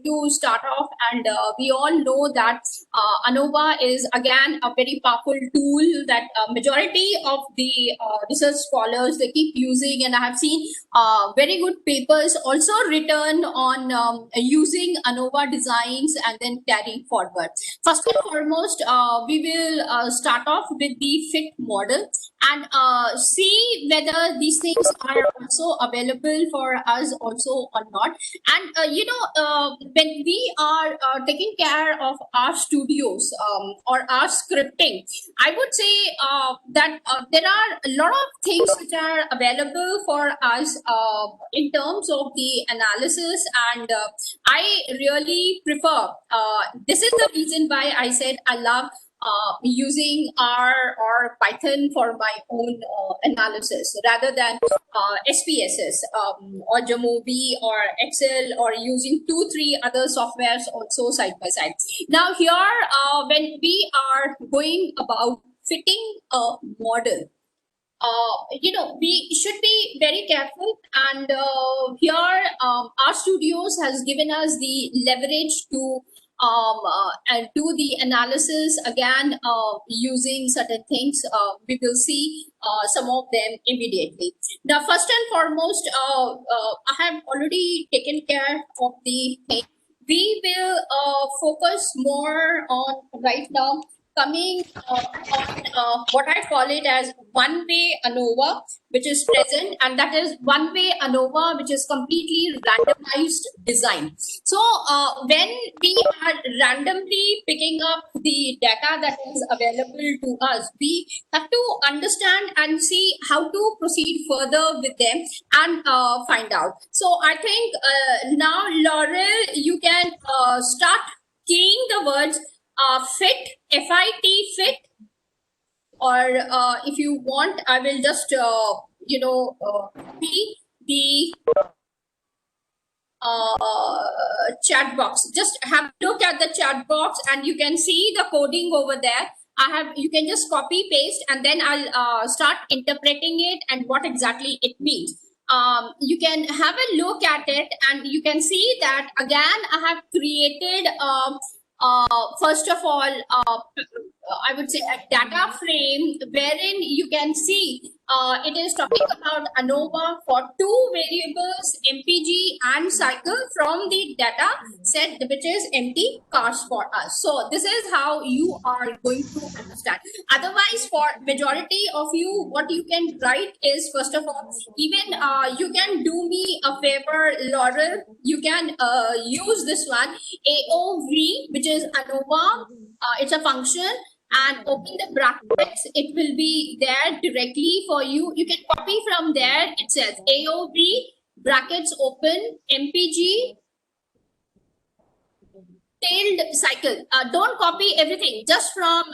to start off, and we all know that Anova is again a very powerful tool that majority of the research scholars they keep using, and I have seen very good papers also written on using Anova designs and then carrying forward. First and foremost, we will start off with the fit model and see whether these things are also available for us also or not. And when we are taking care of our studios or our scripting, I would say that there are a lot of things which are available for us in terms of the analysis, and I really prefer, this is the reason why I said I love using R or Python for my own analysis rather than SPSS or Jamovi or Excel or using 2-3 other softwares also side by side. Now here, when we are going about fitting a model, we should be very careful, and here our studios has given us the leverage to and do the analysis again using certain things. We will see some of them immediately. Now, first and foremost, I have already taken care of the thing. We will focus more on right now coming on what I call it as one-way ANOVA, which is present, and that is one-way ANOVA, which is completely randomized design. So when we are randomly picking up the data that is available to us, we have to understand and see how to proceed further with them and find out. So I think now, Laurel, you can start keying the words fit, FIT, fit, or if you want, I will just, copy the chat box. Just have a look at the chat box and you can see the coding over there. You can just copy paste and then I'll start interpreting it and what exactly it means. You can have a look at it and you can see that again I have created first of all, I would say a data frame wherein you can see it is talking about ANOVA for 2 variables, MPG and cycle from the data set, which is empty cars for us. So this is how you are going to understand. Otherwise, for majority of you, what you can write is, first of all, even you can do me a favor, Laurel, you can use this one, AOV, which is ANOVA, it's a function, and open the brackets, it will be there directly for you. You can copy from there. It says AOV, brackets open, MPG, tailed cycle. Don't copy everything, just from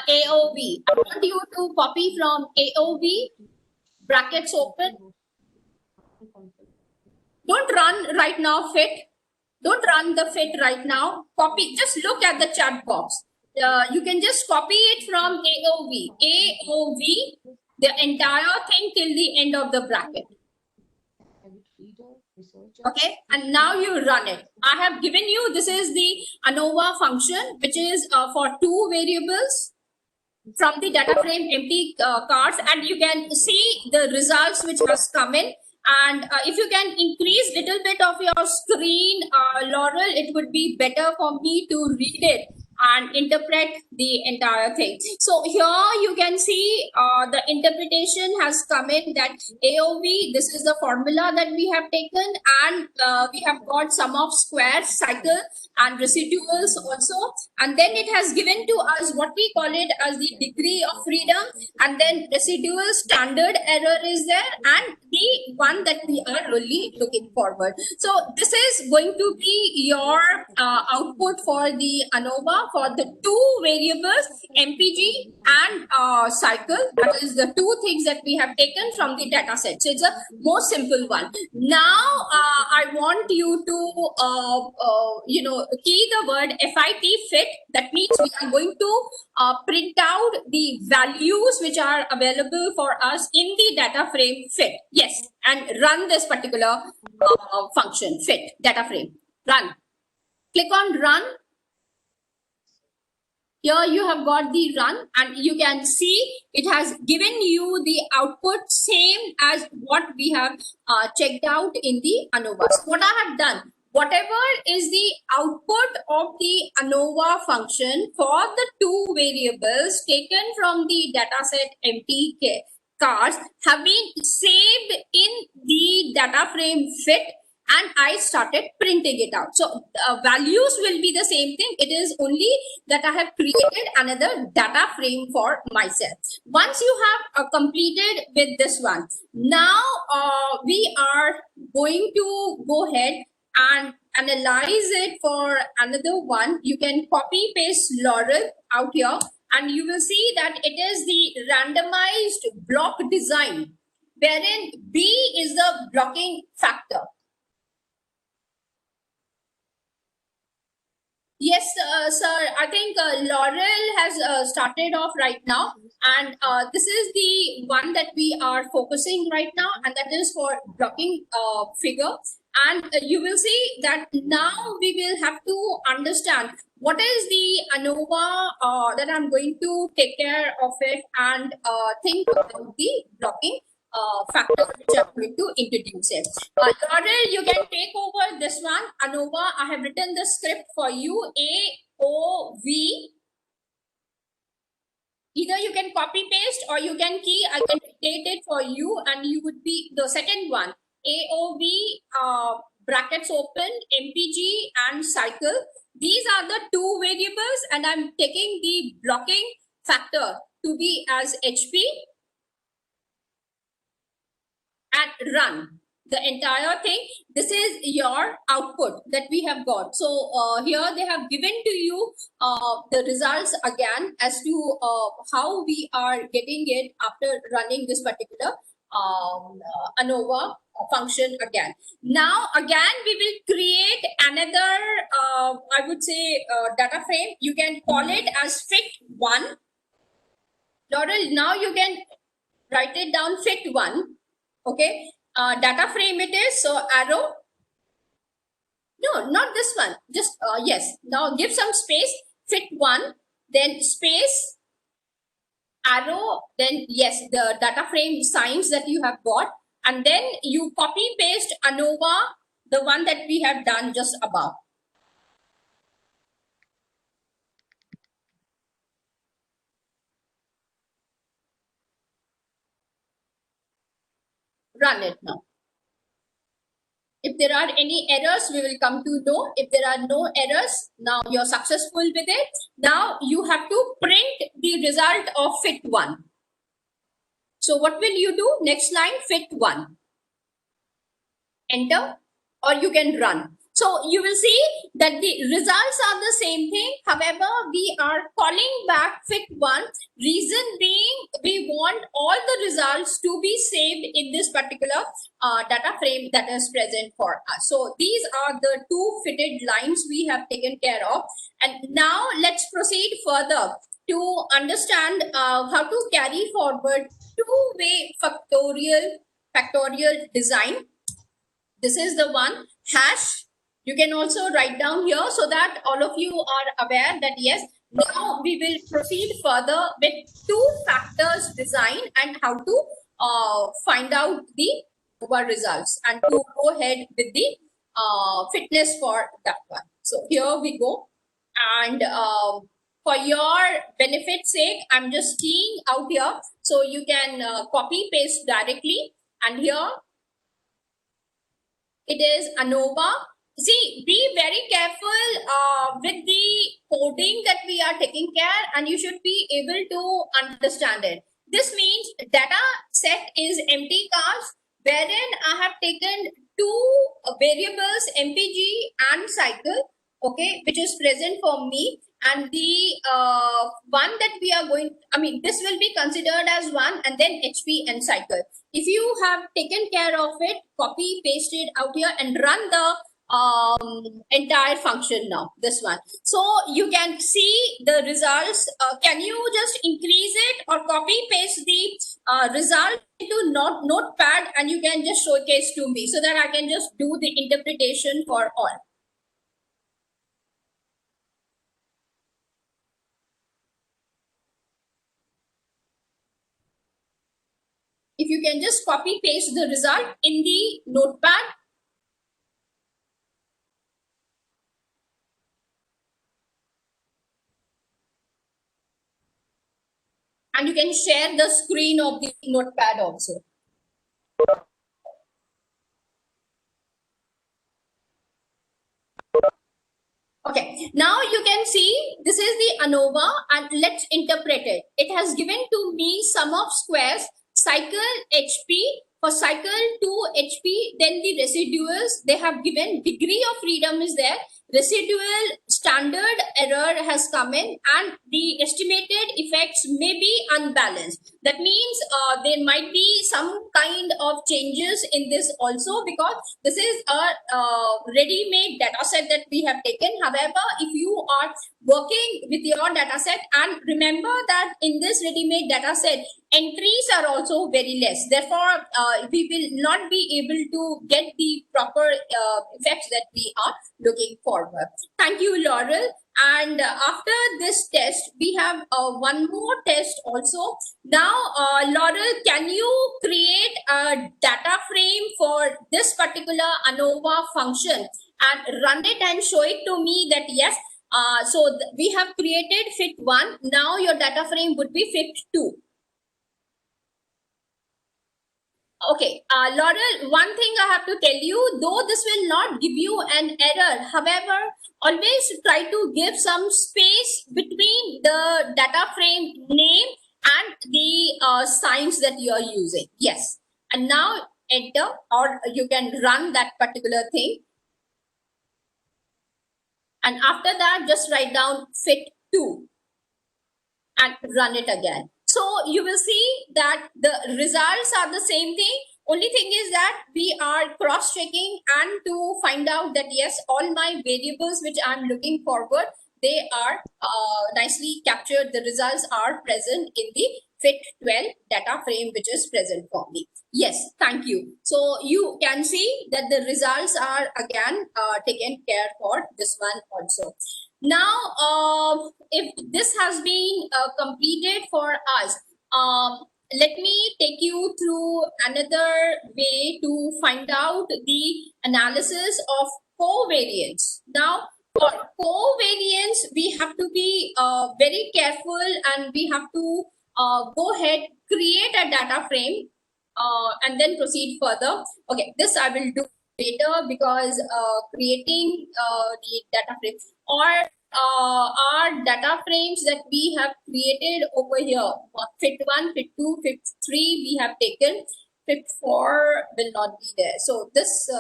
AOV. I want you to copy from AOV, brackets open. Don't run right now, fit. Don't run the fit right now. Copy, just look at the chat box. You can just copy it from AOV. AOV, the entire thing till the end of the bracket. Okay, and now you run it. I have given you, this is the ANOVA function, which is for 2 variables from the data frame empty cards, and you can see the results which has come in. And if you can increase little bit of your screen, Laurel, it would be better for me to read it and interpret the entire thing. So here you can see the interpretation has come in that AOV, this is the formula that we have taken, and we have got sum of squares, cycle and residuals also, and then it has given to us what we call it as the degree of freedom, and then residual standard error is there, and the one that we are really looking forward. So this is going to be your output for the ANOVA for the 2 variables, MPG and cycle. That is the 2 things that we have taken from the data set. So it's a more simple one. Now I want you to key the word FIT, fit. That means we are going to print out the values which are available for us in the data frame fit. Yes, and run this particular function, fit, data frame, run. Click on run. Here you have got the run, and you can see it has given you the output same as what we have checked out in the Anova. So what I have done, whatever is the output of the Anova function for the two variables taken from the dataset empty cars have been saved in the data frame fit, and I started printing it out. So values will be the same thing. It is only that I have created another data frame for myself. Once you have completed with this one, now we are going to go ahead and analyze it for another one. You can copy paste Laurel out here, and you will see that it is the randomized block design, wherein B is the blocking factor. Yes, sir. I think Laurel has started off right now, and this is the one that we are focusing right now, and that is for blocking figure. And you will see that now we will have to understand what is the Anova that I'm going to take care of it, and think about the blocking factor which I'm going to introduce it. Laurel, you can take over this one. Anova, I have written the script for you. AOV. Either you can copy paste or you can key. I can dictate it for you, and you would be the second one. AOV brackets open, MPG and cycle. These are the two variables, and I'm taking the blocking factor to be as HP, and run the entire thing. This is your output that we have got. So here they have given to you the results again as to how we are getting it after running this particular Anova function again. Now again we will create another I would say data frame. You can call it as fit1. Laurel, now you can write it down, fit1. Okay, data frame it is. So arrow, no, not this one, just yes, now give some space, fit1, then space, arrow, then yes, the data frame signs that you have got, and then you copy paste Anova, the one that we have done just above. Run it now. If there are any errors, we will come to know. If there are no errors, now you're successful with it. Now you have to print the result of fit1. So what will you do? Next line, fit1. Enter, or you can run. So you will see that the results are the same thing. However, we are calling back fit1. Reason being, we want all the results to be saved in this particular data frame that is present for us. So these are the two fitted lines we have taken care of. And now let's proceed further to understand how to carry forward two-way factorial design. This is the one, hash. You can also write down here so that all of you are aware that yes, now we will proceed further with two factors design and how to find out the results and to go ahead with the fitness for that one. So here we go. And for your benefit's sake, I'm just keying out here. So you can copy paste directly, and here it is Anova. See, be very careful with the coding that we are taking care, and you should be able to understand it. This means data set is empty cars, wherein I have taken two variables, MPG and cycle, okay, which is present for me. And the one that we are going, I mean, this will be considered as one, and then HP and cycle. If you have taken care of it, copy, paste it out here and run the entire function now, this one. So you can see the results. Can you just increase it or copy paste the result into notepad, and you can just showcase to me so that I can just do the interpretation for all. if you can just copy paste the result in the notepad. And you can share the screen of the notepad also. Okay, now you can see this is the Anova, and let's interpret it. It has given to me sum of squares, cycle HP. For cycle 2 HP, then the residuals, they have given degree of freedom is there. Residual standard error has come in, and the estimated effects may be unbalanced. That means there might be some kind of changes in this also, because this is a ready-made data set that we have taken. However, if you are working with your data set, and remember that in this ready-made data set, entries are also very less. Therefore, we will not be able to get the proper effects that we are looking forward. Thank you, Laurel. And after this test, we have one more test also. Now, Laurel, can you create a data frame for this particular Anova function and run it and show it to me that yes, so we have created fit 1. Now your data frame would be fit 2. Okay, Laurel, one thing I have to tell you, though this will not give you an error, however, always try to give some space between the data frame name and the signs that you are using. Yes, and now enter, or you can run that particular thing. And after that, just write down fit 2 and run it again. So you will see that the results are the same thing. Only thing is that we are cross-checking and to find out that yes, all my variables which I'm looking forward, they are nicely captured. The results are present in the fit 12 data frame which is present for me. Yes, thank you. So you can see that the results are again taken care for this one also. Now, if this has been completed for us, let me take you through another way to find out the analysis of covariance. Now, for covariance, we have to be very careful, and we have to go ahead, create a data frame, and then proceed further. Okay, this I will do later, because creating the data frame or our data frames that we have created over here, fit 1, fit 2, fit 3 we have taken, fit 4 will not be there. So this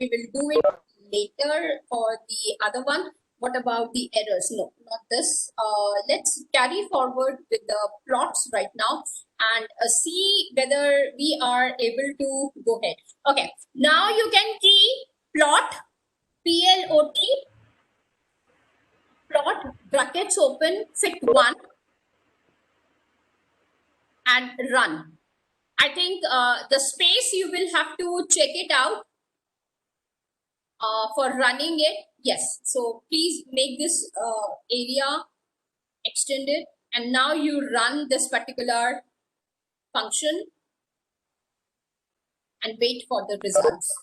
we will do it later for the other one. What about the errors? No, not this. Let's carry forward with the plots right now and see whether we are able to go ahead. Okay, now you can key plot, PLOT, plot, brackets open, fit 1 and run. I think the space you will have to check it out for running it. Yes, so please make this area extended, and now you run this particular function and wait for the results.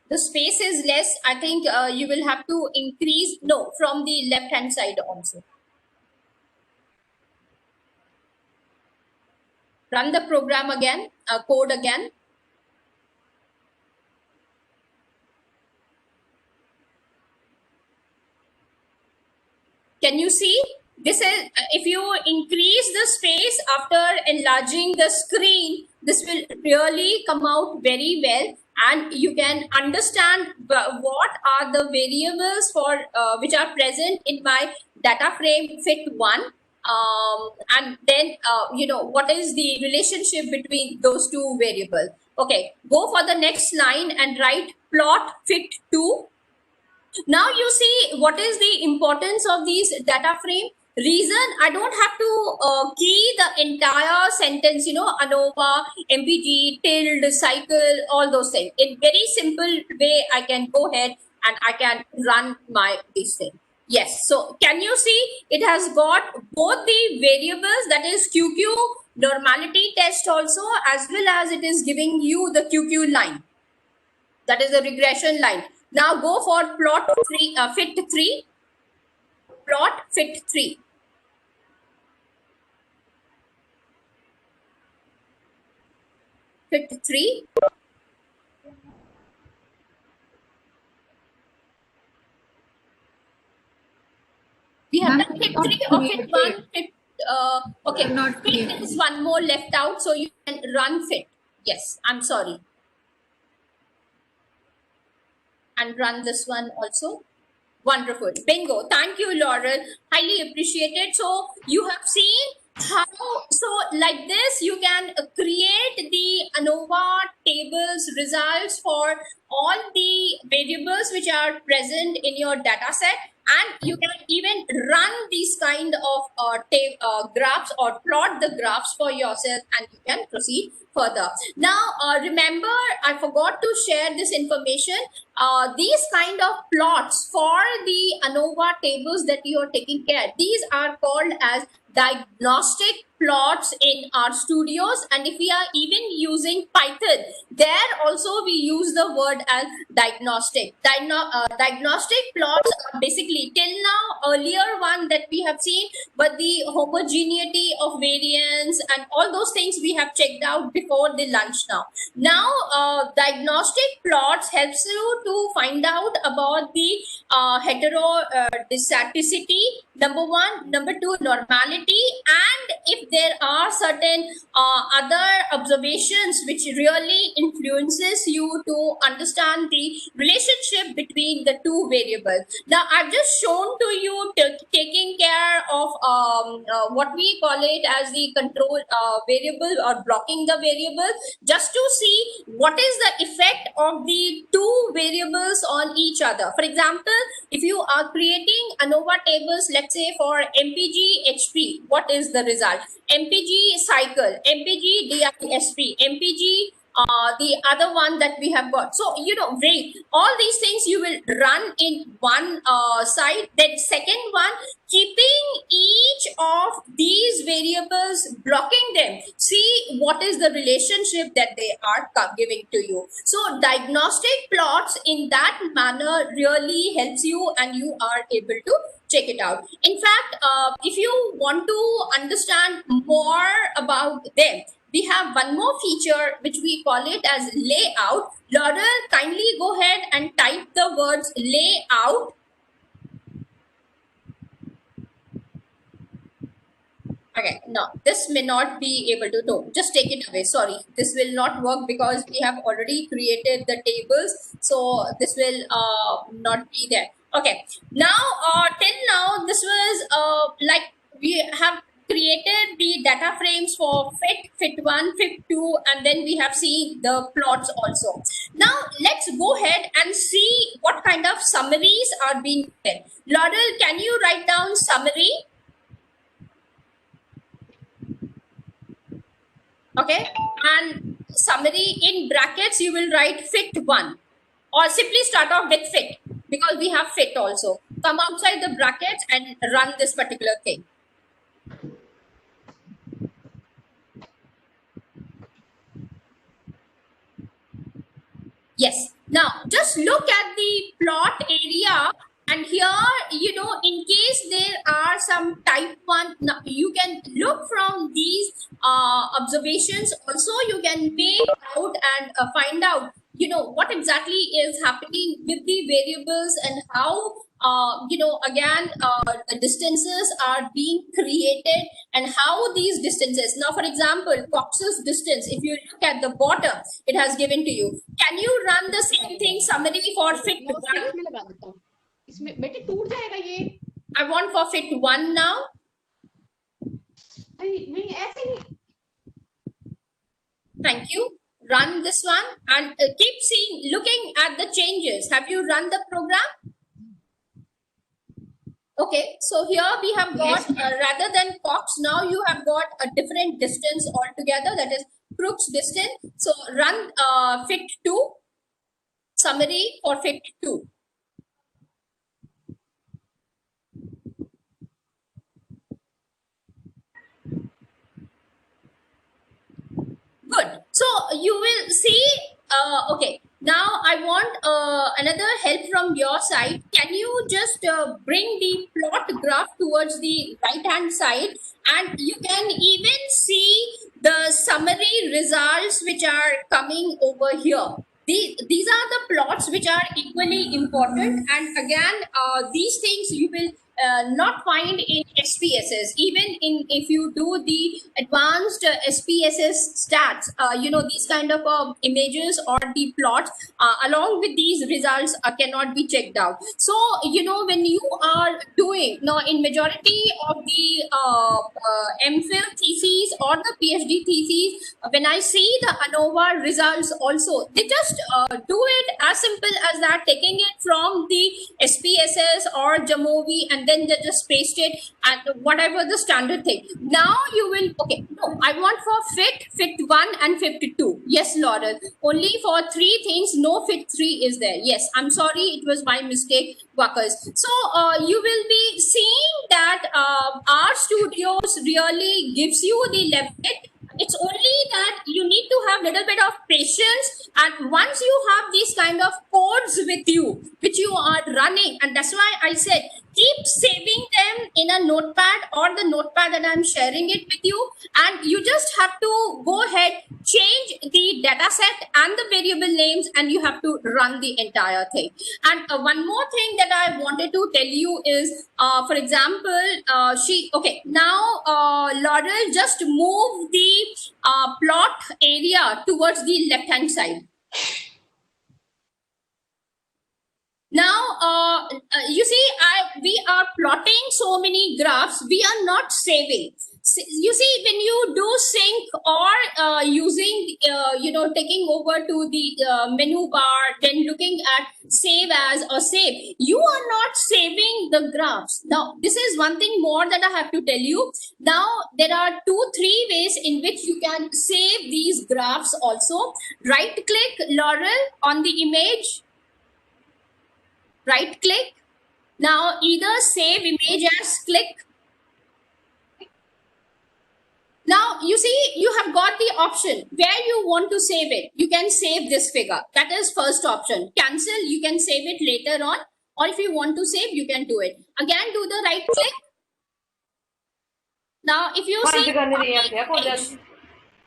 The space is less. I think you will have to increase, no, from the left hand side also. Run the program again, code again. Can you see? This is, if you increase the space after enlarging the screen, this will really come out very well, and you can understand what are the variables for which are present in my data frame fit 1, and then you know what is the relationship between those two variables. Okay, go for the next line and write plot fit 2. Now you see what is the importance of these data frame. Reason, I don't have to key the entire sentence, ANOVA, MPG, tilde, cycle, all those things. In very simple way, I can go ahead and I can run this thing. Yes, so can you see it has got both the variables, that is QQ normality test also, as well as it is giving you the QQ line, that is the regression line. Now go for plot 3, fit 3, plot fit 3. Fit 3. We have done fit 3 or fit 1, fit, okay, fit is one more left out, so you can run fit. Yes, I'm sorry. And run this one also. Wonderful. Bingo. Thank you, Laurel. Highly appreciated. So you have seen how, so like this, you can create the ANOVA tables results for all the variables which are present in your data set. And you can even run these kind of graphs or plot the graphs for yourself, and you can proceed further. Now, remember, I forgot to share this information. These kind of plots for the ANOVA tables that you are taking care, these are called as diagnostic plots in our studios. And if we are even using Python, there also we use the word as diagnostic. Diagnostic plots are basically, till now, earlier one that we have seen, but the homogeneity of variance and all those things we have checked out before the lunch now. Now, diagnostic plots helps you to find out about the heterodiscity, number one, number two, normality, and if there are certain other observations which really influences you to understand the relationship between the two variables. Now, I've just shown to you taking care of what we call it as the control variable or blocking the variable, just to see what is the effect of the two variables on each other. For example, if you are creating ANOVA tables, let's say for MPG HP, what is the result? MPG cycle, MPG DISP, MPG the other one that we have got. So, wait, all these things you will run in one side. Then second one, keeping each of these variables, blocking them, see what is the relationship that they are giving to you. So diagnostic plots in that manner really helps you, and you are able to check it out. In fact, if you want to understand more about them, we have one more feature which we call it as layout. Laurel, kindly go ahead and type the words layout. Okay, no, this may not be able to, no, just take it away. Sorry, this will not work because we have already created the tables. So this will not be there. Okay, now, till now, this was like we have created the data frames for fit 1, fit 2, and then we have seen the plots also. Now, let's go ahead and see what kind of summaries are being given. Laurel, can you write down summary? Okay, and summary in brackets, you will write fit 1, or simply start off with fit, because we have fit also. Come outside the brackets and run this particular thing. Yes. Now, just look at the plot area, and here, in case there are some type 1, now you can look from these observations. Also, you can make out and find out, what exactly is happening with the variables, and how, again, the distances are being created, and how these distances. Now, for example, Cox's distance, if you look at the bottom, it has given to you. Can you run the same thing summary for fit 1? I want for fit 1 now. Thank you. Run this one and keep seeing, looking at the changes. Have you run the program? Okay, so here we have got, rather than Cox, now you have got a different distance altogether, that is Crookes distance. So run fit 2, summary for fit 2. Good. So you will see, okay, now I want another help from your side. Can you just bring the plot graph towards the right hand side, and you can even see the summary results which are coming over here. These are the plots which are equally important, and again, these things you will not find in SPSS. Even in if you do the advanced SPSS stats, these kind of images or the plots along with these results cannot be checked out. So when you are doing now in majority of the MPhil theses or the PhD theses, when I see the Anova results also, they just do it as simple as that, taking it from the SPSS or Jamovi and then they just paste it at whatever the standard thing. Now you will, okay, no, I want for fit 1 and fit 2. Yes, Laurel, only for 3 things, no fit 3 is there. Yes, I'm sorry, it was my mistake, workers. So you will be seeing that our studios really gives you the level. It's only that you need to have little bit of patience, and once you have these kind of codes with you which you are running, and that's why I said keep saving them in a notepad or the notepad that I'm sharing it with you, and you just have to go ahead, change the data set and the variable names, and you have to run the entire thing. And one more thing that I wanted to tell you is, for example, now Laurel just move the plot area towards the left hand side. Now, you see, we are plotting so many graphs, we are not saving. You see, when you do sync or using, taking over to the menu bar, then looking at save as or save, you are not saving the graphs. Now, this is one thing more that I have to tell you. Now, there are 2-3 ways in which you can save these graphs also. Right click, Laurel, on the image. Right click. Now either save image as click. Now you see you have got the option where you want to save it. You can save this figure. That is first option. Cancel, you can save it later on, or if you want to save, you can do it. Again, do the right click. Now if you see image,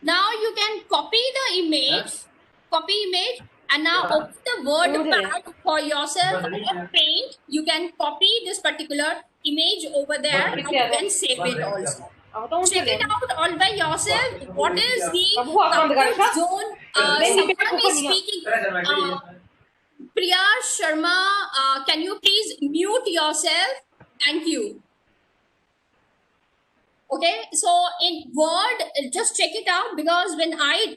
now you can copy the image, and now open the word pad for yourself or paint. You can copy this particular image over there and you can save it also. Check it out all by yourself. What is the comfort zone? Someone is speaking. Priya Sharma, can you please mute yourself? Thank you. Okay, so in Word, just check it out, because when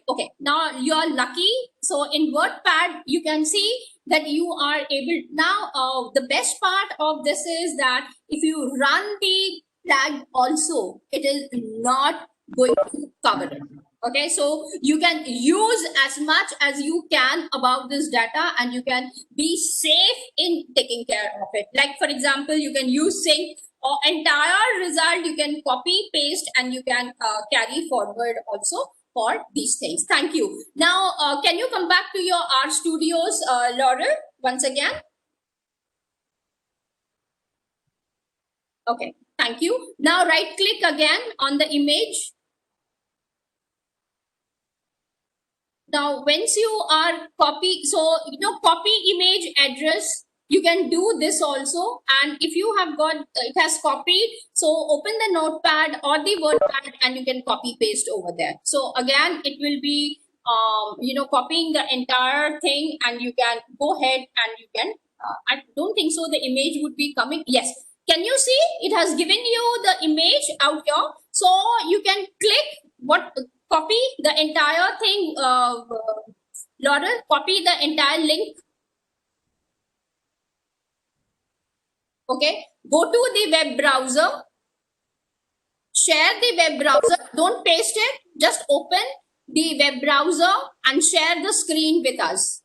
okay, now you are lucky. So in WordPad, you can see that you are able, now the best part of this is that if you run the tag also, it is not going to cover it. Okay, so you can use as much as you can about this data, and you can be safe in taking care of it. Like for example, you can use sync or entire result, you can copy paste, and you can carry forward also for these things. Thank you. Now can you come back to your R Studios, Laurel, once again? Okay, thank you. Now right click again on the image. Now once you are copy, so copy image address, you can do this also. And if you have got it has copied, so open the notepad or the WordPad and you can copy paste over there. So again, it will be copying the entire thing, and you can go ahead and you can I don't think so the image would be coming. Yes, can you see it has given you the image out here? So you can click copy the entire thing, Laurel, copy the entire link. Okay, Go to the web browser, share the web browser, don't paste it, just open the web browser and share the screen with us.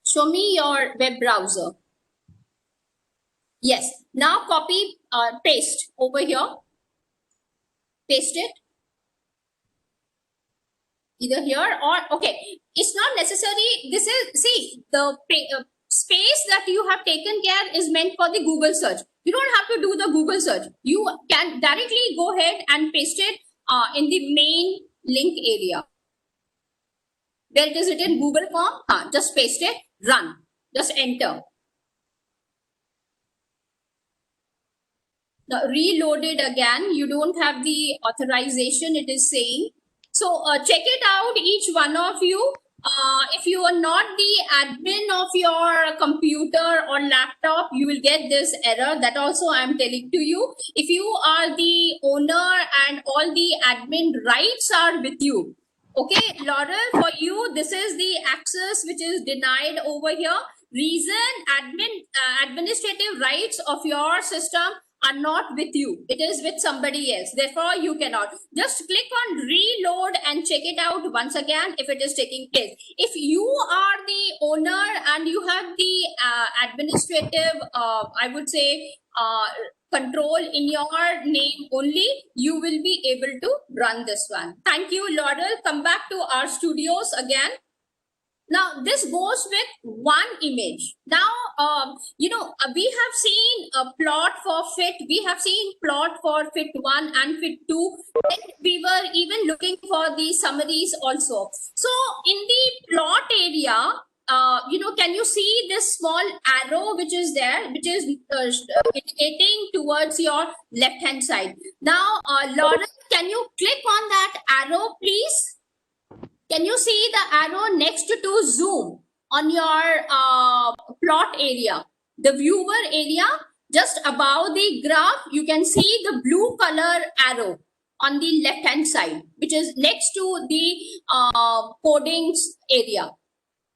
Show me your web browser. Yes. Now copy, paste over here. Paste it. Either here or, okay. It's not necessary. This is, see, the space that you have taken care is meant for the Google search. You don't have to do the Google search. You can directly go ahead and paste it in the main link area. There it is written Google form. Just paste it, run. Just enter. Now, reload it again. You don't have the authorization, it is saying. So check it out, each one of you. If you are not the admin of your computer or laptop, you will get this error. That also I am telling to you. If you are the owner and all the admin rights are with you. Okay, Laurel, for you, this is the access which is denied over here. Reason, administrative rights of your system are not with you. It is with somebody else. Therefore, you cannot. Just click on reload and check it out once again if it is taking place. If you are the owner and you have the administrative, I would say, control in your name only, you will be able to run this one. Thank you, Laurel. Come back to our studios again. Now, this goes with one image. Now, we have seen a plot for fit. We have seen plot for fit 1 and fit 2. Then we were even looking for the summaries also. So, in the plot area, can you see this small arrow which is there, which is indicating towards your left-hand side? Now, Laura, can you click on that arrow, please? Can you see the arrow next to zoom on your plot area? The viewer area, just above the graph, you can see the blue color arrow on the left hand side, which is next to the coding area.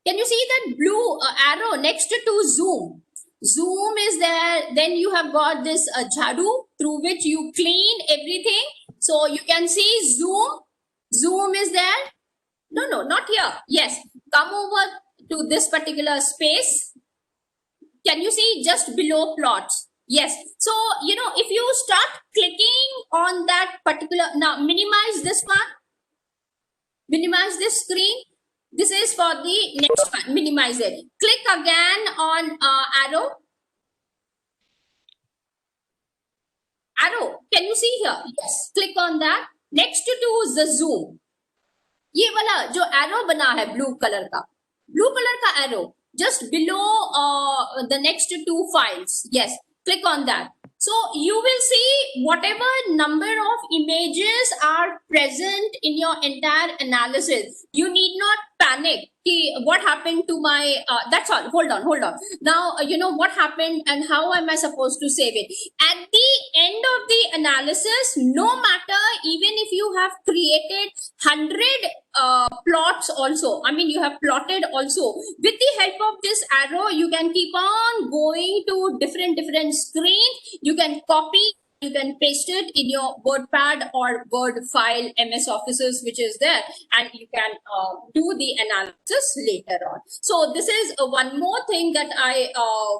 Can you see that blue arrow next to zoom? Zoom is there. Then you have got this jhadu through which you clean everything. So you can see zoom. Zoom is there. No, not here. Yes, come over to this particular space. Can you see just below plots? Yes. So, if you start clicking on that particular, now minimize this one. Minimize this screen. This is for the next one. Minimize it. Click again on arrow. Arrow. Can you see here? Yes. Click on that. Next to the zoom. ये वाला जो arrow बना है blue colour का arrow just below the next two files. Yes, click on that. So you will see whatever number of images are present in your entire analysis. You need not panic. What happened to my, that's all. Hold on. Now, what happened and how am I supposed to save it? At the end of the analysis, no matter, even if you have created 100 plots also, I mean, you have plotted also, with the help of this arrow, you can keep on going to different screens. You can copy, you can paste it in your WordPad or Word file, MS Offices, which is there, and you can do the analysis later on. So this is one more thing that I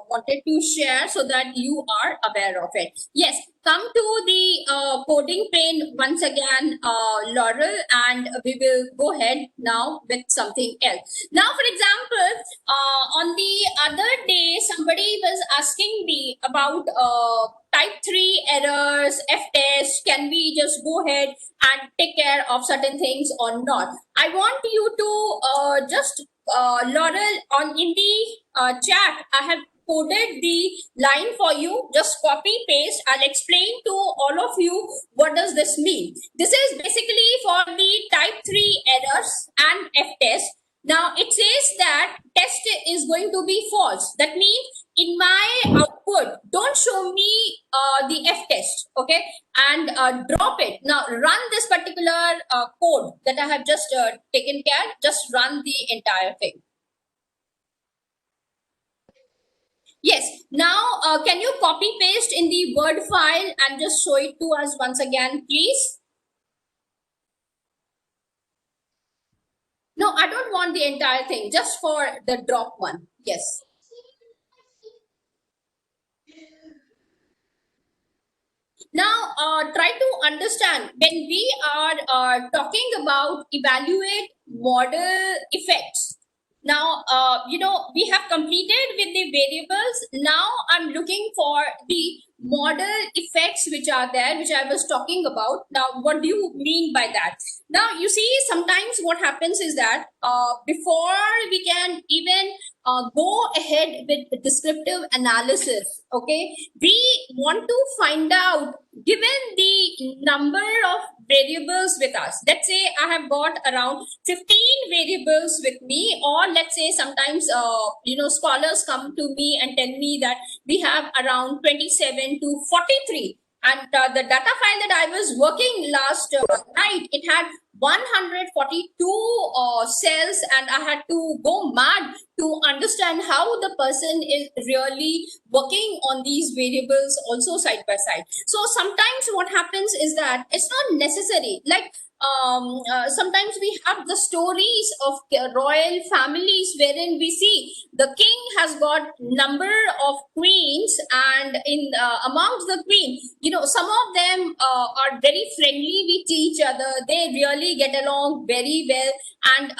wanted to share so that you are aware of it. Yes, come to the coding pane once again, Laurel, and we will go ahead now with something else. Now, for example, on the other day, somebody was asking me about type 3 errors, F-test, can we just go ahead and take care of certain things or not? I want you to just, Laurel, in the chat, I have coded the line for you. Just copy, paste. I'll explain to all of you what does this mean. This is basically for the type 3 errors and F-test. Now, it says that test is going to be false. That means in my output, don't show me the F test, okay, and drop it. Now run this particular code that I have just taken care, just run the entire thing. Yes, now can you copy paste in the Word file and just show it to us once again, please? No, I don't want the entire thing, just for the drop one. Yes. Now, try to understand when we are talking about evaluate model effects. Now, we have completed with the variables. Now, I'm looking for the model effects which are there, which I was talking about. Now, what do you mean by that? Now, you see, sometimes what happens is that before we can even go ahead with descriptive analysis, okay, we want to find out, given the number of variables with us, let's say I have got around 15 variables with me, or let's say sometimes scholars come to me and tell me that we have around 27 to 43, and the data file that I was working last night, it had 142 cells, and I had to go mad to understand how the person is really working on these variables also side by side. So sometimes what happens is that it's not necessary, like sometimes we have the stories of royal families wherein we see the king has got number of queens, and in amongst the queen, some of them are very friendly with each other, they really get along very well, and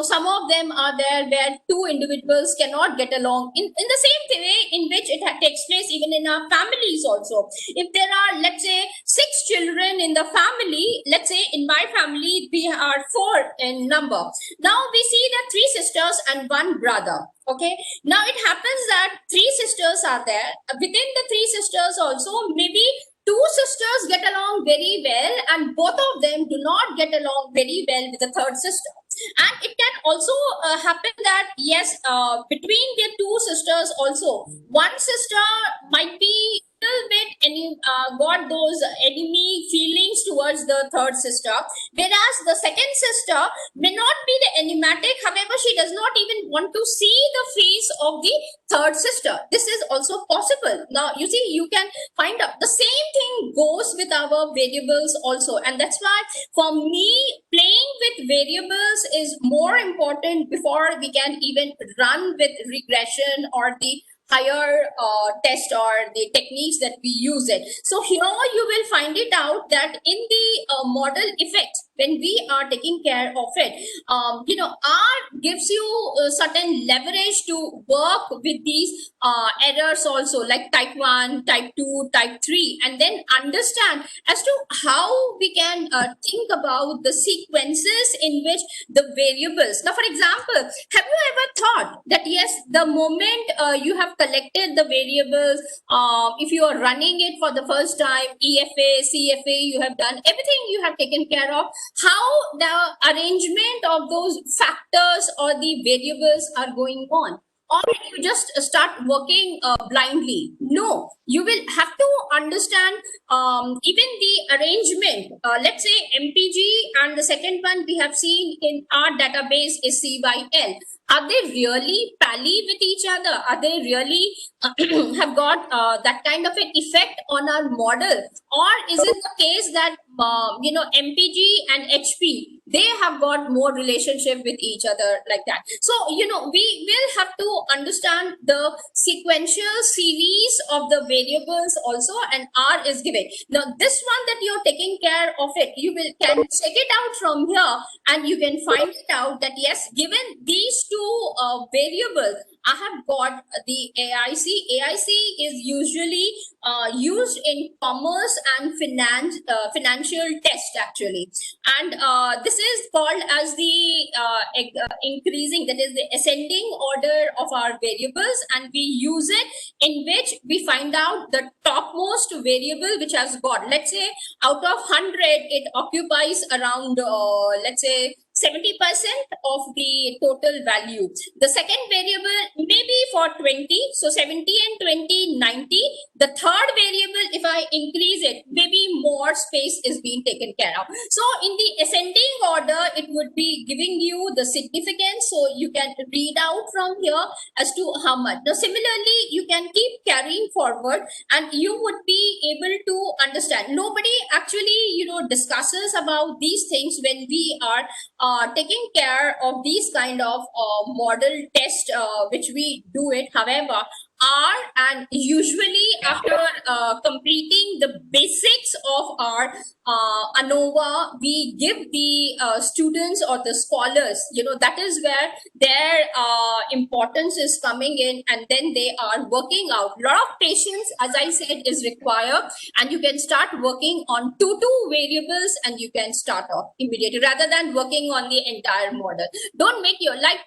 some of them are there where two individuals cannot get along in the same way in which it takes place even in our families also. If there are, let's say, 6 children in the family, let's say in my family we are 4 in number. Now we see that 3 sisters and 1 brother. Okay, now it happens that 3 sisters are there. Within the 3 sisters also, maybe 2 sisters get along very well, and both of them do not get along very well with the 3rd sister. And it can also happen that yes, between the 2 sisters also, one sister might be little bit got those enemy feelings towards the 3rd sister, whereas the 2nd sister may not be the enigmatic, however she does not even want to see the face of the 3rd sister. This is also possible. Now you see, you can find out the same thing goes with our variables also, and that's why for me playing with variables is more important before we can even run with regression or the higher test or the techniques that we use it. So here you will find it out that in the model effect, when we are taking care of it, R gives you certain leverage to work with these errors also, like type 1, type 2, type 3, and then understand as to how we can think about the sequences in which the variables. Now, for example, have you ever thought that yes, the moment you have collected the variables, if you are running it for the first time, EFA, CFA, you have done everything, you have taken care of, how the arrangement of those factors or the variables are going on? Or you just start working blindly? No, you will have to understand even the arrangement. Let's say MPG, and the second one we have seen in our database is CYL. Are they really pally with each other? Are they really have got that kind of an effect on our model? Or is it the case that MPG and HP, they have got more relationship with each other like that? So we will have to understand the sequential series of the variables also, and R is given. Now this one that you're taking care of it, you can check it out from here, and you can find it out that yes, given these two variables, I have got the AIC. AIC is usually used in commerce and financial test actually, and this is called as the increasing, that is the ascending order of our variables, and we use it in which we find out the topmost variable which has got, let's say out of 100 it occupies around let's say 70% of the total value. The second variable may be for 20, so 70 and 20, 90. The third variable, if I increase it, maybe more space is being taken care of. So in the ascending order, it would be giving you the significance, so you can read out from here as to how much. Now similarly, you can keep carrying forward and you would be able to understand. Nobody actually, discusses about these things when we are taking care of these kind of model test, which we do it. However, and usually after completing the basics of our Anova, we give the students or the scholars, that is where their importance is coming in, and then they are working out. A lot of patience, as I said, is required, and you can start working on two variables and you can start off immediately rather than working on the entire model. Don't make your, like,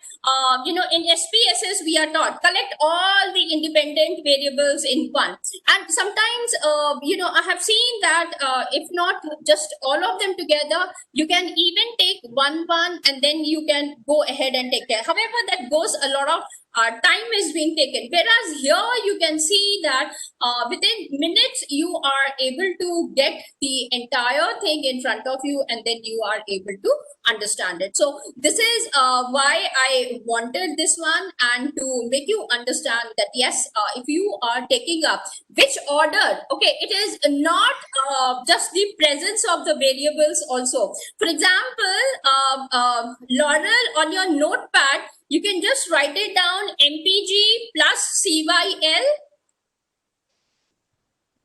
in SPSS, we are taught collect all the independent variables in one. And sometimes, I have seen that if not just all of them together, you can even take one and then you can go ahead and take care. However, that goes a lot of time is being taken. Whereas here you can see that within minutes you are able to get the entire thing in front of you, and then you are able to understand it. So this is why I wanted this one, and to make you understand that yes, if you are taking up which order, okay, it is not just the presence of the variables also. For example, Laurel, on your notepad, you can just write it down MPG plus CYL.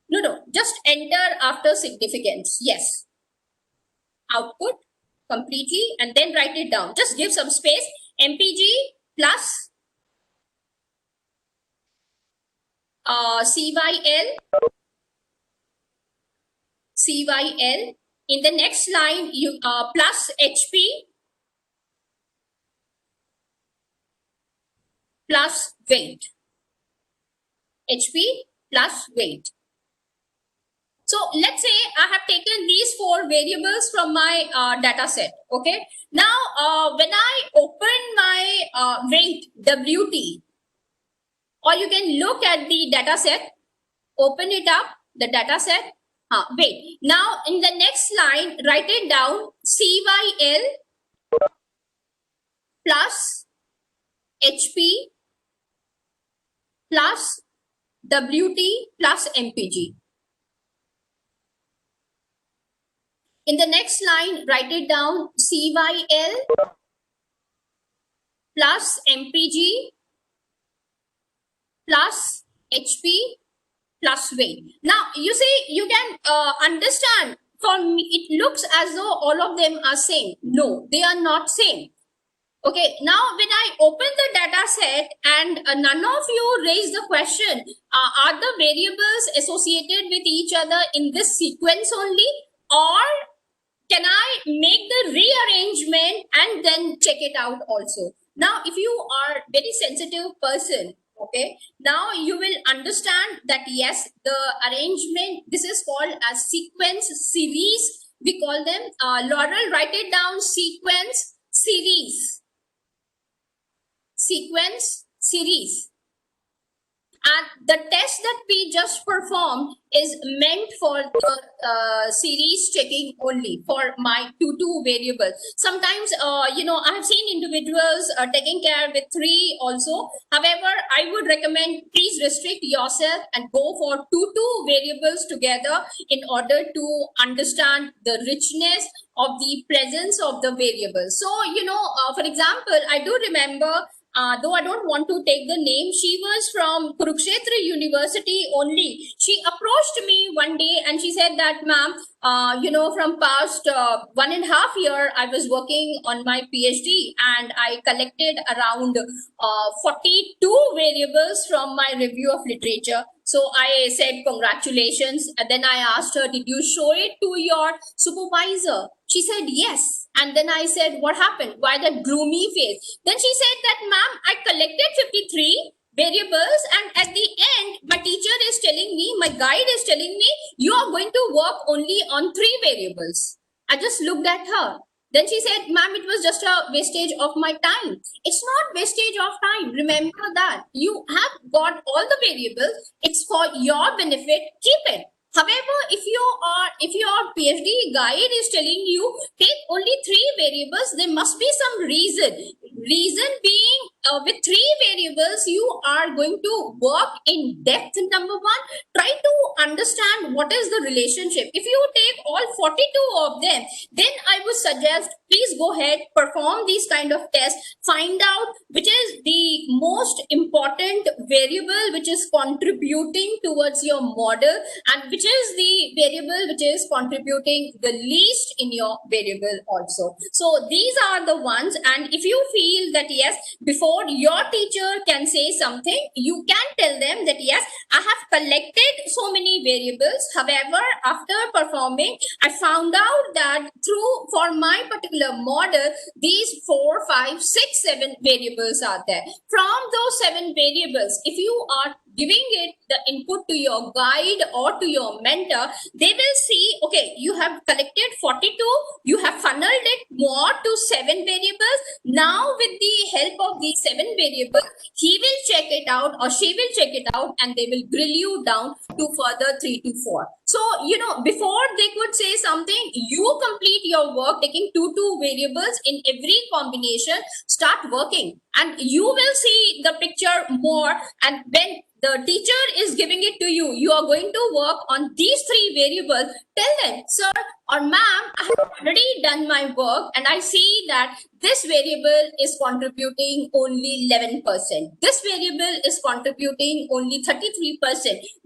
No, just enter after significance. Yes. Output completely, and then write it down. Just give some space. MPG plus CYL. In the next line, you plus HP plus weight. HP plus weight. So let's say I have taken these four variables from my data set. Okay. Now, when I open my weight WT, or you can look at the data set, open it up, the data set. Wait. Now, in the next line, write it down CYL plus HP plus WT plus MPG. In the next line, write it down CYL plus MPG plus HP plus weight. Now, you see, you can understand, for me, it looks as though all of them are same. No, they are not same. Okay, now when I open the data set and none of you raise the question, are the variables associated with each other in this sequence only, or can I make the rearrangement and then check it out also? Now, if you are very sensitive person, okay, now you will understand that yes, the arrangement, this is called as sequence series. We call them, Laurel, write it down, sequence series. Sequence series. And the test that we just performed is meant for the series checking only for my two variables. Sometimes, I have seen individuals taking care with 3 also. However, I would recommend please restrict yourself and go for two variables together in order to understand the richness of the presence of the variables. So, for example, I do remember, though I don't want to take the name, she was from Kurukshetra University only. She approached me one day and she said that, ma'am, from past 1.5 years, I was working on my PhD and I collected around 42 variables from my review of literature. So I said, congratulations. And then I asked her, did you show it to your supervisor? She said, yes. And then I said, what happened? Why that gloomy face? Then she said that, ma'am, I collected 53 variables, and at the end, my teacher is telling me, my guide is telling me, you are going to work only on 3 variables. I just looked at her. Then she said, ma'am, it was just a wastage of my time. It's not wastage of time. Remember that you have got all the variables. It's for your benefit. Keep it. However, if your PhD guide is telling you take only 3 variables, there must be some reason. Reason being, with 3 variables, you are going to work in depth. Number one, try to understand what is the relationship. If you take all 42 of them, then I would suggest please go ahead, perform these kind of tests, find out which is the most important variable which is contributing towards your model, and which is the variable which is contributing the least in your variable also. So these are the ones, and if you feel that yes, before your teacher can say something, you can tell them that yes, I have collected so many variables. However, after performing, I found out that for my particular model, these 4, 5, 6, 7 variables are there. From those 7 variables, if you are giving it the input to your guide or to your mentor, they will see, okay, you have collected 42, you have funneled it more to 7 variables. Now with the help of these 7 variables, he will check it out or she will check it out, and they will grill you down to further 3 to 4. So, before they could say something, you complete your work taking 2 variables in every combination, start working, and you will see the picture more. And when the teacher is giving it to you, you are going to work on these 3 variables. Tell them, sir or ma'am, I have already done my work and I see that this variable is contributing only 11%. This variable is contributing only 33%.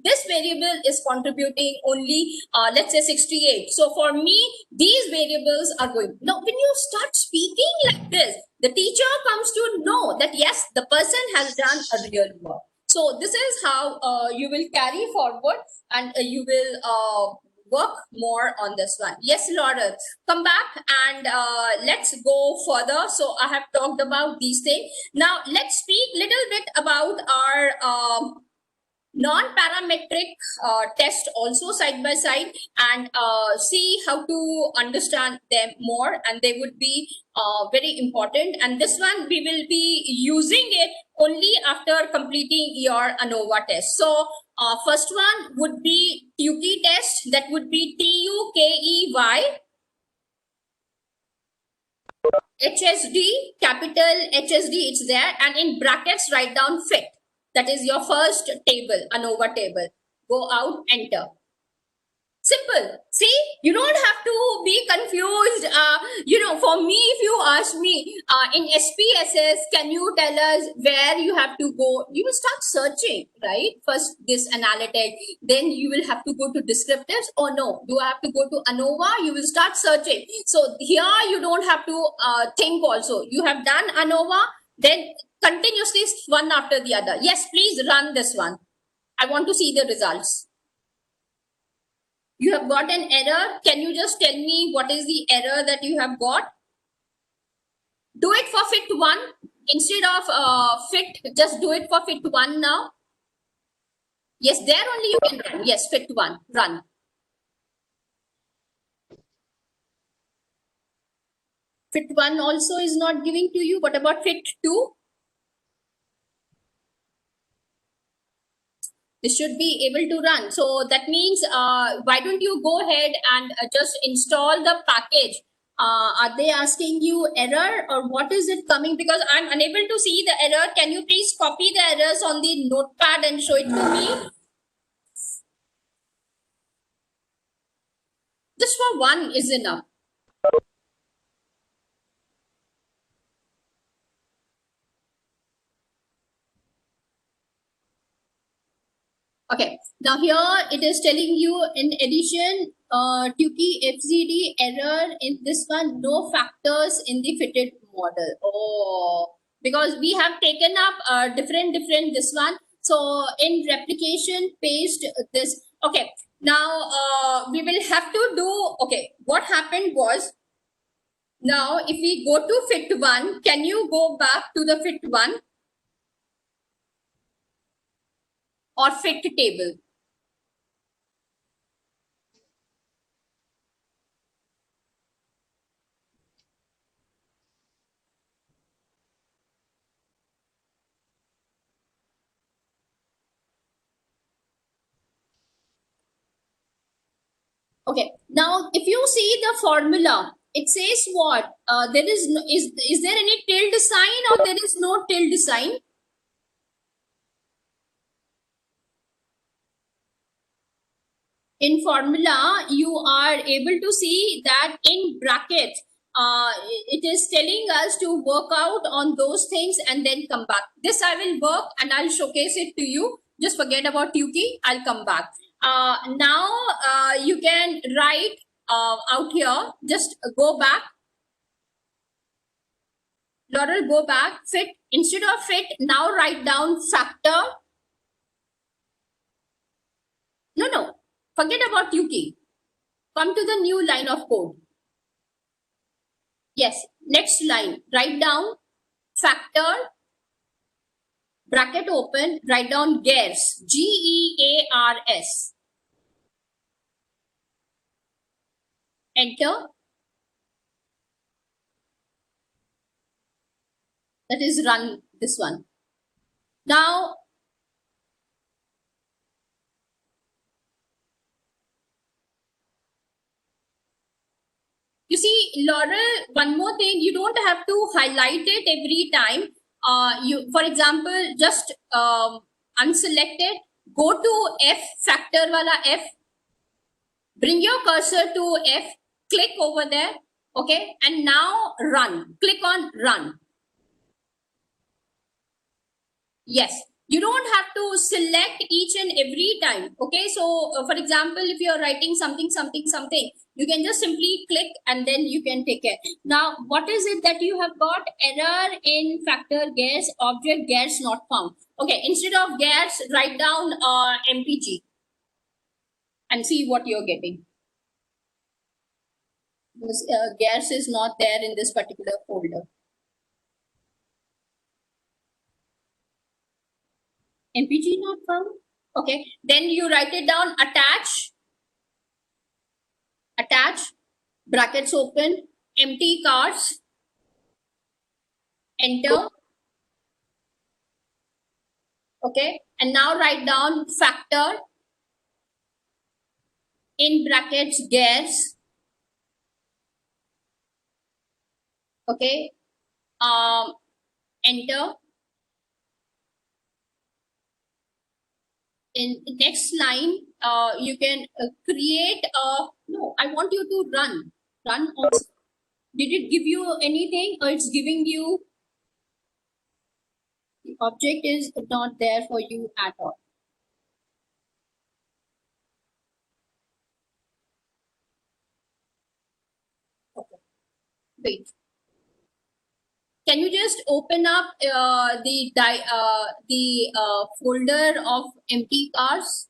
This variable is contributing only, let's say 68. So for me, these variables are going. Now, when you start speaking like this, the teacher comes to know that yes, the person has done a real work. So this is how you will carry forward, and you will work more on this one. Yes, Laura, come back and let's go further. So I have talked about these things. Now let's speak little bit about our non-parametric test also side by side, and see how to understand them more, and they would be very important. And this one we will be using it only after completing your Anova test. So first one would be Tukey test, that would be TUKEY, HSD, capital HSD, it's there, and in brackets write down fit. That is your first table, Anova table. Go out, enter. Simple. See, you don't have to be confused. For me, if you ask me in SPSS, can you tell us where you have to go? You will start searching, right? First this analytic, then you will have to go to descriptives. Oh no, do I have to go to Anova? You will start searching. So here you don't have to think also. You have done Anova, then continuously one after the other. Yes, please run this one. I want to see the results. You have got an error. Can you just tell me what is the error that you have got? Do it for fit 1 instead of fit. Just do it for fit 1 now. Yes, there only you can run. Yes, fit 1, run. Fit 1 also is not giving to you. What about fit 2? This should be able to run. So that means, why don't you go ahead and just install the package? Are they asking you error, or what is it coming? Because I'm unable to see the error. Can you please copy the errors on the notepad and show it to me? Just for one is enough. Okay, now here it is telling you in addition, Tukey FZD error in this one, no factors in the fitted model. Oh, because we have taken up different this one. So in replication, paste this. Okay, now we will have to do, okay, what happened was, now if we go to fit 1, can you go back to the fit 1? Or fit table? Okay. Now, if you see the formula, it says what? There is no, is there any tilde sign or there is no tilde sign? In formula, you are able to see that in brackets, it is telling us to work out on those things and then come back. This I will work and I'll showcase it to you. Just forget about Yuki. I'll come back. Now you can write out here. Just go back. Laurel, go back. Fit. Instead of fit, now write down factor. No. Forget about Yuki. Come to the new line of code. Yes, next line, write down factor, bracket open, write down gears, Gears. Enter. That is run this one. Now, you see, Laurel, one more thing, you don't have to highlight it every time. For example, just unselect it, go to F, factor wala F, bring your cursor to F, click over there, okay, and now run. Click on run. Yes, you don't have to select each and every time. Okay, so for example, if you're writing something, you can just simply click and then you can take it. Now, what is it that you have got? Error in factor gears, object gears not found. Okay, instead of gears, write down MPG and see what you're getting. Because gears is not there in this particular folder. MPG not found. Okay, then you write it down, attach, brackets open, empty cards, enter. Okay, and now write down factor in brackets gears. Okay, enter. In next line, you can create a, no, I want you to run also. Did it give you anything or it's giving you, the object is not there for you at all. Okay, wait. Can you just open up the folder of empty cars?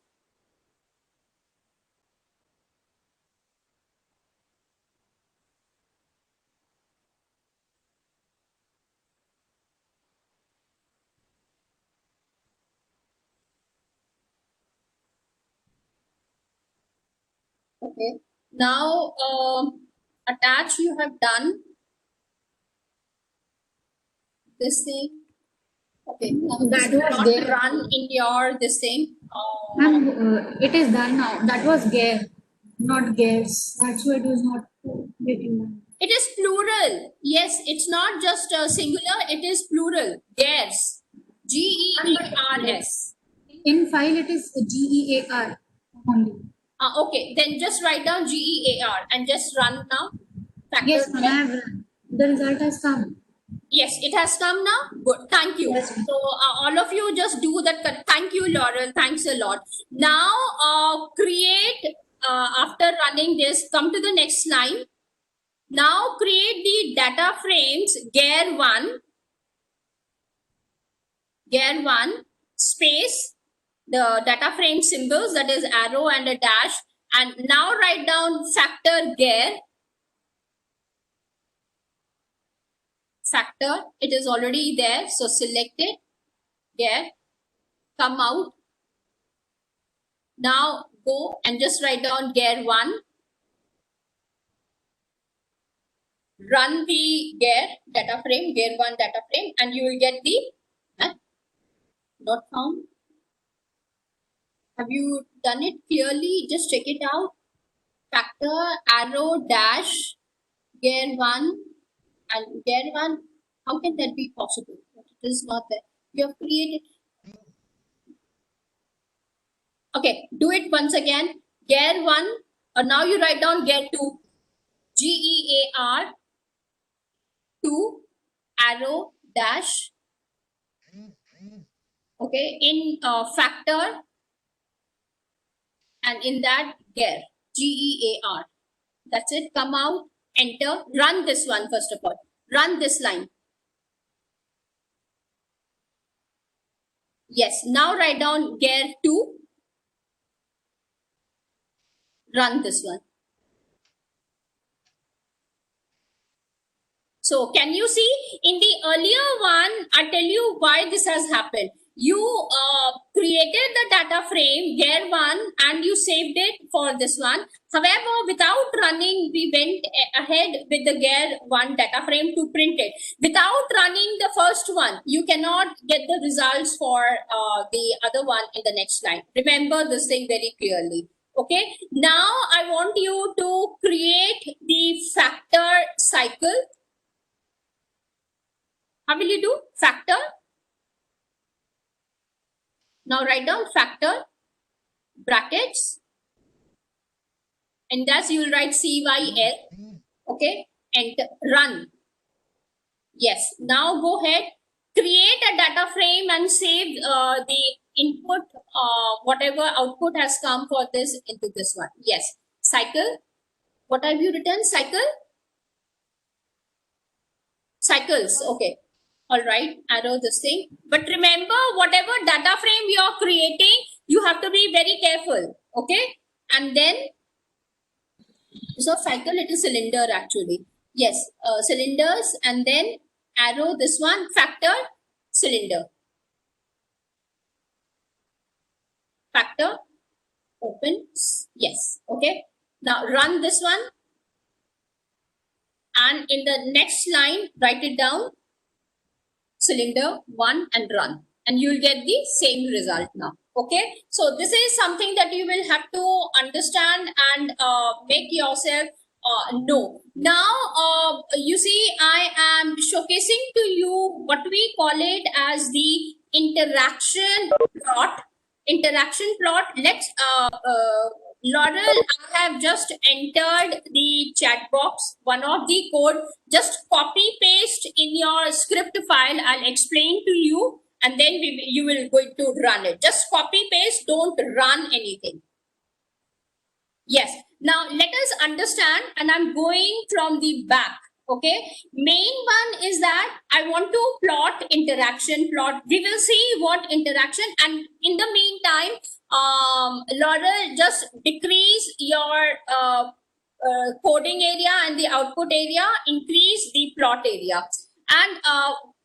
Okay. Now, attach you have done this thing. Okay. Now That this was not there. run in your this thing. It is done now. That was gear, not gears. That's why it was not getting done. It is plural. Yes, it's not just singular. It is plural. Gears. Gears. In file, it is GEAR only. Okay. Then just write down GEAR and just run now. Factor Yes, ma'am, I have run. The result has come. Yes, it has come now. Good. Thank you. Yes, ma'am. So all of you just do that. Thank you, Laurel. Thanks a lot. Now create after running this. Come to the next line. Now create the data frames gear one space the data frame symbols, that is arrow and a dash, and now write down factor gear. Factor, it is already there, so select it, gear, come out. Now go and just write down gear one, run the gear data frame, gear one data frame, and you will get the not found. Have you done it clearly? Just check it out. factor, arrow, dash, gear 1 and gear 1. How can that be possible? It is not there. You have created. Okay, do it once again. Gear 1, or now you write down gear 2. GEAR 2, arrow, dash. Okay, in factor, and in that gear, GEAR. That's it. Come out, enter, run this one first of all. Run this line. Yes, now write down gear 2. Run this one. So can you see in the earlier one, I tell you why this has happened. You created the data frame gear 1 and you saved it for this one. However, without running, we went ahead with the gear 1 data frame to print it. Without running the first one, you cannot get the results for the other one in the next line. Remember this thing very clearly. Okay, now I want you to create the factor cycle. How will you do? Factor. Now write down factor, brackets, and thus you will write CYL. Okay, and run. Yes, now go ahead, create a data frame and save the input, whatever output has come for this into this one. Yes, cycle. What have you written? Cycle? Cycles. Okay. All right, arrow this thing. But remember, whatever data frame you are creating, you have to be very careful. Okay. And then, so cycle, it is cylinder actually. Yes, cylinders, and then arrow this one, factor, cylinder. Factor, open. Yes. Okay. Now run this one. And in the next line, write it down. Cylinder 1 and run, and you will get the same result now. Okay, so this is something that you will have to understand and make yourself know. Now you see, I am showcasing to you what we call it as the interaction plot. Let's Laurel, I have just entered the chat box, one of the code. Just copy paste in your script file. I'll explain to you, and then you will going to run it. Just copy paste, don't run anything. Yes. Now let us understand, and I'm going from the back. Okay, main one is that I want to plot interaction plot. We will see what interaction, and in the meantime, Laurel, just decrease your coding area and the output area, increase the plot area. And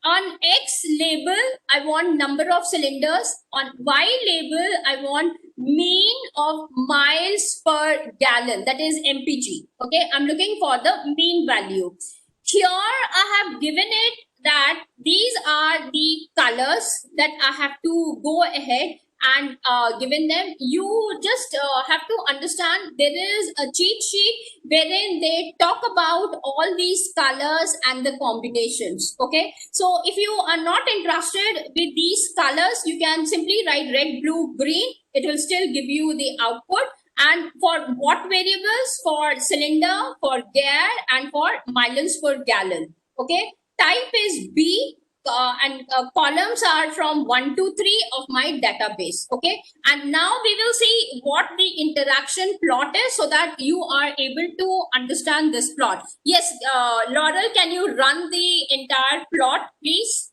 on X label, I want number of cylinders. On Y label, I want mean of miles per gallon, that is MPG. Okay, I'm looking for the mean value. Here I have given it that these are the colors that I have to go ahead and given them. You just have to understand there is a cheat sheet wherein they talk about all these colors and the combinations. Okay, so if you are not interested with these colors, you can simply write red, blue, green. It will still give you the output. And for what variables? For cylinder, for gear, and for miles per gallon. Okay, type is B. And columns are from 1 to 3 of my database. Okay, and now we will see what the interaction plot is, so that you are able to understand this plot. Yes, Laurel, can you run the entire plot, please?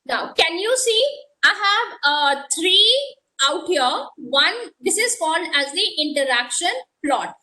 Now, can you see? I have 3 out here. One, this is called as the interaction plot.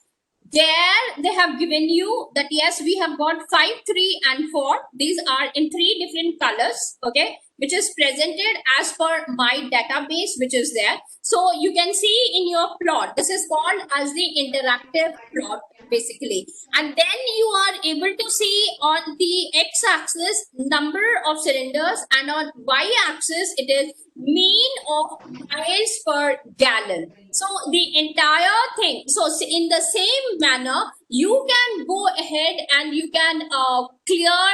There they have given you that yes, we have got 5, 3 and 4. These are in 3 different colors. Okay, which is presented as per my database, which is there. So you can see in your plot, this is called as the interactive plot basically. And then you are able to see on the x-axis number of cylinders, and on y-axis it is mean of miles per gallon. So the entire thing, so in the same manner, you can go ahead and you can clear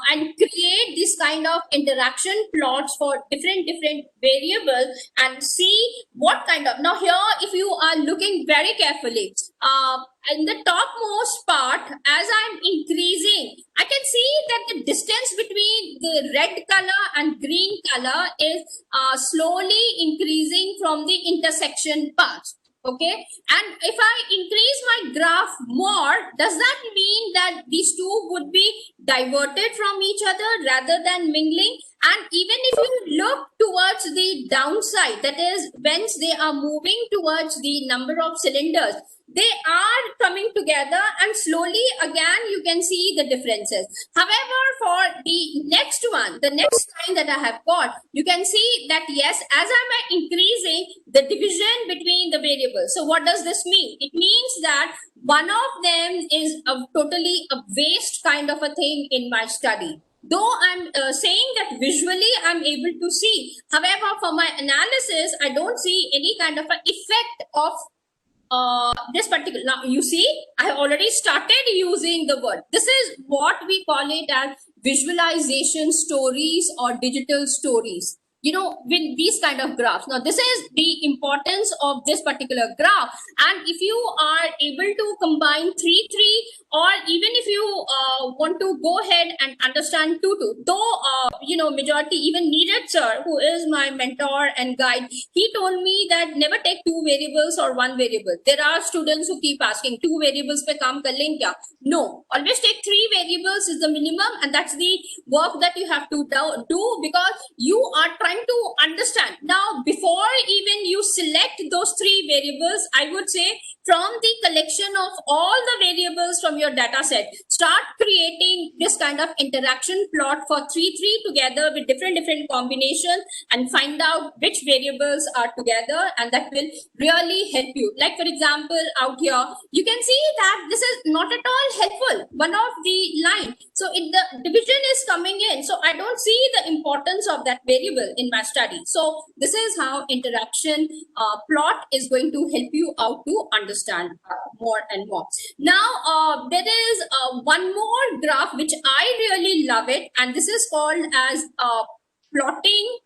and create this kind of interaction plots for different variables and see what kind of. Now here, if you are looking very carefully, in the topmost part, as I'm increasing, I can see that the distance between the red color and green color is slowly increasing from the intersection parts. Okay, and if I increase my graph more, does that mean that these two would be diverted from each other rather than mingling? And even if you look towards the downside, that is, whence they are moving towards the number of cylinders, they are coming together, and slowly again you can see the differences. However, for the next one, the next line that I have got, you can see that yes, as I'm increasing the division between the variables. So what does this mean? It means that one of them is totally a waste kind of a thing in my study. Though I'm saying that visually I'm able to see, however, for my analysis, I don't see any kind of an effect of this particular. Now you see, I have already started using the word. This is what we call it as visualization stories or digital stories, you know, with these kind of graphs. Now this is the importance of this particular graph, and if you are able to combine 3 or even if you want to go ahead and understand 2 though you know, majority, even Neeraj sir, who is my mentor and guide, he told me that never take 2 variables or 1 variable. There are students who keep asking 2 variables pe kaam kar lenge kya? No, always take 3 variables is the minimum, and that's the work that you have to do, because you are trying to understand. Now before even you select those 3 variables, I would say from the collection of all the variables from your data set, start creating this kind of interaction plot for 3 together with different combinations, and find out which variables are together, and that will really help you. Like for example, out here you can see that this is not at all helpful, one of the line. So the division is coming in, so I don't see the importance of that variable in my study. So this is how interaction plot is going to help you out to understand more and more. Now there is one more graph which I really love it, and this is called as plotting.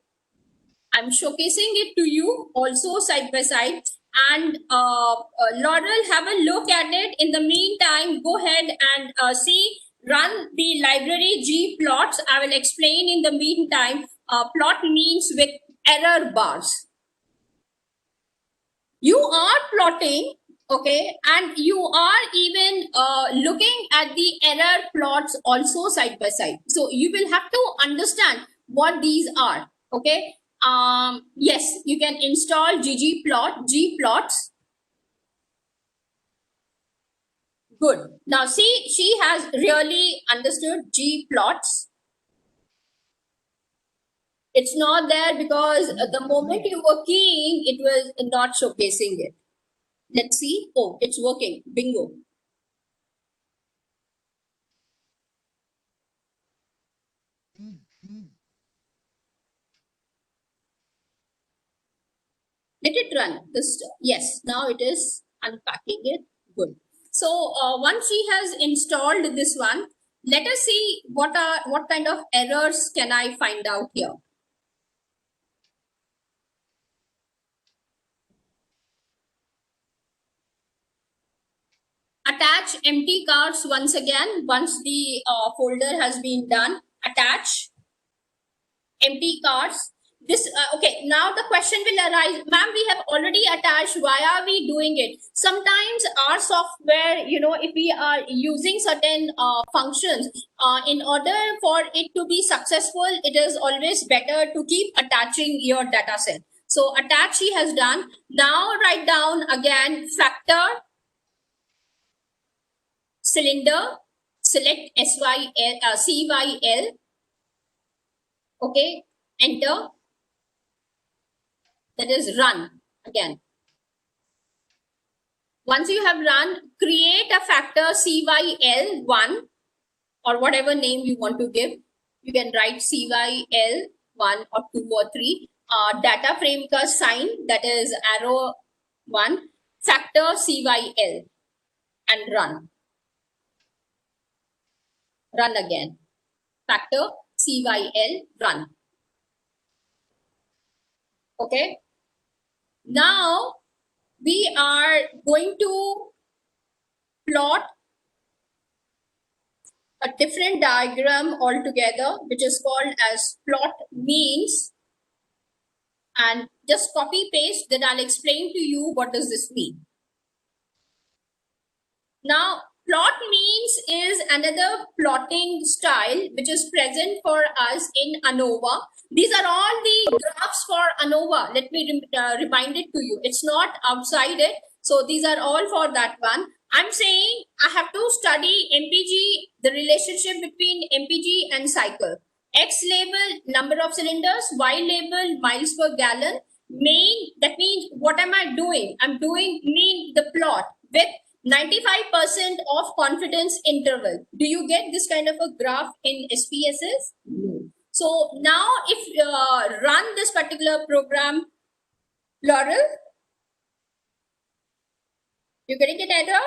I'm showcasing it to you also side by side, and Laurel, have a look at it. In the meantime, go ahead and see, run the library G plots. I will explain in the meantime. Plot means with error bars. You are plotting, okay, and you are even looking at the error plots also side by side. So you will have to understand what these are, okay. Yes, you can install Gplots. Good. Now see, she has really understood Gplots. It's not there because the moment you were keying, it was not showcasing it. Let's see. Oh, it's working. Bingo. Let it run. This, yes, now it is unpacking it. Good. So once she has installed this one, let us see what kind of errors can I find out here. Attach empty cards once again. Once the folder has been done, attach empty cards. This okay, now the question will arise, ma'am, we have already attached, why are we doing it? Sometimes our software, you know, if we are using certain functions, in order for it to be successful, it is always better to keep attaching your data set. So attach she has done. Now write down again factor, cylinder, select CYL, okay, enter, that is run again. Once you have run, create a factor CYL1 or whatever name you want to give. You can write CYL1 or 2 or 3. Data frame ka sign, that is arrow 1, factor CYL and run. Run again. Factor CYL run. Okay. Now we are going to plot a different diagram altogether, which is called as plot means, and just copy paste, then I'll explain to you what does this mean. Now, plot means is another plotting style which is present for us in Anova. These are all the graphs for Anova. Let me remind it to you. It's not outside it. So these are all for that one. I'm saying I have to study MPG, the relationship between MPG and cycle. X label, number of cylinders, Y label, miles per gallon. Main, that means what am I doing? I'm doing mean the plot with 95% of confidence interval. Do you get this kind of a graph in SPSS? No. So now if run this particular program, Laurel, you're getting an error?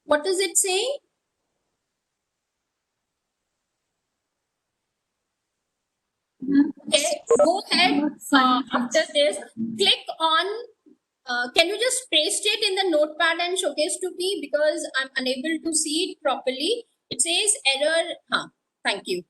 What is it saying? Okay, go ahead after this, click on, can you just paste it in the notepad and showcase to me because I'm unable to see it properly. It says error, thank you.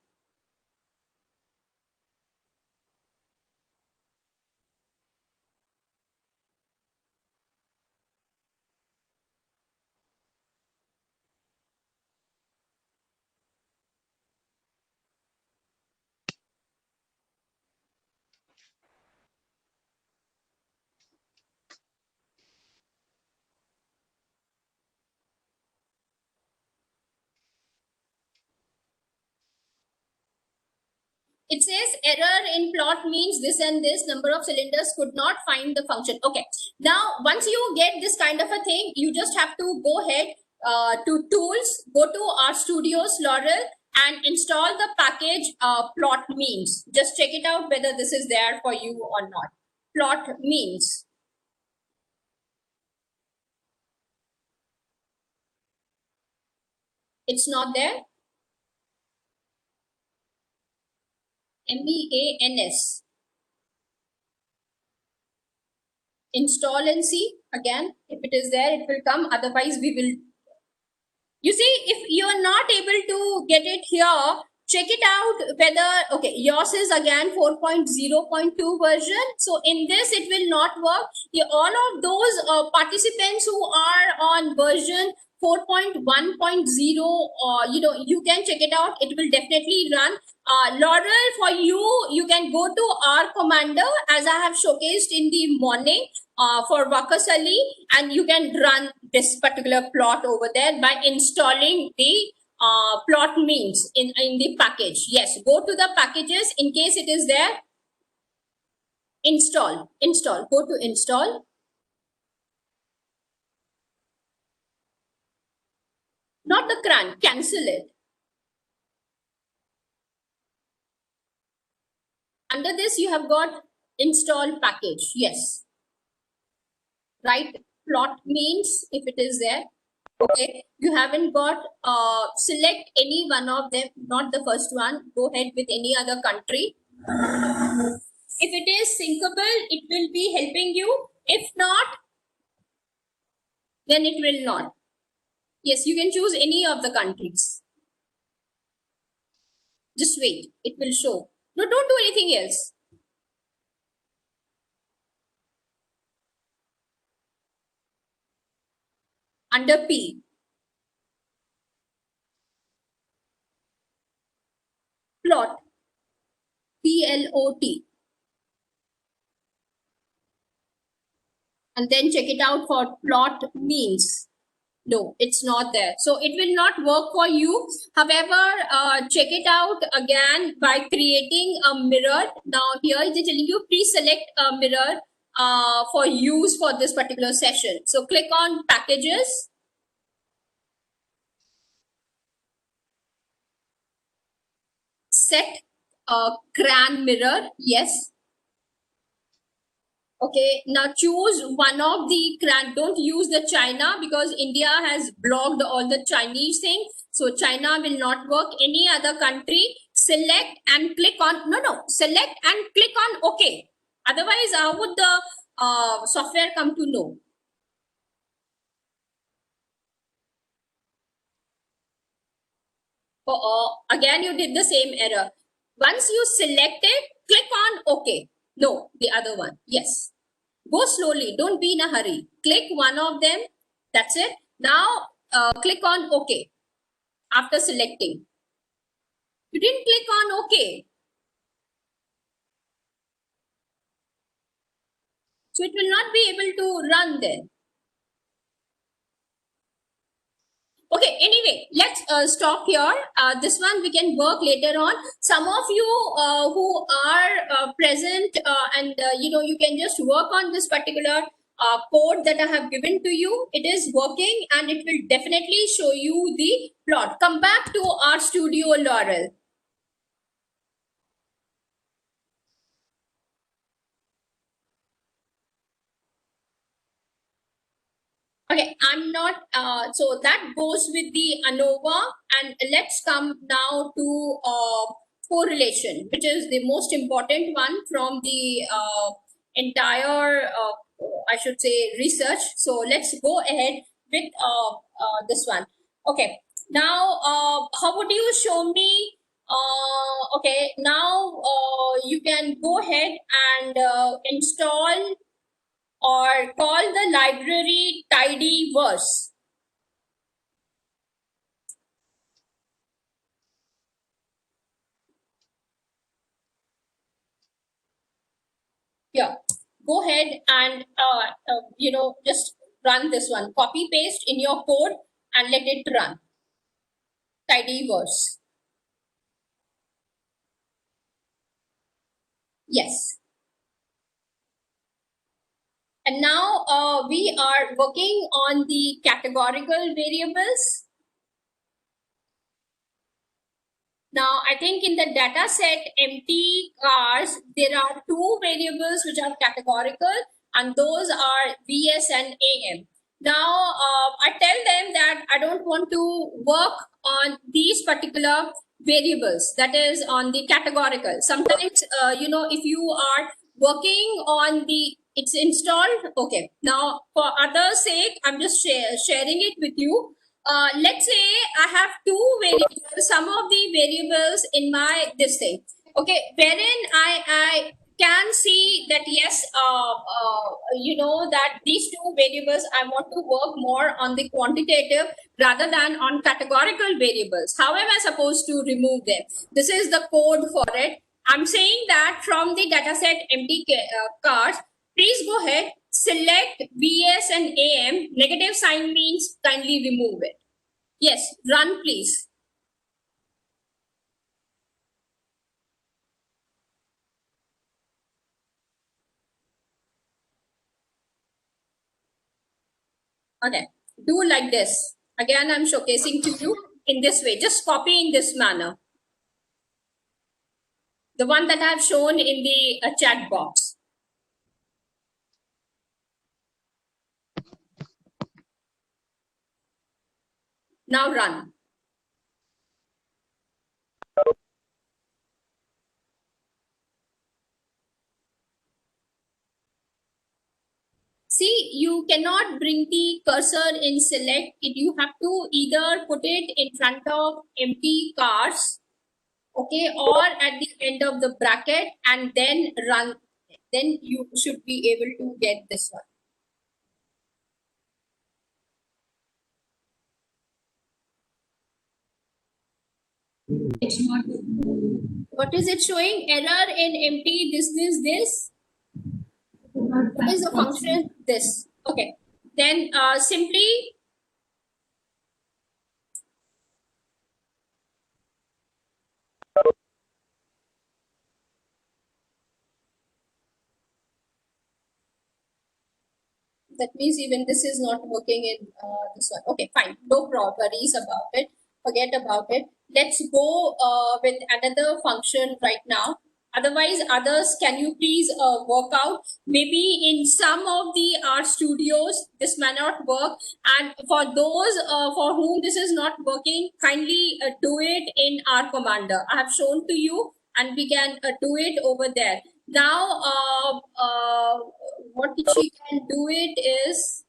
It says error in plot means this and this number of cylinders could not find the function. Okay. Now, once you get this kind of a thing, you just have to go ahead to tools, go to our studios, Laurel, and install the package plot means. Just check it out whether this is there for you or not. Plot means. It's not there. MEANS. Install and see again. If it is there, it will come. Otherwise, we will. You see, if you are not able to get it here, check it out whether, okay, yours is again 4.0.2 version. So in this, it will not work. All of those participants who are on version 4.1.0, you can check it out. It will definitely run. Laurel, for you, you can go to R Commander as I have showcased in the morning for Vakasali, and you can run this particular plot over there by installing the plot means in the package. Yes, go to the packages in case it is there. Install, go to install. Not the CRAN, cancel it. Under this, you have got install package. Yes. Right? Plot means if it is there. Okay. You haven't got, select any one of them, not the first one. Go ahead with any other country. If it is syncable, it will be helping you. If not, then it will not. Yes, you can choose any of the countries. Just wait, it will show. No, don't do anything else. Under P. Plot. PLOT. And then check it out for plot means. No, it's not there. So it will not work for you. However, check it out again by creating a mirror. Now here it is telling you pre-select a mirror for use for this particular session. So click on packages. Set a cran mirror. Yes. Okay, now choose one of the cran. Don't use the China because India has blocked all the Chinese thing. So China will not work. Any other country, select and click on, select and click on OK. Otherwise, how would the software come to know? Again, you did the same error. Once you select it, click on OK. No, the other one. Yes. Go slowly. Don't be in a hurry. Click one of them. That's it. Now click on OK after selecting. You didn't click on OK. So it will not be able to run then. Okay, anyway, let's stop here. This one we can work later on. Some of you who are present and you can just work on this particular code that I have given to you. It is working and it will definitely show you the plot. Come back to our studio, Laurel. Okay, I'm not, so that goes with the Anova, and let's come now to correlation, which is the most important one from the entire, I should say, research. So let's go ahead with this one. Okay, now how would you show me? Okay, now you can go ahead and install or call the library tidyverse. Here, go ahead and just run this one. Copy paste in your code and let it run. Tidyverse. Yes. And now we are working on the categorical variables. Now, I think in the data set empty cars, there are two variables which are categorical, and those are VS and AM. Now, I tell them that I don't want to work on these particular variables, that is on the categorical. Sometimes, if you are working on the, it's installed. Okay. Now, for others' sake, I'm just sharing it with you. Let's say I have two variables, some of the variables in my this thing, okay, wherein I can see that yes, that these two variables I want to work more on the quantitative rather than on categorical variables. How am I supposed to remove them? This is the code for it. I'm saying that from the dataset empty cars, please go ahead, select VS and AM. Negative sign means kindly remove it. Yes, run please. Okay, do like this. Again, I'm showcasing to you in this way. Just copy in this manner. The one that I've shown in the chat box. Now run. See, you cannot bring the cursor in select. You have to either put it in front of empty cars, okay, or at the end of the bracket and then run. Then you should be able to get this one. It's not. What is it showing? Error in empty, this. What is the function? This. Okay. Then simply That means even this is not working in this one. Okay, fine. No worries about it. Forget about it. Let's go with another function right now. Otherwise, others, can you please work out? Maybe in some of the art studios, this may not work. And for those for whom this is not working, kindly do it in R Commander. I have shown to you and we can do it over there. Now, what she can do it is,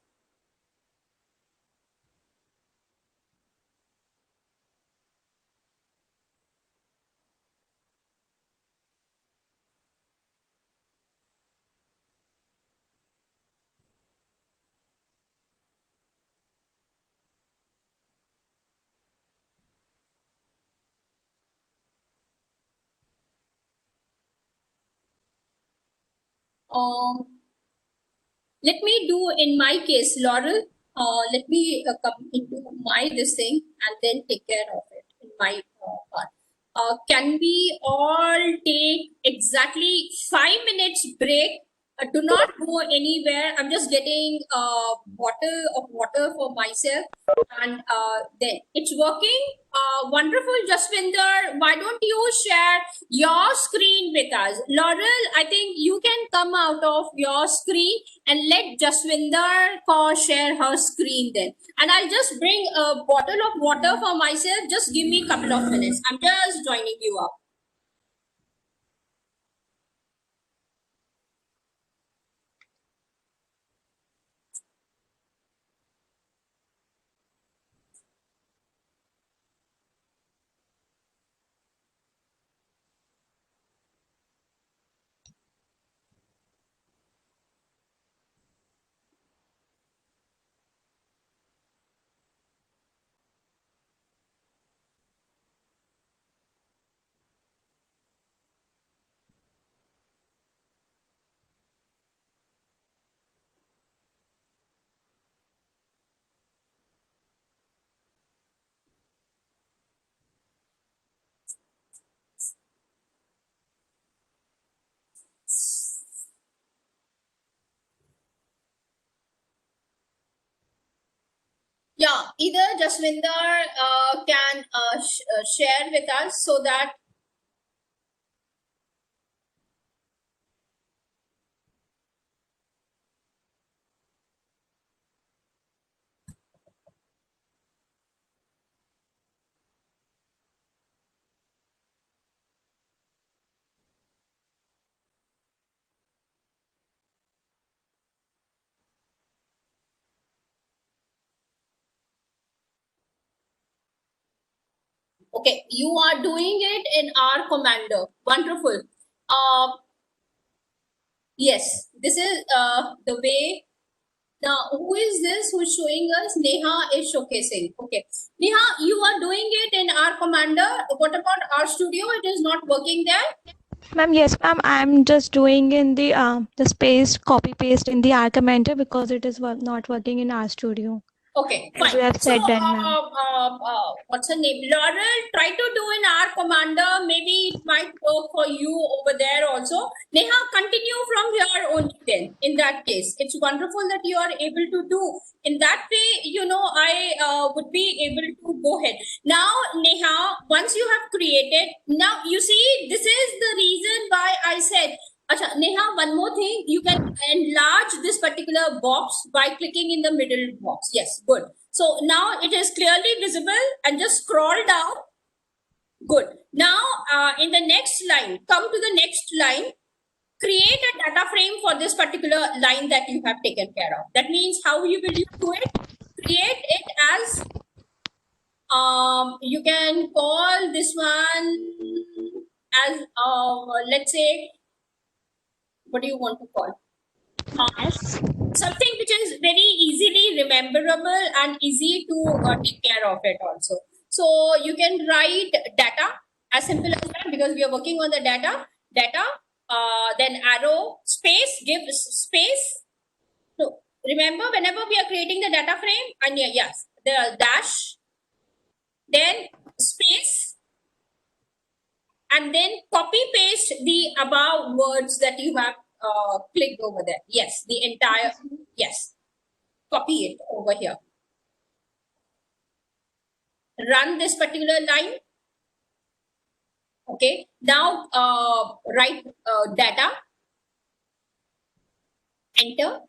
um, let me do in my case, Laurel. Let me come into my this thing and then take care of it in my part. Can we all take exactly 5 minutes break? Do not go anywhere. I'm just getting a bottle of water for myself, and then it's working. Wonderful, Jaswinder. Why don't you share your screen with us? Laurel, I think you can come out of your screen and let Jaswinder Kaur share her screen then. And I'll just bring a bottle of water for myself. Just give me a couple of minutes. I'm just joining you up. Yeah, either Jaswinder can share with us so that. Okay, you are doing it in R Commander. Wonderful. Uh, yes, this is the way. Now, who is this who's showing us? Neha is showcasing. Okay. Neha, you are doing it in R Commander. What about R Studio? It is not working there. Ma'am, yes, ma'am. I'm just doing in the space copy paste in the argumenter because it is not working in our studio. Okay, As fine. you have So, said, then, ma'am. what's her name? Laurel, try to do in R Commander. Maybe it might work for you over there also. Neha, continue from here only then. In that case, it's wonderful that you are able to do. In that way, I would be able to go ahead. Now, Neha, once you have created, now you see, this is the reason why I said, Acha, Neha, one more thing. You can enlarge this particular box by clicking in the middle box. Yes, good. So now it is clearly visible and just scroll down. Good. Now, in the next line, come to the next line. Create a data frame for this particular line that you have taken care of. That means how you will do it? Create it as, you can call this one as, let's say, what do you want to call? Yes. Something which is very easily rememberable and easy to take care of it also. So you can write data, as simple as that, because we are working on the data, then arrow, space, give space. So remember, whenever we are creating the data frame, and yes, the dash, then space, and then copy paste the above words that you have clicked over there. Yes, the entire, yes. copy it over here. Run this particular line. Okay, now write data, enter.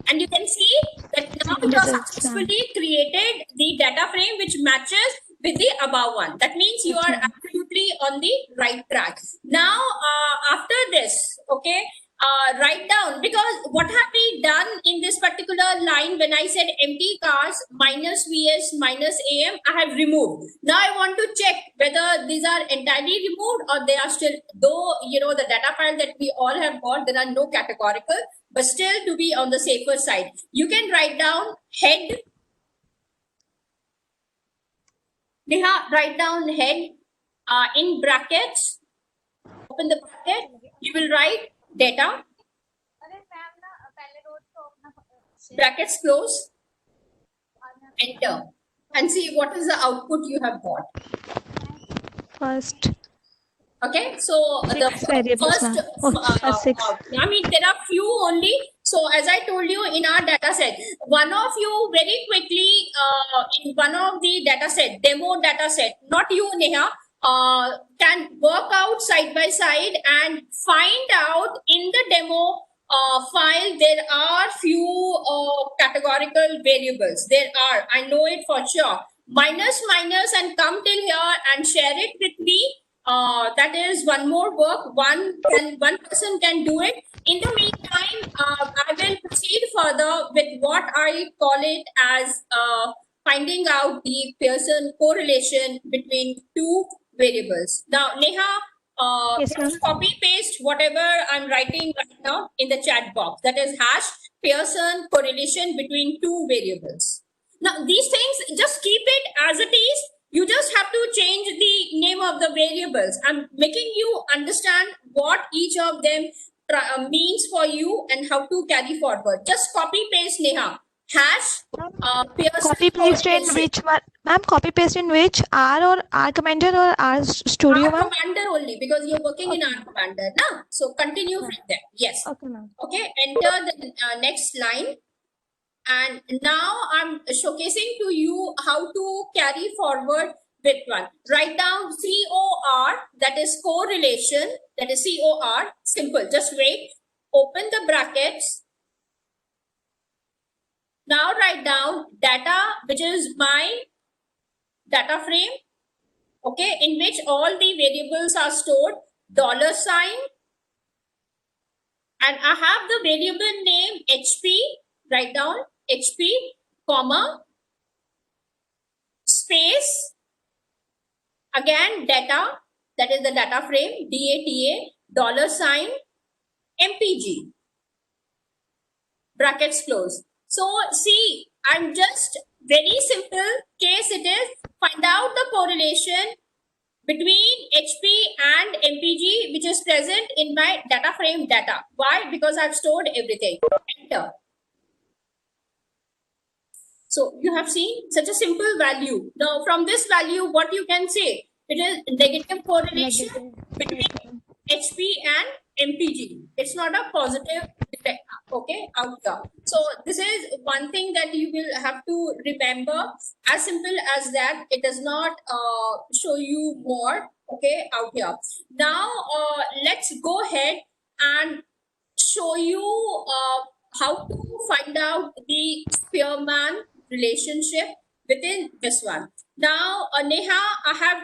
And you can see that now you have successfully created the data frame which matches with the above one. That means you are absolutely on the right track. Now, after this, okay, write down, because what have we done in this particular line when I said empty cars minus VS minus AM, I have removed. Now I want to check whether these are entirely removed or they are still, though, you know, the data file that we all have got, there are no categorical, but still to be on the safer side, you can write down head. Neha, write down head in brackets, open the bracket, you will write data, brackets close, enter, and see what is the output you have got. First. Okay, so the variables, first, I mean, there are few only. So as I told you in our data set, one of you very quickly in one of the data set, demo data set, not you Neha, can work out side by side and find out in the demo file there are few categorical variables. There are, I know it for sure. Minus and come till here and share it with me. That is one more work. One person can do it. In the meantime, I will proceed further with what I call it as finding out the Pearson correlation between two variables. Now, Neha, just copy paste whatever I'm writing right now in the chat box. That is hash Pearson correlation between two variables. Now, these things, just keep it as it is. You just have to change the name of the variables. I'm making you understand what each of them means for you and how to carry forward. Just copy paste, Neha. Hash Pearson copy paste in which one, ma'am? Copy paste in which? R or R Commander or R Studio, ma'am? R Commander only, because you're working in R Commander now. So continue from there. Yes. Okay, ma'am. Okay. Enter the next line. And now I'm showcasing to you how to carry forward with one. Write down COR, that is correlation, that is COR, simple, just wait, open the brackets. Now write down data, which is my data frame, okay, in which all the variables are stored, $sign, and I have the variable name HP, write down HP, comma, space, again data, that is the data frame, DATA, $sign, MPG, brackets close. So see, I'm just very simple case it is, find out the correlation between HP and MPG which is present in my data frame data. Why? Because I've stored everything. Enter. So you have seen such a simple value. Now from this value, what you can say? It is negative correlation between HP and MPG. It's not a positive effect, okay, out here. So this is one thing that you will have to remember. As simple as that. It does not show you more, okay, out here. Now let's go ahead and show you how to find out the Spearman relationship within this one. Now, Neha, I have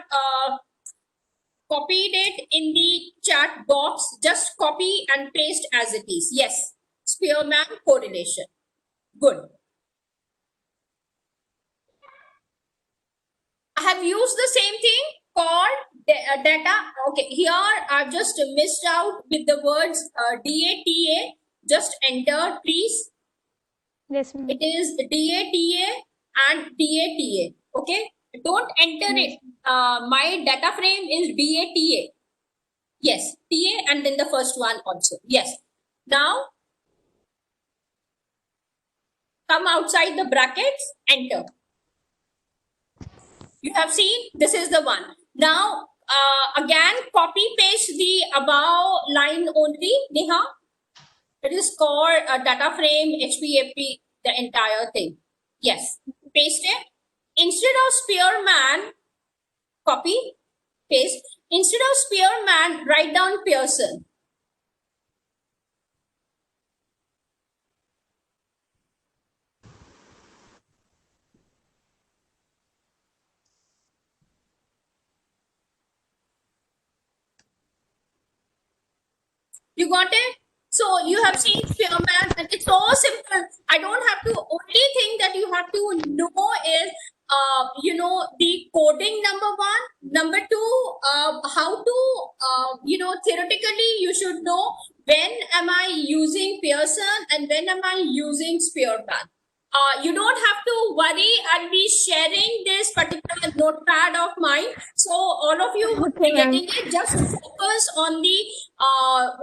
copied it in the chat box. Just copy and paste as it is. Yes, Spearman correlation. Good. I have used the same thing called data. Okay, here I've just missed out with the words DATA. Just enter, please. Yes, ma'am. It is DATA and DATA. Okay, don't enter it. My data frame is DATA. Yes, TA and then the first one also. Yes. Now come outside the brackets, enter. You have seen this is the one. Now again copy paste the above line only, Neha. It is called a data frame, HPAP, the entire thing. Yes, paste it. Instead of Spearman, copy, paste. Instead of Spearman, write down Pearson. You got it? So you have seen Spearman, and it's so simple. I don't have to. Only thing that you have to know is, the coding, number one. Number two, how to, theoretically you should know when am I using Pearson and when am I using Spearman. You don't have to worry. I'll be sharing this particular notepad of mine. So all of you would be getting it. Just focus on the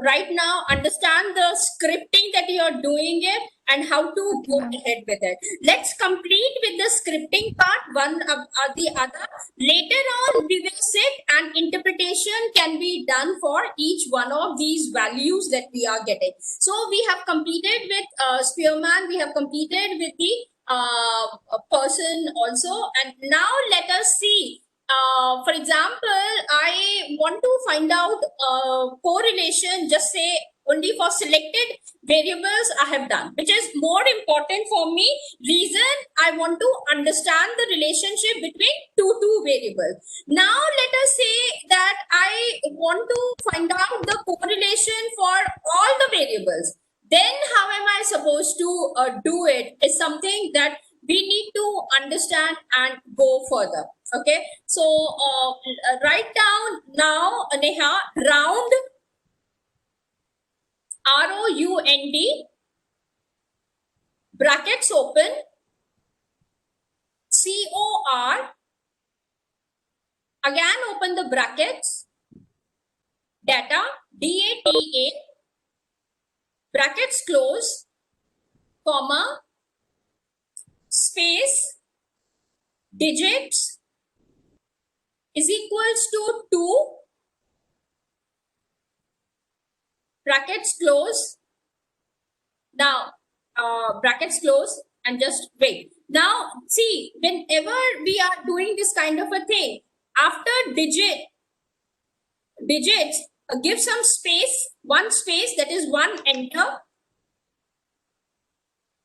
right now, understand the scripting that you're doing it and how to go ahead with it. Let's complete with the scripting part, one or the other. Later on, we will sit and interpretation can be done for each one of these values that we are getting. So we have completed with Spearman, we have completed with the Pearson also. And now let us see. For example, I want to find out correlation, just say only for selected variables I have done, which is more important for me. Reason, I want to understand the relationship between two variables. Now let us say that I want to find out the correlation for all the variables. Then how am I supposed to do it is something that we need to understand and go further. Okay, so write down now, Neha, round, ROUND, brackets open, COR, again open the brackets, data, DATA, brackets close, comma, space, digits is equals to 2, brackets close. Now, brackets close and just wait. Now, see, whenever we are doing this kind of a thing, after digits, give some space, one space, that is one enter.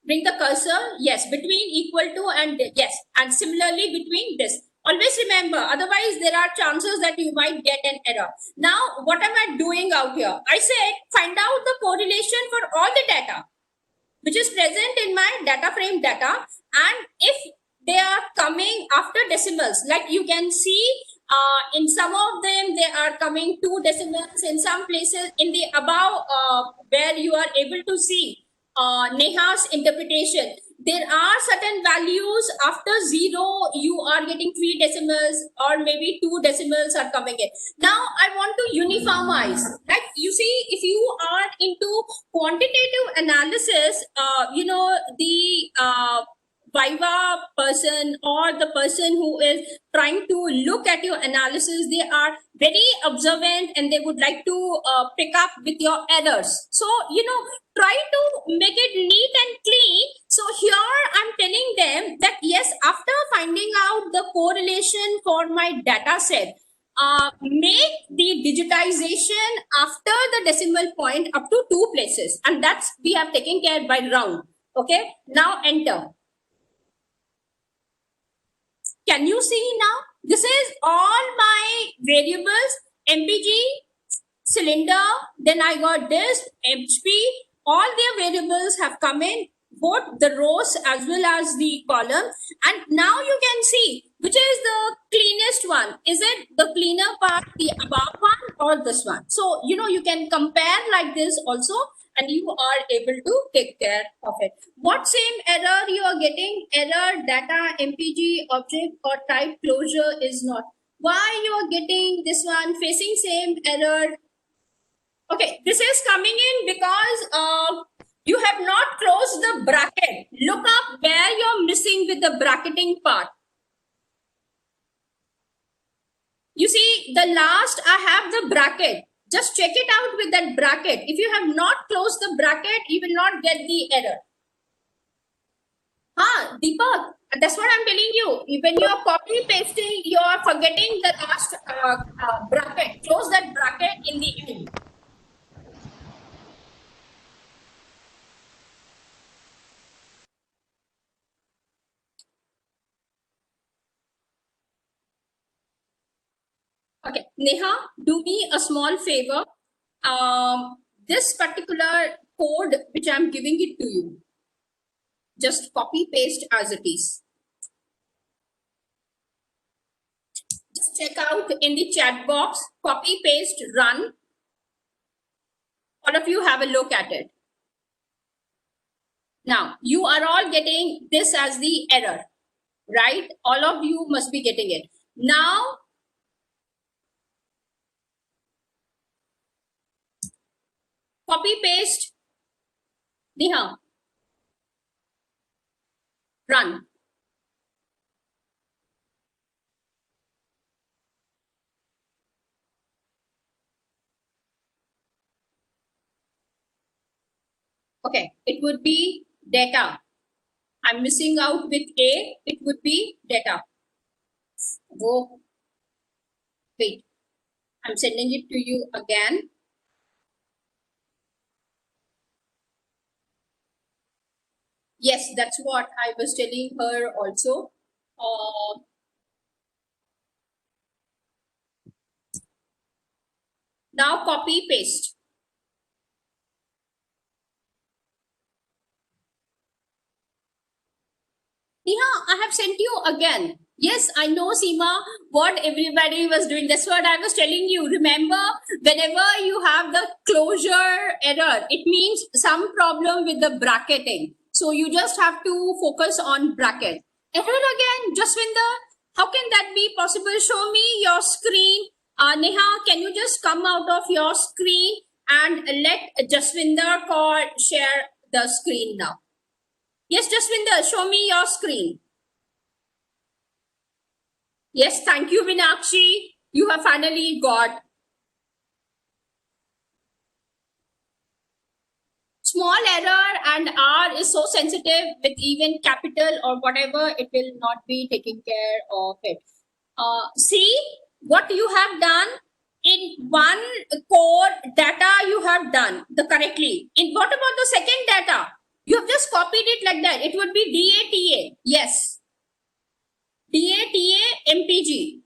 Bring the cursor, yes, between equal to and yes, and similarly between this. Always remember, otherwise there are chances that you might get an error. Now, what am I doing out here? I said, find out the correlation for all the data which is present in my data frame data, and if they are coming after decimals, like you can see in some of them, they are coming 2 decimals, in some places in the above where you are able to see Neha's interpretation. There are certain values after 0, you are getting 3 decimals or maybe 2 decimals are coming in. Now I want to uniformize. Like you see, if you are into quantitative analysis, the Viva person or the person who is trying to look at your analysis, they are very observant and they would like to pick up with your errors. So, try to make it neat and clean. So here I'm telling them that yes, after finding out the correlation for my data set, make the digitization after the decimal point up to 2 places. And that's we have taken care by round. Okay, now enter. Can you see now? This is all my variables, MPG, cylinder, then I got this, HP, all their variables have come in, both the rows as well as the column. And now you can see which is the cleanest one. Is it the cleaner part, the above one, or this one? So, you can compare like this also, and you are able to take care of it. What same error you are getting? Error data MPG object or type closure is not. Why you are getting this one facing same error? Okay, this is coming in because you have not closed the bracket. Look up where you're missing with the bracketing part. You see, the last I have the bracket. Just check it out with that bracket. If you have not closed the bracket, you will not get the error. Deepak, that's what I'm telling you. When you are copy pasting, you are forgetting the last bracket. Close that bracket in the end. Okay, Neha, do me a small favor. This particular code which I'm giving it to you, just copy paste as it is. Just check out in the chat box, copy paste run. All of you have a look at it. Now you are all getting this as the error, right? All of you must be getting it. Now copy paste, Neha, run. Okay, it would be data. I'm missing out with A, it would be data. Go, wait, I'm sending it to you again. Yes, that's what I was telling her also. Now copy paste. Neha, I have sent you again. Yes, I know, Seema, what everybody was doing. That's what I was telling you. Remember, whenever you have the closure error, it means some problem with the bracketing. So you just have to focus on bracket. Error again, Jaswinder, how can that be possible? Show me your screen. Neha, can you just come out of your screen and let Jaswinder share the screen now? Yes, Jaswinder, show me your screen. Yes, thank you, Vinakshi. You have finally got. Small error and R is so sensitive with even capital or whatever, it will not be taking care of it. See what you have done in one core data you have done the correctly. In what about the second data? You have just copied it like that. It would be DATA. Yes. DATA MPG.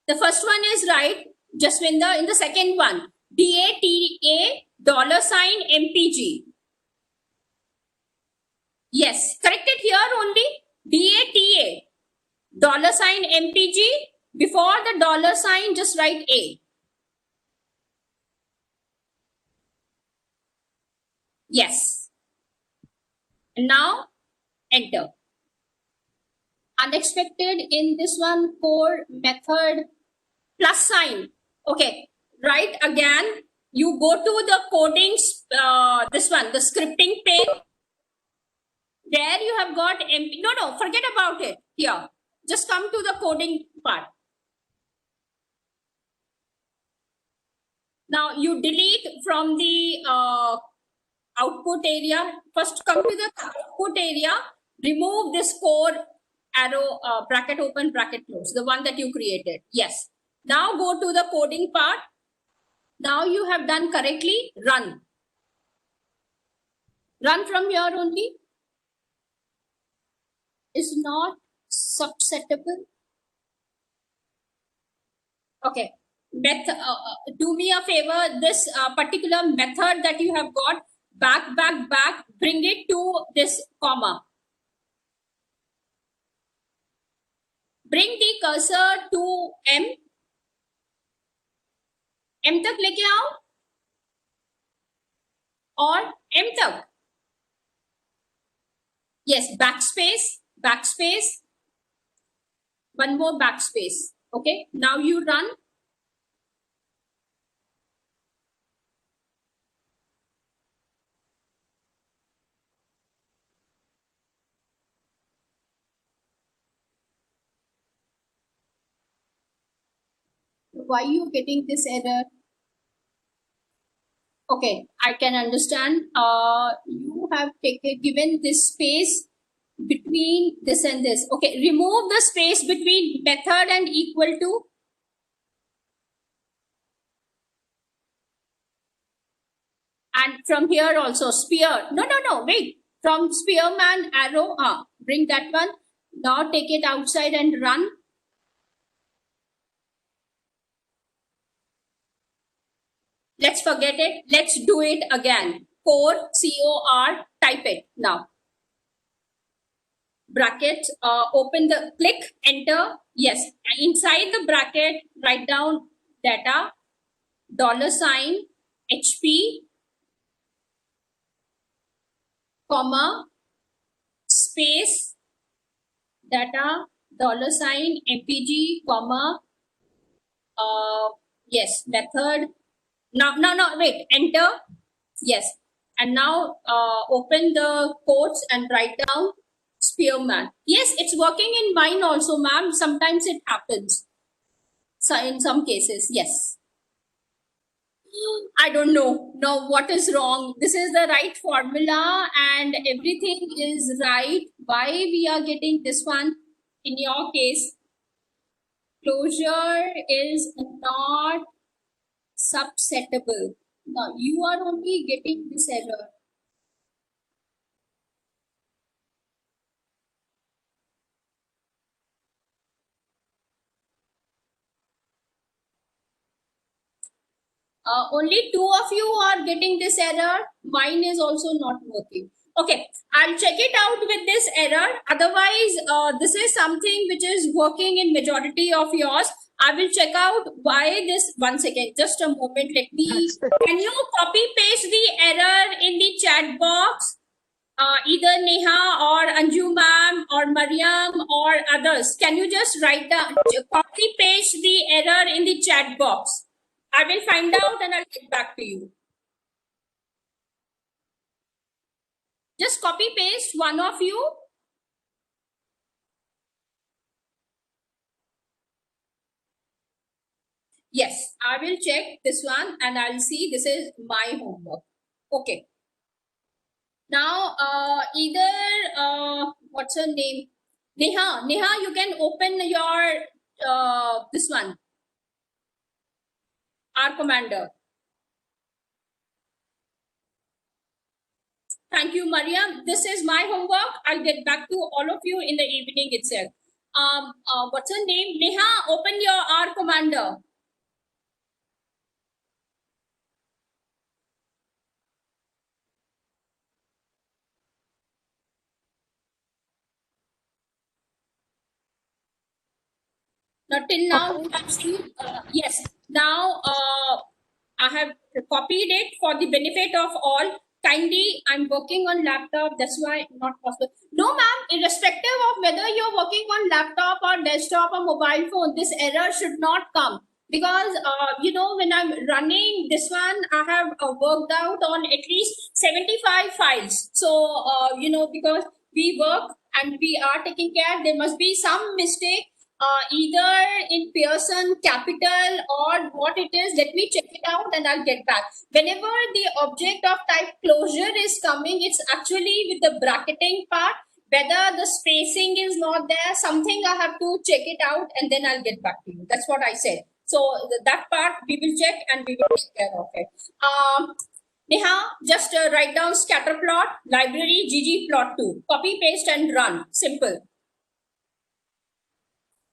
The first one is right, Jaswinder. In the second one, DATA $MPG. Yes, corrected here only. DATA $MPG. Before the dollar sign, just write A. Yes. And now enter. Unexpected in this one, core method plus sign. Okay, right again. You go to the coding, this one, the scripting pane. There you have got MP. No, forget about it. Here, just come to the coding part. Now you delete from the output area. First come to the output area. Remove this core arrow, bracket open, bracket close, the one that you created. Yes. Now go to the coding part. Now you have done correctly. Run. Run from here only. Is not susceptible. Okay. Do me a favor. This particular method that you have got, back, bring it to this comma. Bring the cursor to M. M तक लेके आओ और M तक. Yes, backspace. One more backspace. Okay, now you run. why you getting this error? Okay, I can understand. You have given this space between this and this. Okay, remove the space between method and equal to. And from here also spear. No, wait. From Spearman arrow, bring that one. Now take it outside and run. Let's forget it. Let's do it again. Core, COR, type it now. Bracket, open the, click, enter. Yes, inside the bracket, write down data, $, HP, comma, space, data, $, MPG, comma, yes, method. Now, wait, enter. Yes. And now open the quotes and write down Spearman. Yes, it's working in mine also, ma'am. Sometimes it happens. So in some cases, yes. I don't know. No, what is wrong? This is the right formula and everything is right. Why we are getting this one? In your case, closure is not subsettable. Now you are only getting this error. Only 2 of you are getting this error. Mine is also not working. Okay, I'll check it out with this error. Otherwise, this is something which is working in majority of yours. I will check out why this. One second, just a moment. Let me. Can you copy paste the error in the chat box? Either Neha or Anju ma'am or Mariam or others. Can you just write down, copy paste the error in the chat box? I will find out and I'll get back to you. Just copy paste, one of you. Yes, I will check this one and I'll see this is my homework. Okay. Now, what's her name? Neha, you can open your, this one. Our commander. Thank you, Mariam. This is my homework. I'll get back to all of you in the evening itself. What's her name? Neha, open your R commander. Now, till now, yes. Now, I have copied it for the benefit of all. Kindly, I'm working on laptop. That's why not possible. No, ma'am. Irrespective of whether you're working on laptop or desktop or mobile phone, this error should not come because you know, when I'm running this one, I have worked out on at least 75 files. So you know, because we work and we are taking care, there must be some mistake. Either in Pearson capital or what it is. Let me check it out and I'll get back. Whenever the object of type closure is coming, it's actually with the bracketing part. Whether the spacing is not there, something I have to check it out and then I'll get back to you. That's what I said. So that part we will check and we will take care of it. Neha, just write down scatter plot, library, ggplot2. Copy, paste and run. Simple.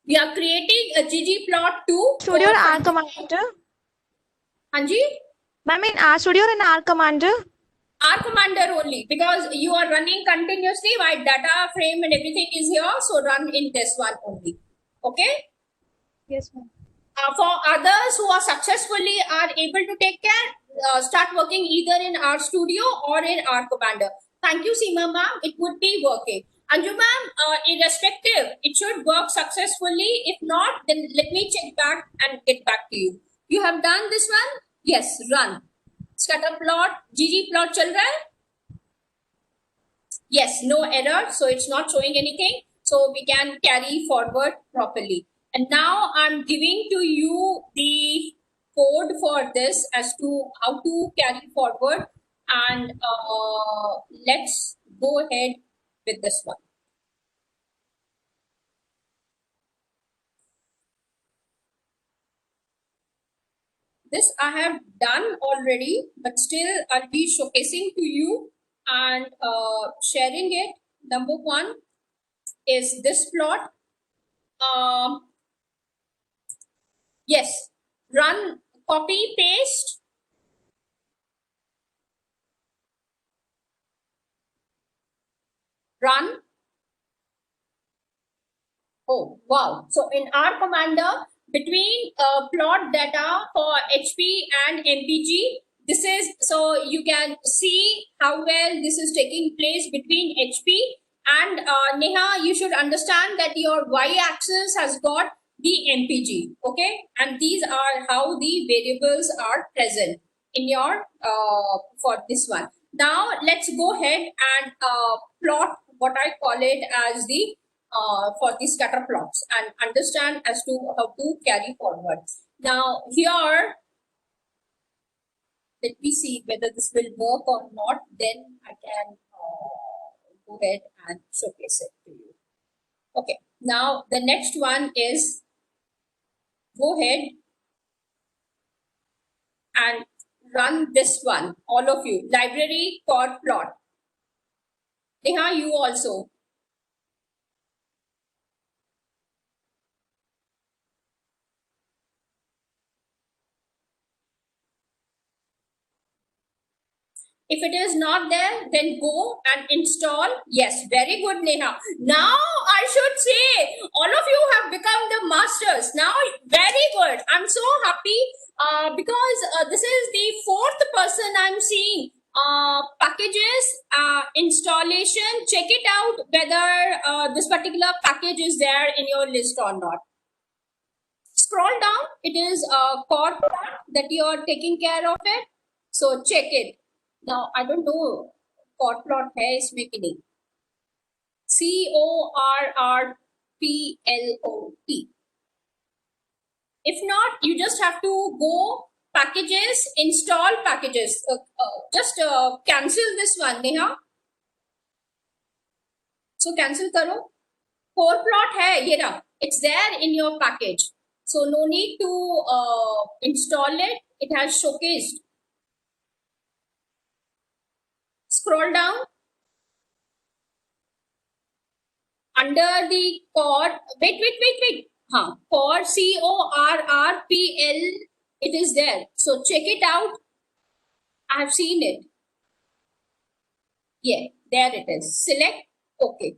We are creating a ggplot2. Studio or R commander? Anji? Ma'am, in R studio or in R commander? R commander only because you are running continuously. My data frame and everything is here. So run in this one only. Okay? Yes, ma'am. For others who are successfully are able to take care, start working either in R studio or in R commander. Thank you, Seema ma'am. It would be working. Anju ma'am, irrespective, it should work successfully. If not, then let me check back and get back to you. You have done this one? Yes, run. Scatter plot, ggplot chal raha hai? Yes, no error. So it's not showing anything. So we can carry forward properly. And now I'm giving to you the code for this as to how to carry forward, and let's go ahead with this one. This I have done already, but still I'll be showcasing to you and sharing it. Number one is this plot. Yes, run, copy, paste, run. Oh, wow. So in R Commander, between plot data for HP and MPG, this is, so you can see how well this is taking place between HP and Neha, you should understand that your y-axis has got the MPG, okay? And these are how the variables are present in your, for this one. Now let's go ahead and plot what I call it as the for the scatter plots and understand as to how to carry forward. Now here, let me see whether this will work or not, then I can go ahead and showcase it to you. Okay, now the next one is, go ahead and run this one, all of you, library chord plot. Neha, you also. If it is not there, then go and install. Yes, very good, Neha. Now I should say, all of you have become the masters. Now, very good. I'm so happy because this is the fourth person I'm seeing. Packages, installation, check it out whether this particular package is there in your list or not. Scroll down, it is a chord that you are taking care of it. So check it. Now, I don't know, chord plot hai isme ki nahi. CORRPLOT. If not, you just have to go packages, install packages. Just cancel this one, Neha. So cancel karo. Chord plot hai, ye raha. It's there in your package. So no need to install it. It has showcased. Scroll down. Under the chord, wait. Chord CORRPL, it is there. So check it out. I have seen it. Yeah, there it is. Select OK.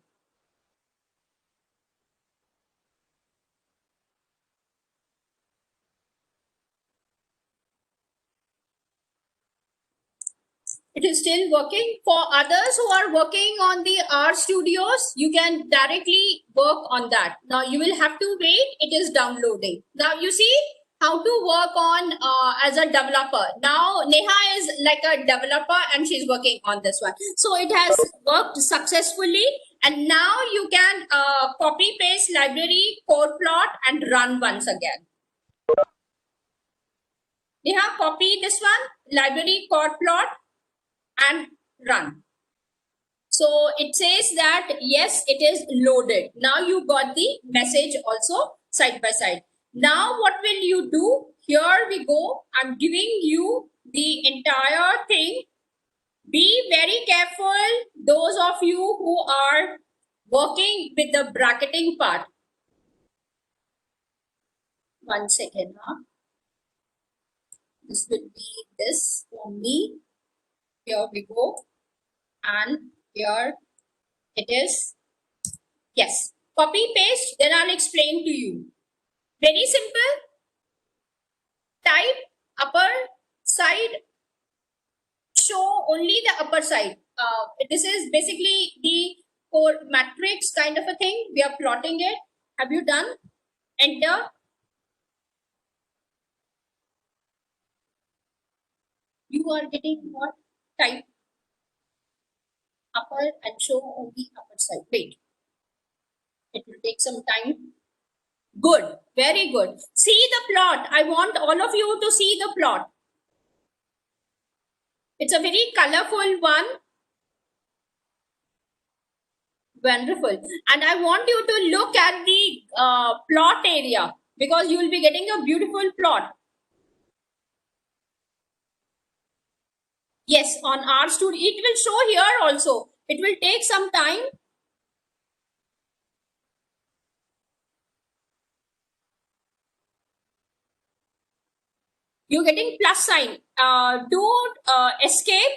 It is still working. For others who are working on the R Studios, you can directly work on that. Now you will have to wait. It is downloading. Now you see how to work on as a developer. Now Neha is like a developer and she's working on this one. So it has worked successfully. And now you can copy paste library chord plot and run once again. Neha, copy this one, library chord plot, and run. So it says that yes, it is loaded. Now you got the message also side by side. Now what will you do? Here we go. I'm giving you the entire thing. Be very careful, those of you who are working with the bracketing part. 1 second, huh? This will be this for me. Here we go. And here it is. Yes, copy paste, then I'll explain to you. Very simple. Type upper side, show only the upper side. This is basically the core matrix kind of a thing. We are plotting it. Have you done? Enter. You are getting what? Type upper and show only upper side. Wait. It will take some time. Good. Very good. See the plot. I want all of you to see the plot. It's a very colorful one. Wonderful. And I want you to look at the plot area because you will be getting a beautiful plot. Yes, on RStudio, it will show here also. It will take some time. You're getting plus sign. Do escape.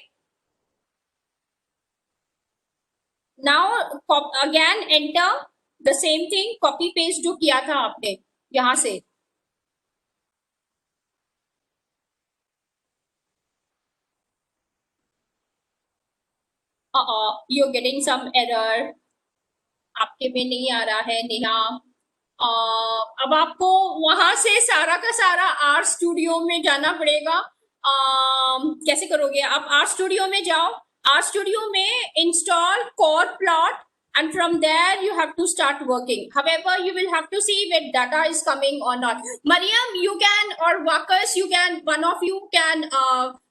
Now again enter the same thing. Copy paste जो किया था आपने यहाँ से. You're getting some error. आपके में नहीं आ रहा है नेहा. अब आपको वहां से सारा का सारा आर स्टूडियो में जाना पड़ेगा. कैसे करोगे आप? आर स्टूडियो में जाओ. आर स्टूडियो में install core plot and from there you have to start working. However, you will have to see where data is coming or not. Mariam, you can, or Wakas, you can, one of you can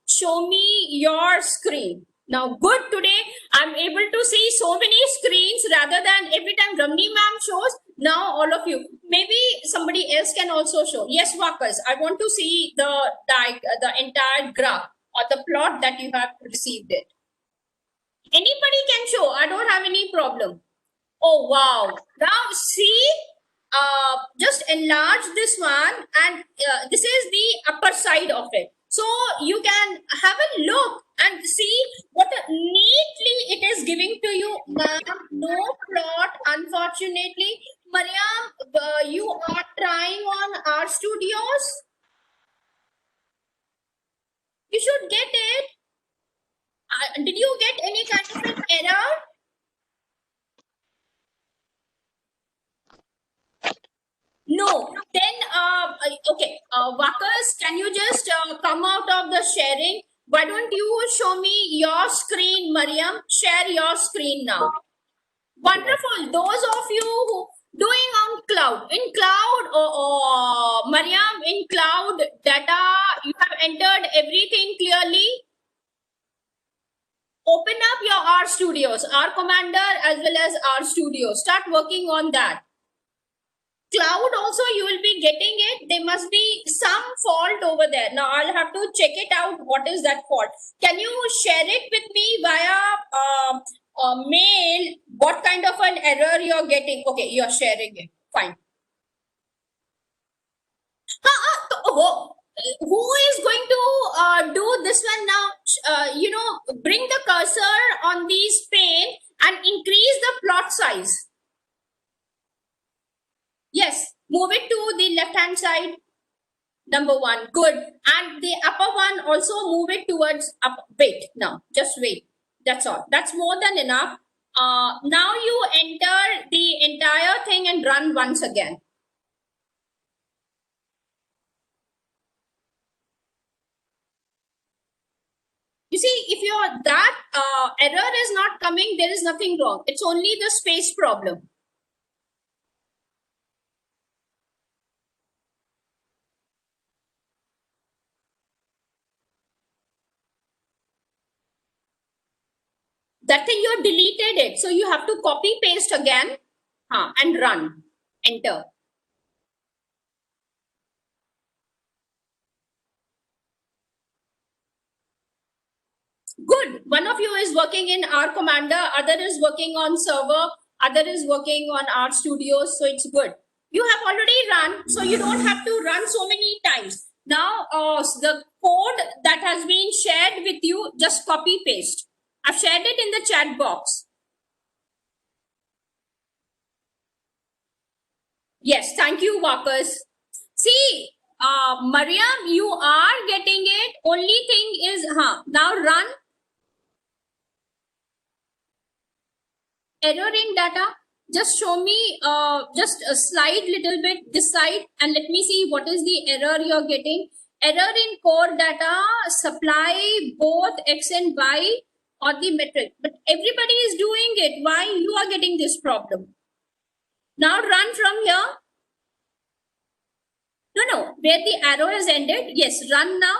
show me your screen. Now, good, today I'm able to see so many screens rather than every time Ramni ma'am shows. Now all of you, maybe somebody else can also show. Yes, Wakas, I want to see the entire graph or the plot that you have received it. Anybody can show. I don't have any problem. Oh, wow. Now see, just enlarge this one, and this is the upper side of it. So you can have a look and see what neatly it is giving to you. No plot, unfortunately. Mariam, you are trying on our studios. You should get it. Did you get any kind of an error? No. Then, okay, Wakas, can you just come out of the sharing? Why don't you show me your screen, Mariam? Share your screen now. Wonderful. Those of you who doing on cloud, in cloud, Mariam, in cloud data, you have entered everything clearly. Open up your R Studios, R Commander as well as R Studios. Start working on that. Cloud also you will be getting it. There must be some fault over there. Now I'll have to check it out. What is that fault? Can you share it with me via mail? What kind of an error you're getting? Okay, you're sharing it. Fine. Who is going to do this one now? Bring the cursor on this pane and increase the plot size. Yes, move it to the left hand side. Number one, good. And the upper one also move it towards up. Wait, now just wait. That's all. That's more than enough. Now you enter the entire thing and run once again. You see, if that error is not coming, there is nothing wrong. It's only the space problem. That thing you deleted it. So you have to copy paste again and run. Enter. Good. One of you is working in R Commander, other is working on server, other is working on R Studios. So it's good. You have already run, so you don't have to run so many times. Now, the code that has been shared with you, just copy paste. I've shared it in the chat box. Yes, thank you, Wakas. See, Mariam, you are getting it. Only thing is, now run. Error in data. Just show me, just a slide little bit this side and let me see what is the error you're getting. Error in core data, supply both X and Y or the metric. But everybody is doing it. Why you are getting this problem? Now run from here. No, where the arrow is ended. Yes, run now.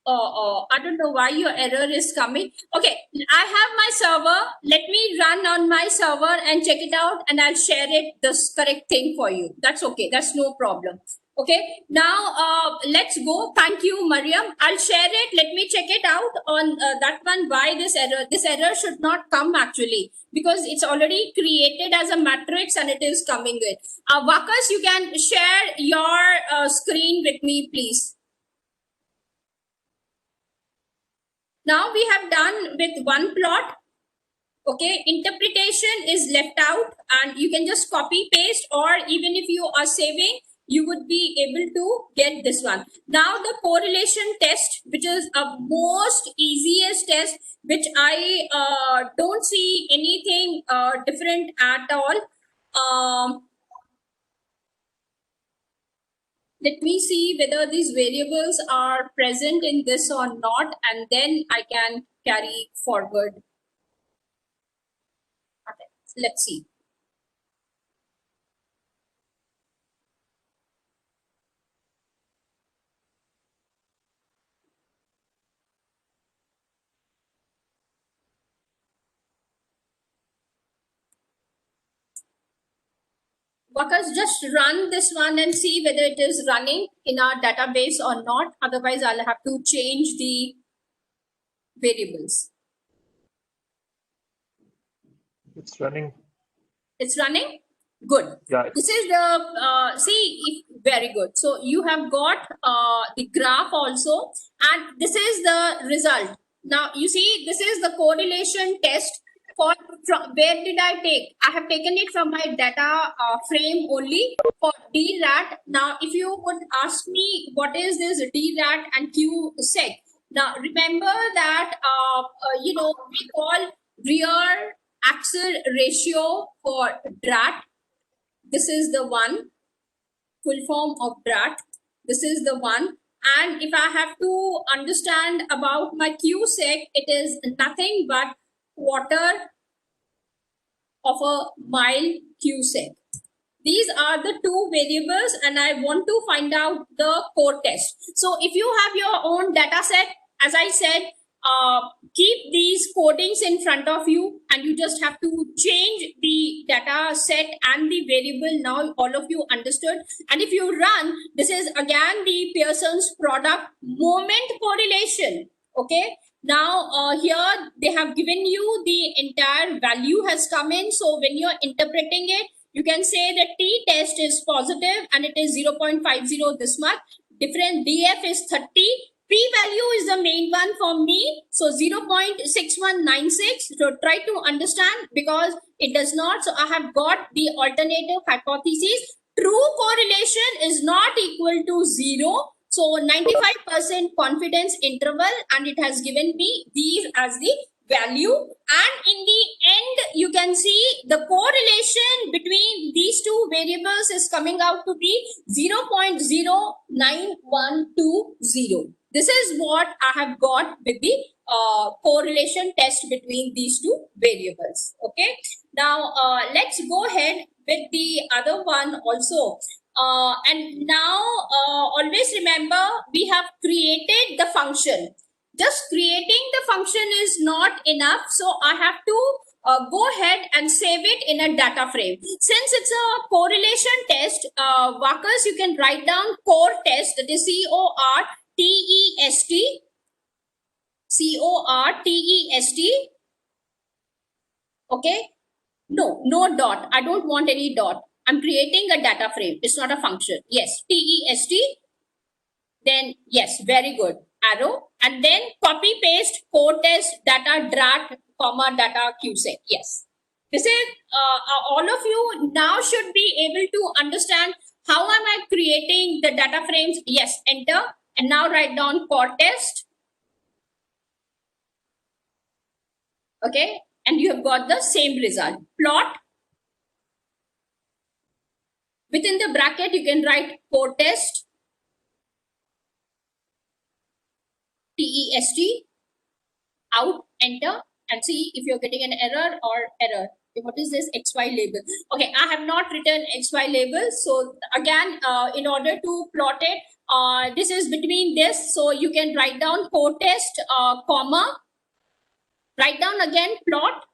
I don't know why your error is coming. Okay, I have my server. Let me run on my server and check it out, and I'll share it the correct thing for you. That's okay. That's no problem. Okay, now let's go. Thank you, Mariam. I'll share it. Let me check it out on that one. Why this error? This error should not come actually because it's already created as a matrix and it is coming with. Vakas, you can share your screen with me, please. Now we have done with one plot. Okay, interpretation is left out and you can just copy paste, or even if you are saving, you would be able to get this one. Now the correlation test, which is a most easiest test, which I don't see anything different at all. Let me see whether these variables are present in this or not, and then I can carry forward. Okay, let's see. Workers, just run this one and see whether it is running in our database or not. Otherwise, I'll have to change the variables. It's running. It's running? Good. Yeah. This is the, very good. So you have got the graph also, and this is the result. Now, you see, this is the correlation test. Where did I take? I have taken it from my data frame only for DRAT. Now, if you would ask me what is this DRAT and QSEC, now remember that we call rear axle ratio for DRAT. This is the one, full form of DRAT. This is the one. And if I have to understand about my QSEC, it is nothing but quarter of a mile QSEC. These are the two variables, and I want to find out the core test. So if you have your own data set, as I said, keep these codings in front of you, and you just have to change the data set and the variable. Now all of you understood. And if you run, this is again the Pearson's product moment correlation. Okay. Now here they have given you the entire value has come in. So when you're interpreting it, you can say that T test is positive and it is 0.50 this much. Different DF is 30. P value is the main one for me. So 0.6196. So try to understand because it does not. So I have got the alternative hypothesis. True correlation is not equal to 0. So 95% confidence interval, and it has given me these as the value. And in the end, you can see the correlation between these two variables is coming out to be 0.09120. This is what I have got with the correlation test between these two variables. Okay. Now, let's go ahead with the other one also. And now, always remember, we have created the function. Just creating the function is not enough. So I have to go ahead and save it in a data frame. Since it's a correlation test, Vakas, you can write down core test, that is C-O-R-T-E-S-T. C-O-R-T-E-S-T. Okay. No dot. I don't want any dot. I'm creating a data frame. It's not a function. Yes. T-E-S-T. Then yes, very good. Arrow. And then copy paste core test data DRAT, comma data QSEC. Yes. This is all of you now should be able to understand how am I creating the data frames. Yes. Enter. And now write down core test. Okay. And you have got the same result. Plot. Within the bracket, you can write core test. TEST. Out. Enter. and see if you're getting an error or error. What is this XY label? Okay, I have not written XY label. So again, in order to plot it, this is between this. So you can write down code test, comma, write down again plot,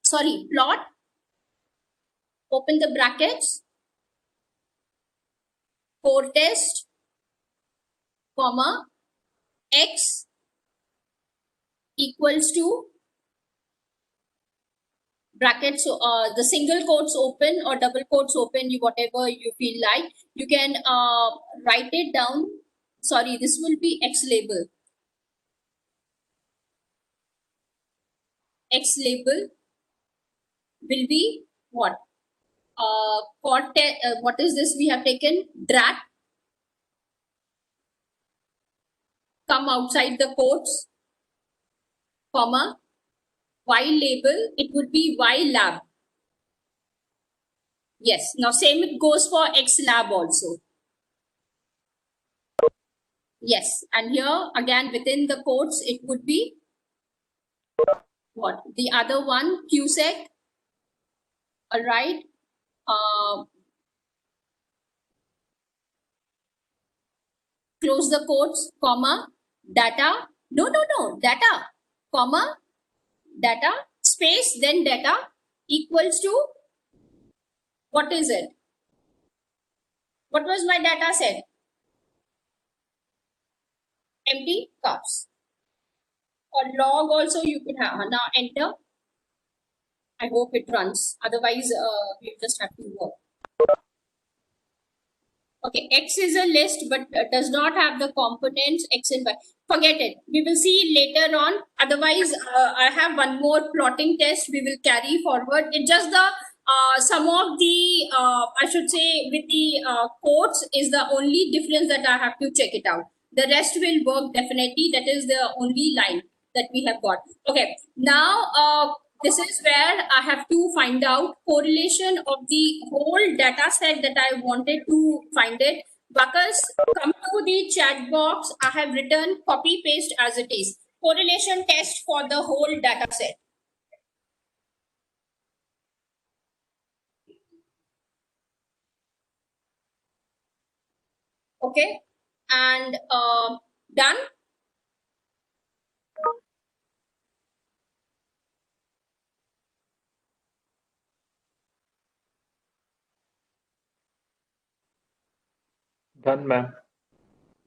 plot, open the brackets, code test, comma, X equals to brackets, so the single quotes open or double quotes open, whatever you feel like. You can write it down. Sorry, this will be X label. X label will be what? What is this we have taken? Drat. Come outside the quotes, comma, Y label, it would be Y lab. Yes, now same it goes for X lab also. Yes, and here again within the quotes, it would be what? The other one, QSEC. All right. Close the quotes, comma, data. No, data, comma, data, space, then data equals to, what is it? What was my data set? Empty cups. Or log also you could have. Now enter. I hope it runs. Otherwise, we just have to work. Okay, X is a list, but does not have the components X and Y. Forget it. We will see later on. Otherwise, I have one more plotting test we will carry forward. It's just the some of the, I should say, with the quotes is the only difference that I have to check it out. The rest will work definitely. That is the only line that we have got. Okay, now this is where I have to find out correlation of the whole data set that I wanted to find it. Because come to the chat box, I have written copy paste as it is. Correlation test for the whole data set. Okay, and done. Done, ma'am.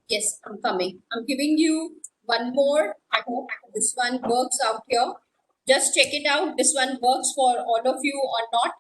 Yes, I'm coming. I'm giving you one more. I hope this one works out here. Just check it out. This one works for all of you or not.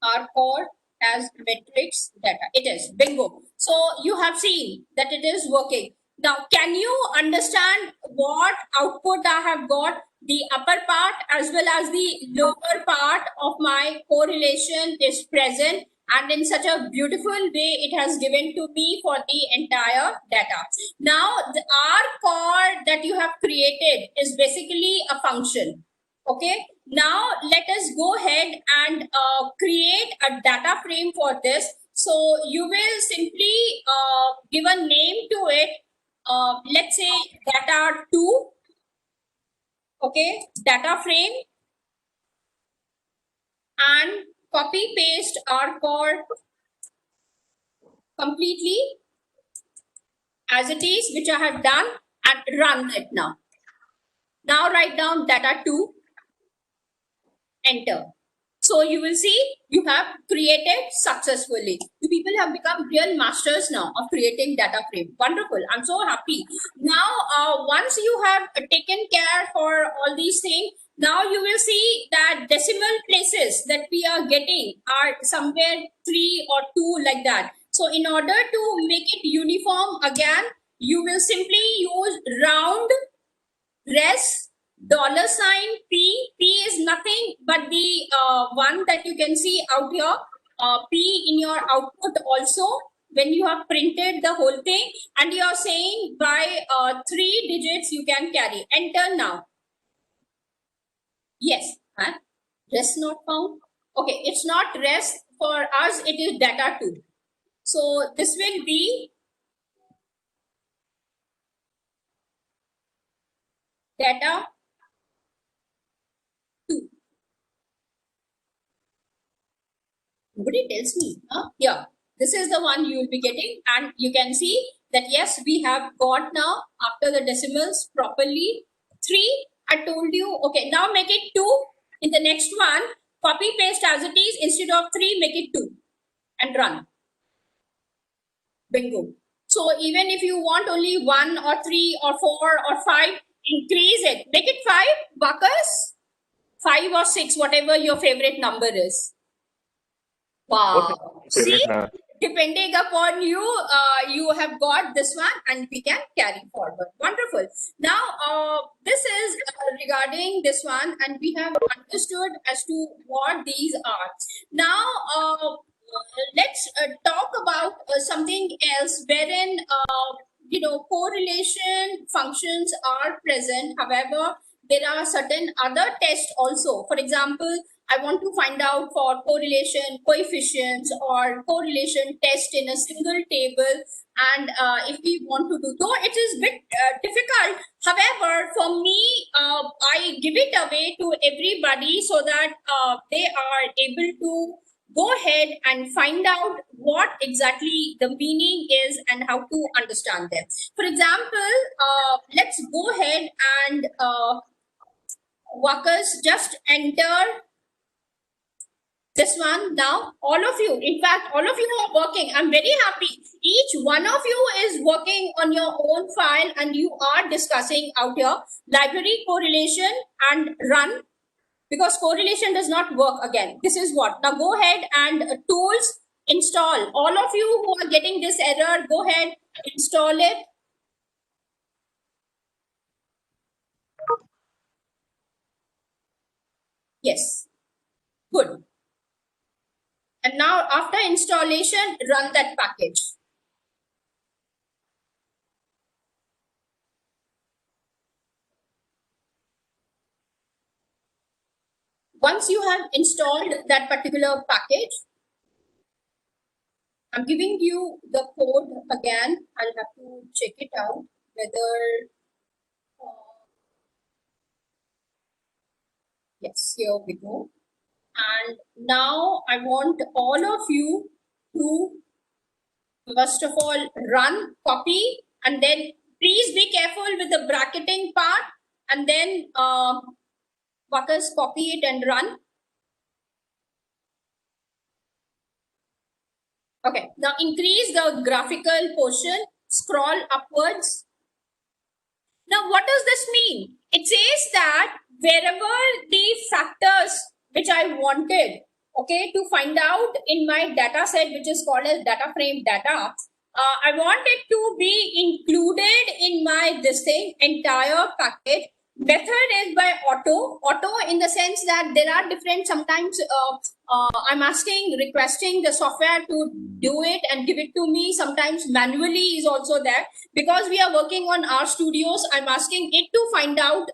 R core as matrix data. It is bingo. So you have seen that it is working. Now, can you understand what output I have got? The upper part as well as the lower part of my correlation is present, and in such a beautiful way it has given to me for the entire data. Now, the R core that you have created is basically a function. Okay, now let us go ahead and create a data frame for this. So you will simply give a name to it. Let's say data 2. Okay, data frame, and copy paste R core completely as it is, which I have done, and run it now. Now write down data 2. Enter. So you will see you have created successfully. You people have become real masters now of creating data frame. Wonderful. I'm so happy. Now, once you have taken care for all these things, now you will see that decimal places that we are getting are somewhere 3 or 2 like that. So in order to make it uniform again, you will simply use round res $P. P is nothing but the one that you can see out here. P in your output also when you have printed the whole thing, and you are saying by 3 digits you can carry. Enter now. Yes. Huh? Res not found. Okay, it's not res for us. It is data 2. So this will be data 2. Nobody tells me, huh? Yeah, this is the one you will be getting, and you can see that yes, we have got now after the decimals properly 3. I told you, okay, now make it 2. In the next one, copy paste as it is, instead of 3, make it 2 and run. Bingo. So even if you want only 1 or 3 or 4 or 5, increase it. Make it 5, Bacchus. 5 or 6, whatever your favorite number is. Wow. See, depending upon you, you have got this one and we can carry forward. Wonderful. Now, this is regarding this one, and we have understood as to what these are. Now, let's talk about something else wherein, correlation functions are present. However, there are certain other tests also. For example, I want to find out for correlation coefficients or correlation test in a single table. And if we want to do, though it is a bit difficult, however, for me, I give it away to everybody so that they are able to go ahead and find out what exactly the meaning is and how to understand them. For example, let's go ahead and workers just enter this one now. All of you, in fact, all of you are working. I'm very happy. Each one of you is working on your own file and you are discussing out your library correlation and run, because correlation does not work again. This is what. Now go ahead and tools, install. All of you who are getting this error, go ahead, install it. Yes, good. And now after installation, run that package. Once you have installed that particular package, I'm giving you the code again. I'll have to check it out whether, yes, here we go. And now I want all of you to, first of all, run, copy, and then please be careful with the bracketing part, and then workers copy it and run. Okay, now increase the graphical portion, scroll upwards. Now, what does this mean? It says that wherever the factors which I wanted, okay, to find out in my data set, which is called as data frame data, I want it to be included in my this thing, entire package. Method is by auto in the sense that there are different, sometimes I'm requesting the software to do it and give it to me. Sometimes manually is also there. Because we are working on R studios, I'm asking it to find out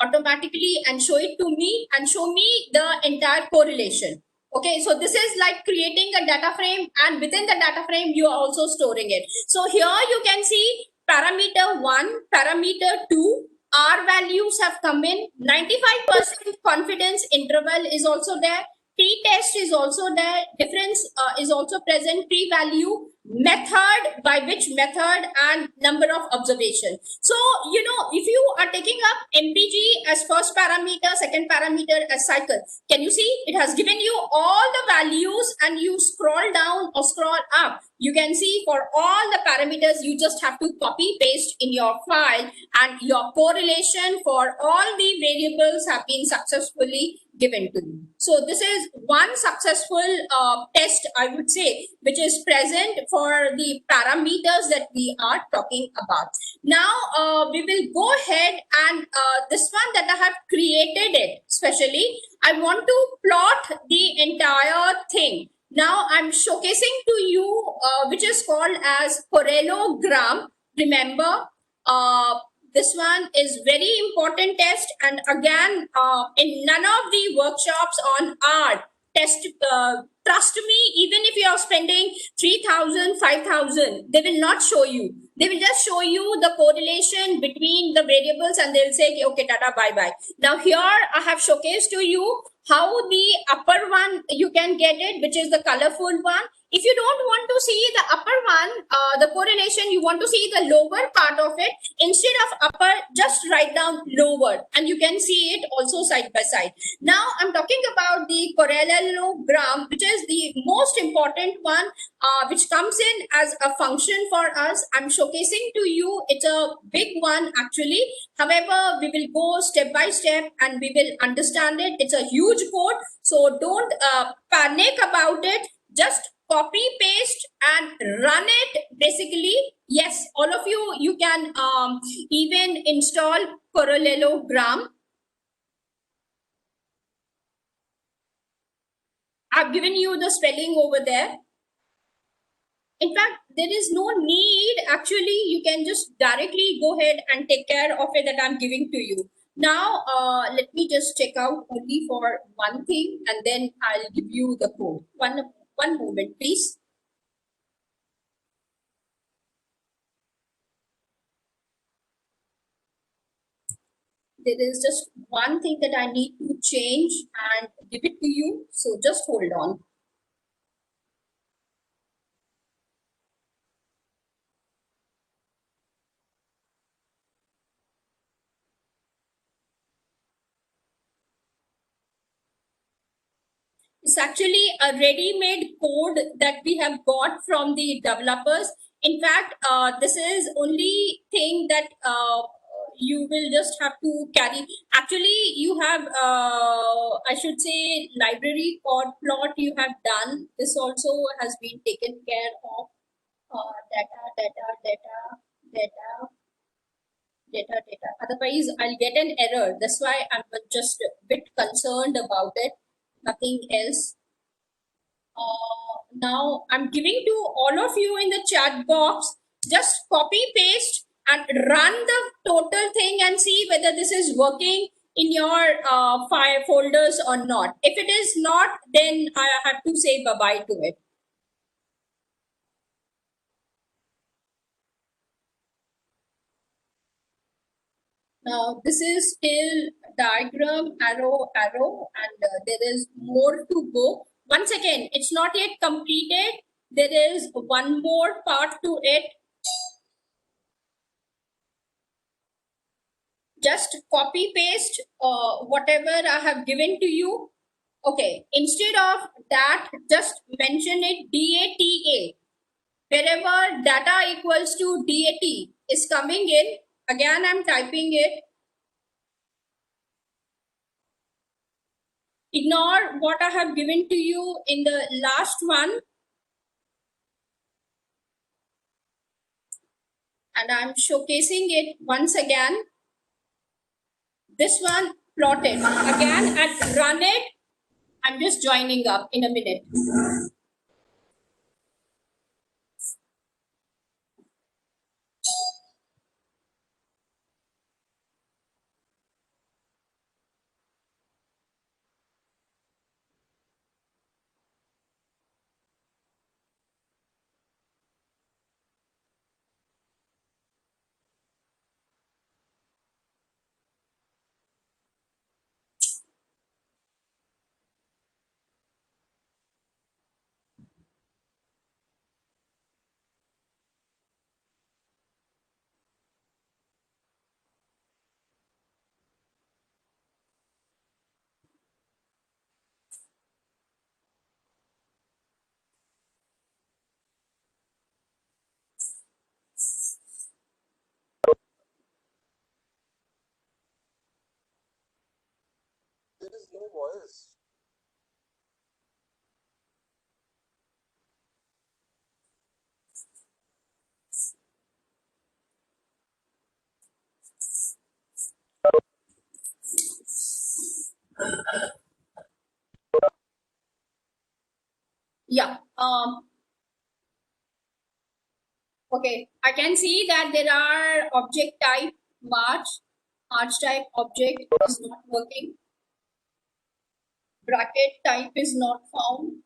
automatically and show it to me and show me the entire correlation. Okay, so this is like creating a data frame, and within the data frame, you are also storing it. So here you can see parameter 1, parameter 2, R values have come in, 95% confidence interval is also there, t-test is also there, difference is also present, p-value, method, by which method, and number of observation. So, if you are taking up MPG as first parameter, second parameter as cycle, can you see it has given you all the values, and you scroll down or scroll up, you can see for all the parameters, you just have to copy paste in your file, and your correlation for all the variables have been successfully given to you. So this is one successful test, I would say, which is present for the parameters that we are talking about. Now we will go ahead and this one that I have created it specially, I want to plot the entire thing. Now I'm showcasing to you which is called as parallelogram. Remember, this one is very important test, and again in none of the workshops on art test, trust me, even if you are spending 3,000, 5,000, they will not show you. They will just show you the correlation between the variables and they'll say, okay, tata, bye bye. Now here I have showcased to you how the upper one you can get it, which is the colorful one. If you don't want to see the upper one, the correlation, you want to see the lower part of it, instead of upper, just write down lower and you can see it also side by side. Now I'm talking about the parallelogram, which is the most important one, which comes in as a function for us. I'm showcasing to you, it's a big one actually. However, we will go step by step and we will understand it. It's a huge code, so don't panic about it. Just copy paste and run it. Basically, yes, all of you, you can even install parallelogram. I've given you the spelling over there. In fact, there is no need, actually, you can just directly go ahead and take care of it that I'm giving to you. Now, let me just check out only for one thing and then I'll give you the code. One moment, please. There is just one thing that I need to change and give it to you. So just hold on. It's actually a ready-made code that we have got from the developers. In fact, this is only thing that you will just have to carry. Actually, you have, I should say, library chord plot you have done. This also has been taken care of. Data. Otherwise, I'll get an error. That's why I'm just a bit concerned about it. Nothing else. Now I'm giving to all of you in the chat box. Just copy paste and run the total thing and see whether this is working in your file folders or not. If it is not, then I have to say bye-bye to it. Now this is still diagram, arrow, and there is more to go. Once again, it's not yet completed. There is one more part to it. Just copy paste whatever I have given to you. Okay, instead of that, just mention it DATA. Wherever data equals to DAT is coming in, again I'm typing it. Ignore what I have given to you in the last one. And I'm showcasing it once again. This one plotted again and run it. I'm just joining up in a minute. There is no voice. Yeah. Okay, I can see that there are object type March, arch type object is not working. Bracket type is not found.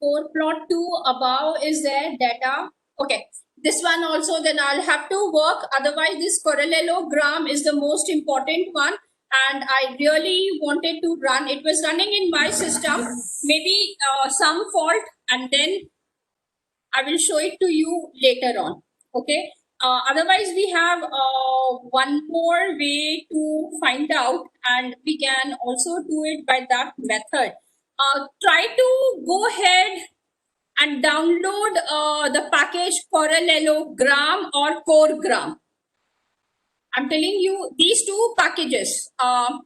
core plot 2 above is there data. Okay, this one also then I'll have to work. Otherwise, this parallelogram is the most important one. And I really wanted to run. It was running in my system, maybe some fault, and then I will show it to you later on. Okay. Otherwise, we have one more way to find out, and we can also do it by that method. Try to go ahead and download the package parallelogram or coregram. I'm telling you these two packages. Padma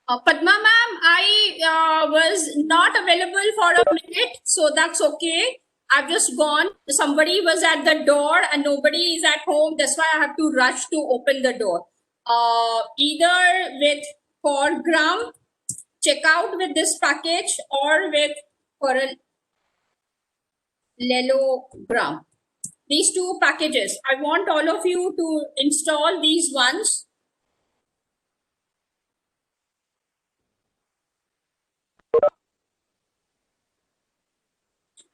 ma'am, I was not available for a minute, so that's okay. I've just gone. Somebody was at the door and nobody is at home. That's why I have to rush to open the door. Either with coregram, check out with this package, or with parallelogram. These two packages. I want all of you to install these ones.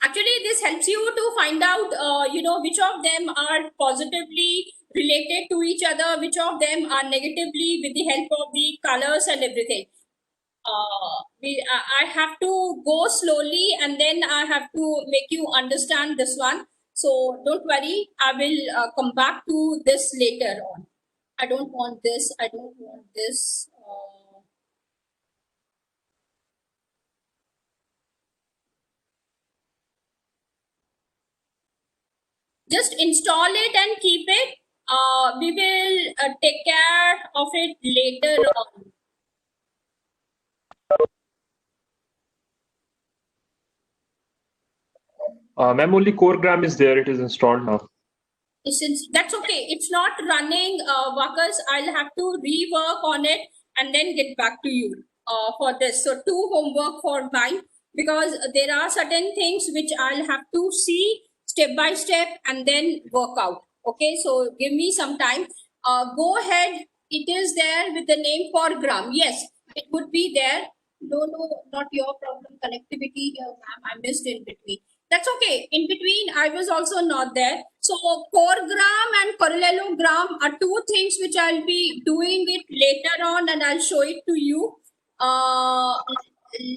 Actually, this helps you to find out, which of them are positively related to each other, which of them are negatively, with the help of the colors and everything. I have to go slowly, and then I have to make you understand this one. So don't worry, I will come back to this later on. I don't want this. I don't want this. Just install it and keep it. We will take care of it later on. Ma'am, only coregram is there. It is installed now. Since that's okay, it's not running, Vakas. I'll have to rework on it and then get back to you for this. So two homework for mine, because there are certain things which I'll have to see step by step and then work out. Okay, so give me some time. Go ahead. It is there with the name coregram. Yes, it would be there. No, not your problem. Connectivity here, ma'am. I missed in between. That's okay. In between, I was also not there. So coregram and parallelogram are two things which I'll be doing it later on, and I'll show it to you.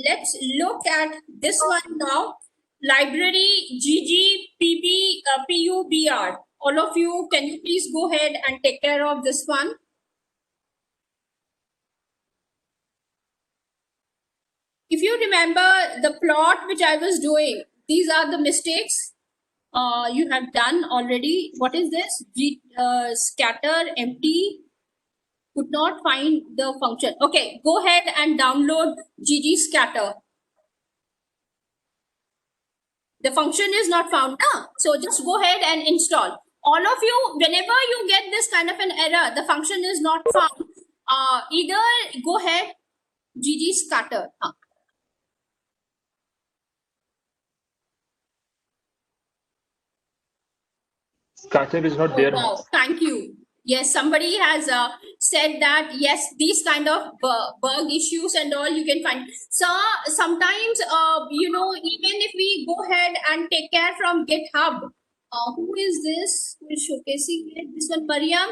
Let's look at this one now. Library GG PUBR. All of you, can you please go ahead and take care of this one? If you remember the plot which I was doing, these are the mistakes you have done already. What is this? Scatter empty. Could not find the function. Okay, go ahead and download GG scatter. The function is not found now. So just go ahead and install. All of you, whenever you get this kind of an error, the function is not found, either go ahead, GG scatter. Scatter is not there. Wow, thank you. Yes, somebody has said that, yes, these kind of bug issues and all you can find. So sometimes, even if we go ahead and take care from GitHub, who is this? Who is showcasing it? This one, Mariam.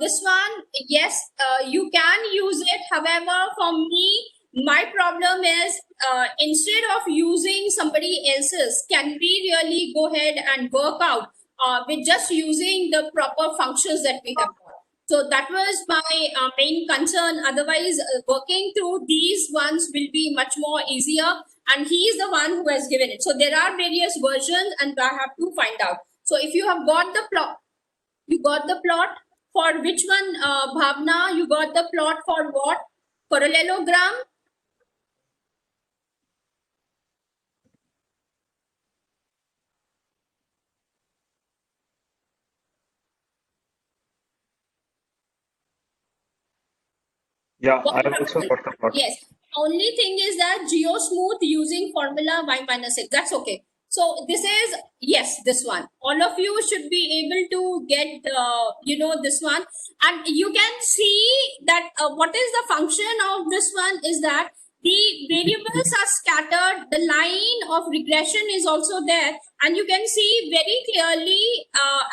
This one, yes, you can use it. However, for me, my problem is instead of using somebody else's, can we really go ahead and work out with just using the proper functions that we have got? So that was my main concern. Otherwise, working through these ones will be much more easier. And he is the one who has given it. So there are various versions, and I have to find out. So if you have got the plot, you got the plot for which one, Bhavna? You got the plot for what? Parallelogram? Yeah, I have also got the plot. Yes. Only thing is that GeoSmooth using formula y-6. That's okay. So this is, yes, this one. All of you should be able to get, this one. And you can see that what is the function of this one is that the variables are scattered. The line of regression is also there, and you can see very clearly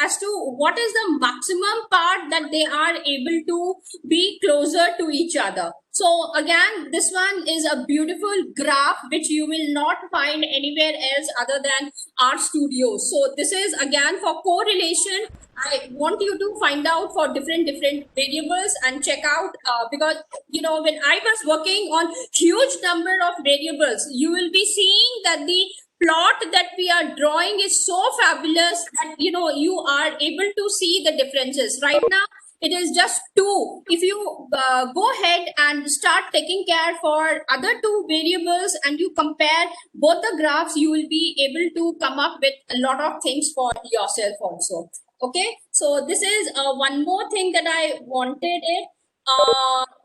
as to what is the maximum part that they are able to be closer to each other. So again, this one is a beautiful graph which you will not find anywhere else other than RStudio. So this is again for correlation. I want you to find out for different variables and check out because when I was working on huge number of variables, you will be seeing that the plot that we are drawing is so fabulous that you are able to see the differences. Right now it is just 2. If you go ahead and start taking care for other 2 variables and you compare both the graphs, you will be able to come up with a lot of things for yourself also. Okay, so this is one more thing that I wanted it.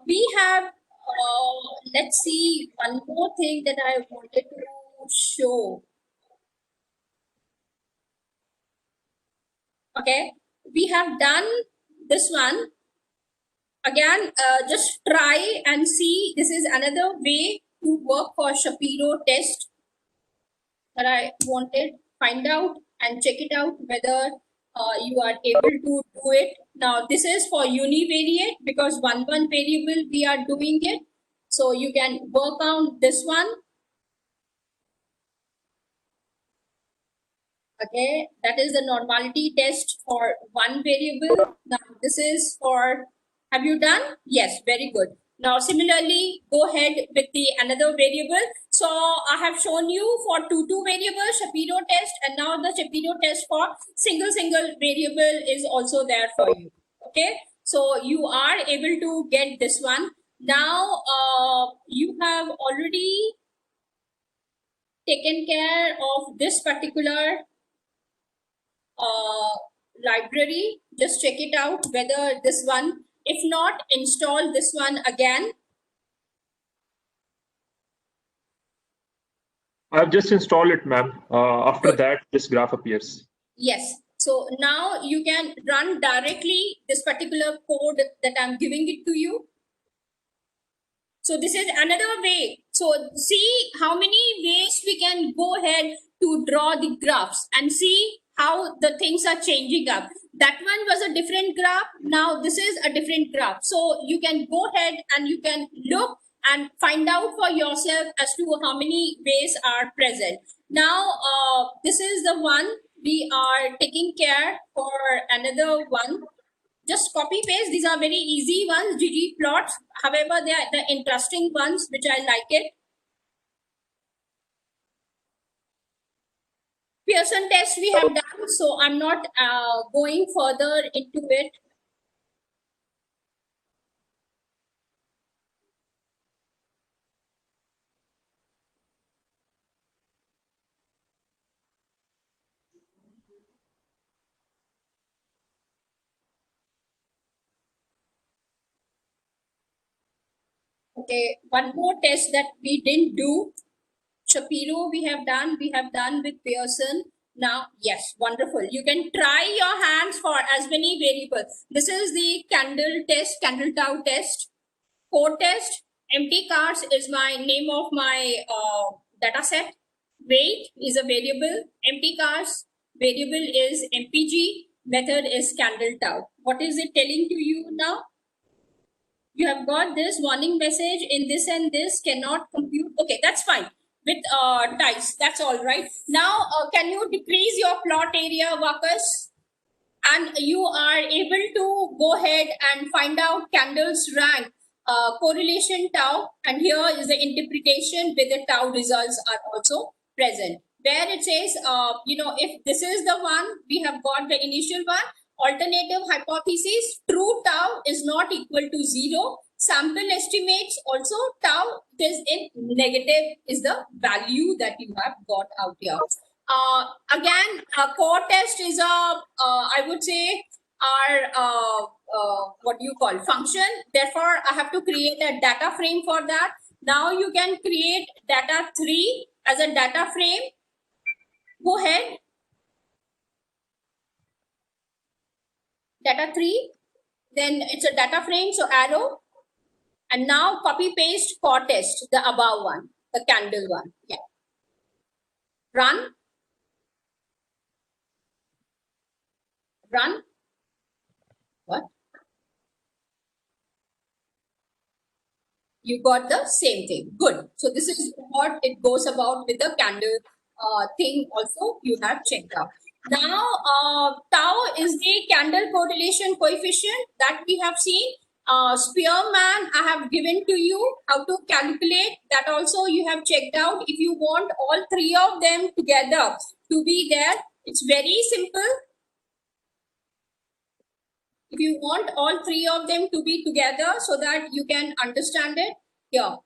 We have, let's see, one more thing that I wanted to show. Okay, we have done this one. Again, just try and see. This is another way to work for Shapiro test that I wanted. Find out and check it out whether you are able to do it. Now, this is for univariate because one variable we are doing it. So you can work on this one. Okay, that is the normality test for one variable. Now, this is for, have you done? Yes, very good. Now, similarly, go ahead with the another variable. So I have shown you for two variables, Shapiro test, and now the Shapiro test for single variable is also there for you. Okay, so you are able to get this one. Now, you have already taken care of this particular library. Just check it out whether this one, if not, install this one again. I've just installed it, ma'am. After that, this graph appears. Yes. So now you can run directly this particular code that I'm giving it to you. So this is another way. So see how many ways we can go ahead to draw the graphs and see how the things are changing up. That one was a different graph. Now this is a different graph. So you can go ahead and you can look and find out for yourself as to how many ways are present. Now this is the one we are taking care for another one. Just copy paste. These are very easy ones, GG plots. However, they are the interesting ones, which I like it. Pearson test we have done, so I'm not going further into it. Okay, one more test that we didn't do. Shapiro we have done with Pearson. Now, yes, wonderful. You can try your hands for as many variables. This is the candle test, candle tau test, code test. Empty cars is my name of my data set. Weight is a variable. Empty cars variable is MPG. Method is candle tau. What is it telling to you now? You have got this warning message in this and this cannot compute. Okay, that's fine. With dice, that's all right. Now, can you decrease your plot area, Vakas? And you are able to go ahead and find out candles rank, correlation tau, and here is the interpretation where the tau results are also present. Where it says, if this is the one, we have got the initial one, alternative hypothesis, true tau is not equal to 0. Sample estimates also tau is in negative is the value that you have got out here. Again, a core test is I would say our what do you call function. Therefore, I have to create a data frame for that. Now you can create data 3 as a data frame. Go ahead. Data 3, then it's a data frame, so arrow. And now copy paste core test, the above one, the candle one. Yeah. Run. Run. What? You got the same thing. Good. So this is what it goes about with the candle thing also you have checked out. Now, tau is the candle correlation coefficient that we have seen. Spearman, I have given to you how to calculate. That also you have checked out. If you want all three of them together to be there, it's very simple. If you want all three of them to be together so that you can understand it, here.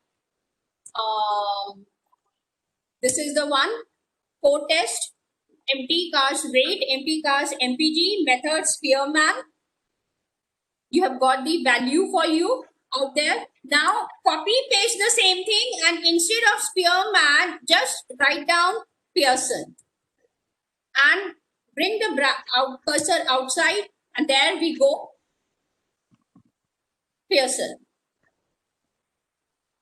This is the one, co-test, empty cars rate, empty cars MPG, method Spearman. You have got the value for you out there. Now copy paste the same thing and instead of Spearman, just write down Pearson and bring the cursor outside and there we go, Pearson.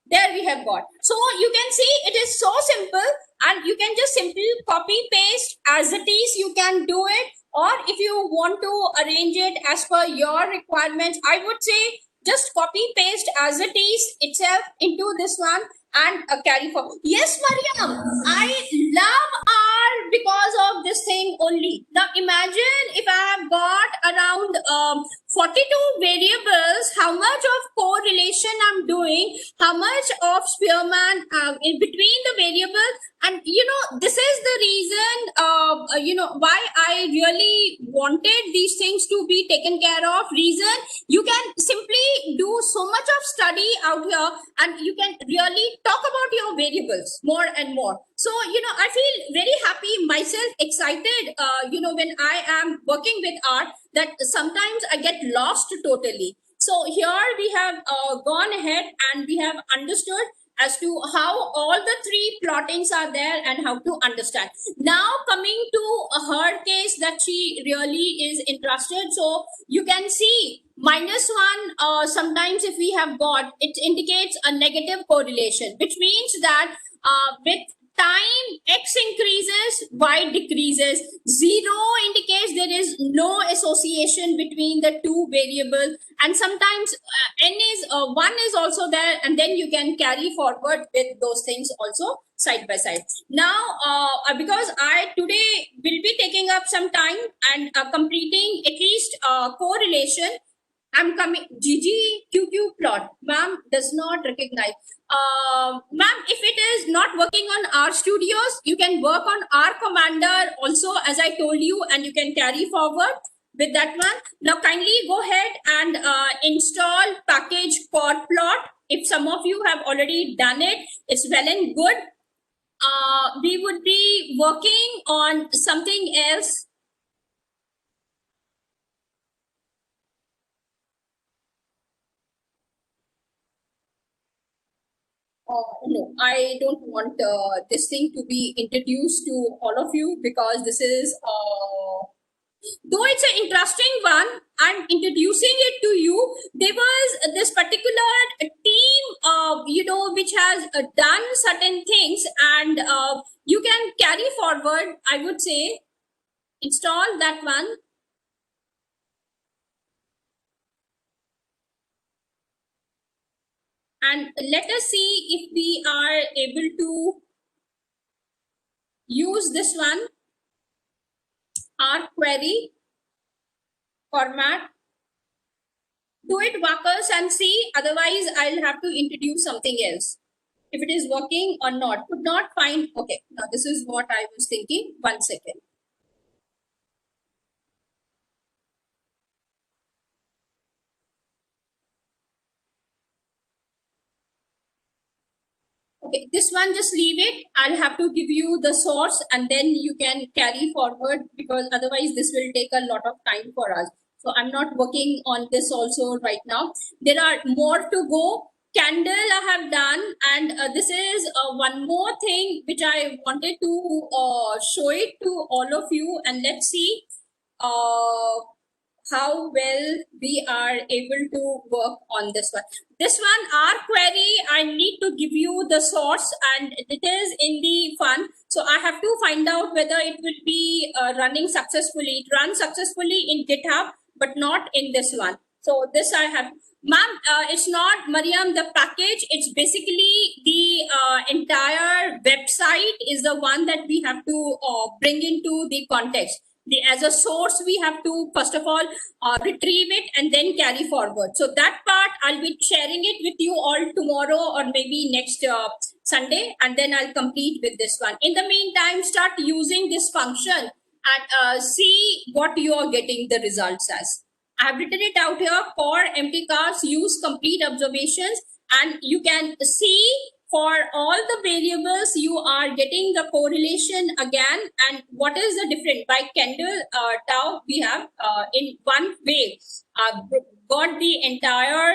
There we have got. So you can see it is so simple and you can just simply copy paste as it is. You can do it, or if you want to arrange it as per your requirements, I would say just copy paste as it is itself into this one and carry forward. Yes, Mariam, I love R because of this thing only. Now imagine if I have got around 42 variables, how much of correlation I'm doing, how much of Spearman in between the variables, and you know, this is the reason, you know, why I really wanted these things to be taken care of. Reason, you can simply do so much of study out here and you can really talk about your variables more and more. So, you know, I feel very happy myself, excited, you know, when I am working with R, that sometimes I get lost totally. So here we have gone ahead and we have understood as to how all the three plottings are there and how to understand. Now coming to her case that she really is interested. So you can see -1, sometimes if we have got, it indicates a negative correlation, which means that with time X increases, Y decreases. 0 indicates there is no association between the two variables, and sometimes N is 1 is also there, and then you can carry forward with those things also side by side. Now, because I today will be taking up some time and completing at least correlation, I'm coming. GGQQ plot, ma'am, does not recognize. Ma'am, if it is not working on R Studios, you can work on R Commander also, as I told you, and you can carry forward with that one. Now, kindly go ahead and install package plot. If some of you have already done it, it's well and good. We would be working on something else. No, I don't want this thing to be introduced to all of you because this is, though it's an interesting one, I'm introducing it to you. There was this particular team, you know, which has done certain things and you can carry forward, I would say, install that one. And let us see if we are able to use this one, R query format. Do it, workers, and see. Otherwise, I'll have to introduce something else. If it is working or not, could not find. Okay, now this is what I was thinking. 1 second. Okay, this one just leave it. I'll have to give you the source and then you can carry forward because otherwise this will take a lot of time for us. So I'm not working on this also right now. There are more to go. Candle I have done, and this is one more thing which I wanted to show it to all of you, and let's see how well we are able to work on this one. This one, R query, I need to give you the source and it is in the fun. So I have to find out whether it will be running successfully. It runs successfully in GitHub, but not in this one. So this I have, ma'am, it's not, Mariam, the package. It's basically the entire website is the one that we have to bring into the context. As a source, we have to first of all retrieve it and then carry forward. So that part I'll be sharing it with you all tomorrow or maybe next Sunday, and then I'll complete with this one. In the meantime, start using this function and see what you are getting the results as. I have written it out here. For empty cars, use complete observations, and you can see for all the variables you are getting the correlation again. And what is the difference? By Kendall Tau, we have in one way got the entire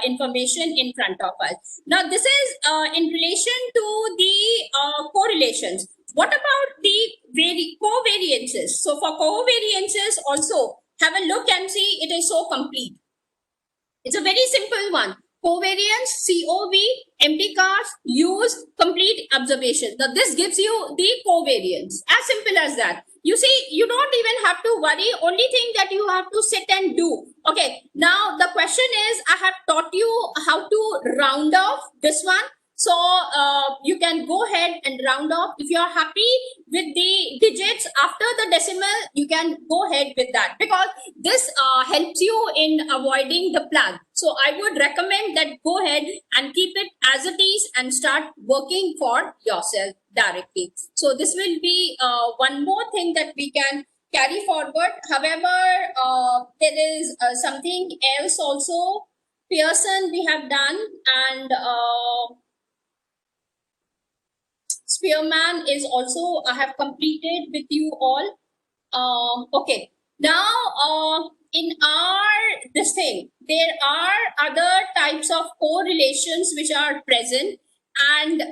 information in front of us. Now this is in relation to the correlations. What about the covariances? So for covariances also, have a look and see, it is so complete. It's a very simple one. Covariance, COV, empty cars, use complete observation. Now this gives you the covariance. As simple as that. You see, you don't even have to worry. Only thing that you have to sit and do. Okay, now the question is, I have taught you how to round off this one. So you can go ahead and round off. If you are happy with the digits after the decimal, you can go ahead with that, because this helps you in avoiding the plug. So I would recommend that go ahead and keep it as it is and start working for yourself directly. So this will be one more thing that we can carry forward. However, there is something else also. Pearson we have done, and Spearman is also I have completed with you all. Okay, now in our this thing, there are other types of correlations which are present, and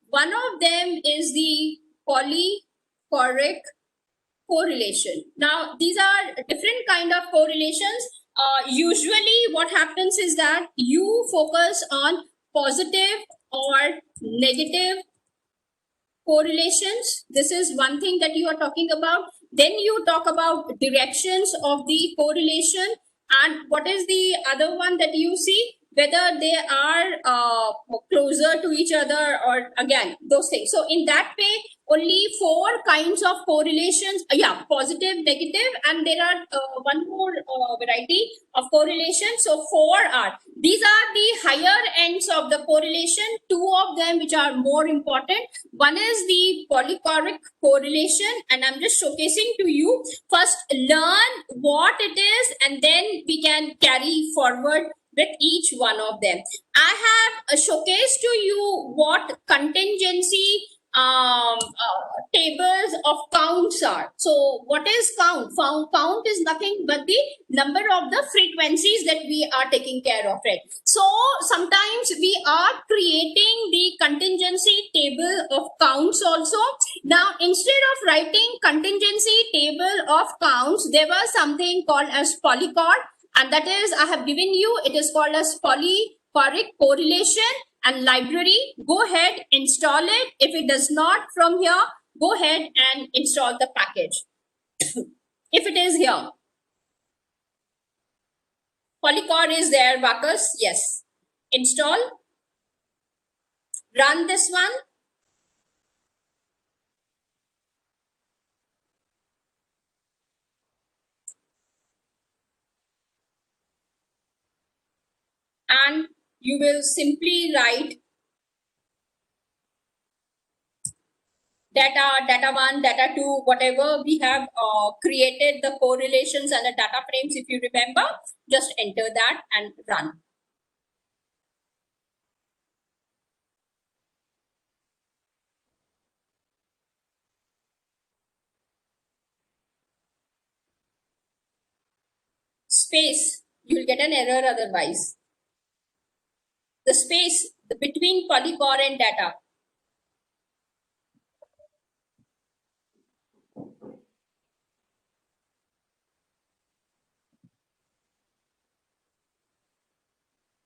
one of them is the polychoric correlation. Now these are different kind of correlations. Usually what happens is that you focus on positive or negative correlations. This is one thing that you are talking about. Then you talk about directions of the correlation, and what is the other one that you see, whether they are closer to each other, or again those things. So in that way, only 4 kinds of correlations, yeah, positive, negative, and there are one more variety of correlation. So 4 are, these are the higher ends of the correlation. 2 of them which are more important. One is the polychoric correlation, and I'm just showcasing to you. First learn what it is, and then we can carry forward with each one of them. I have showcased to you what contingency tables of counts are. So what is count? Count is nothing but the number of the frequencies that we are taking care of it. So sometimes we are creating the contingency table of counts also. Now instead of writing contingency table of counts, there was something called as polychord, and that is I have given you, it is called as polychoric correlation. And library, go ahead, install it. If it does not from here, go ahead and install the package. If it is here, polychord is there, Bacchus, yes. Install, run this one. And you will simply write data 1, data 2, whatever we have created the correlations and the data frames. If you remember, just enter that and run. Space, you will get an error otherwise. The space between polychord and data.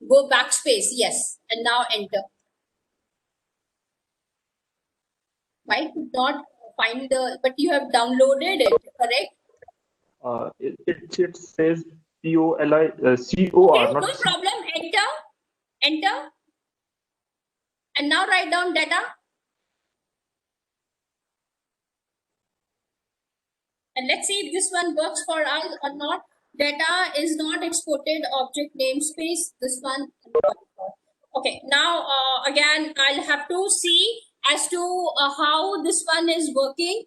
Go backspace, yes, and now enter. Why could not find the, but you have downloaded it, correct? It says COLI, Okay, COR, no not C. problem. Enter, and now write down data. And let's see if this one works for us or not. Data is not exported object namespace. This one. Okay, now again, I'll have to see as to how this one is working.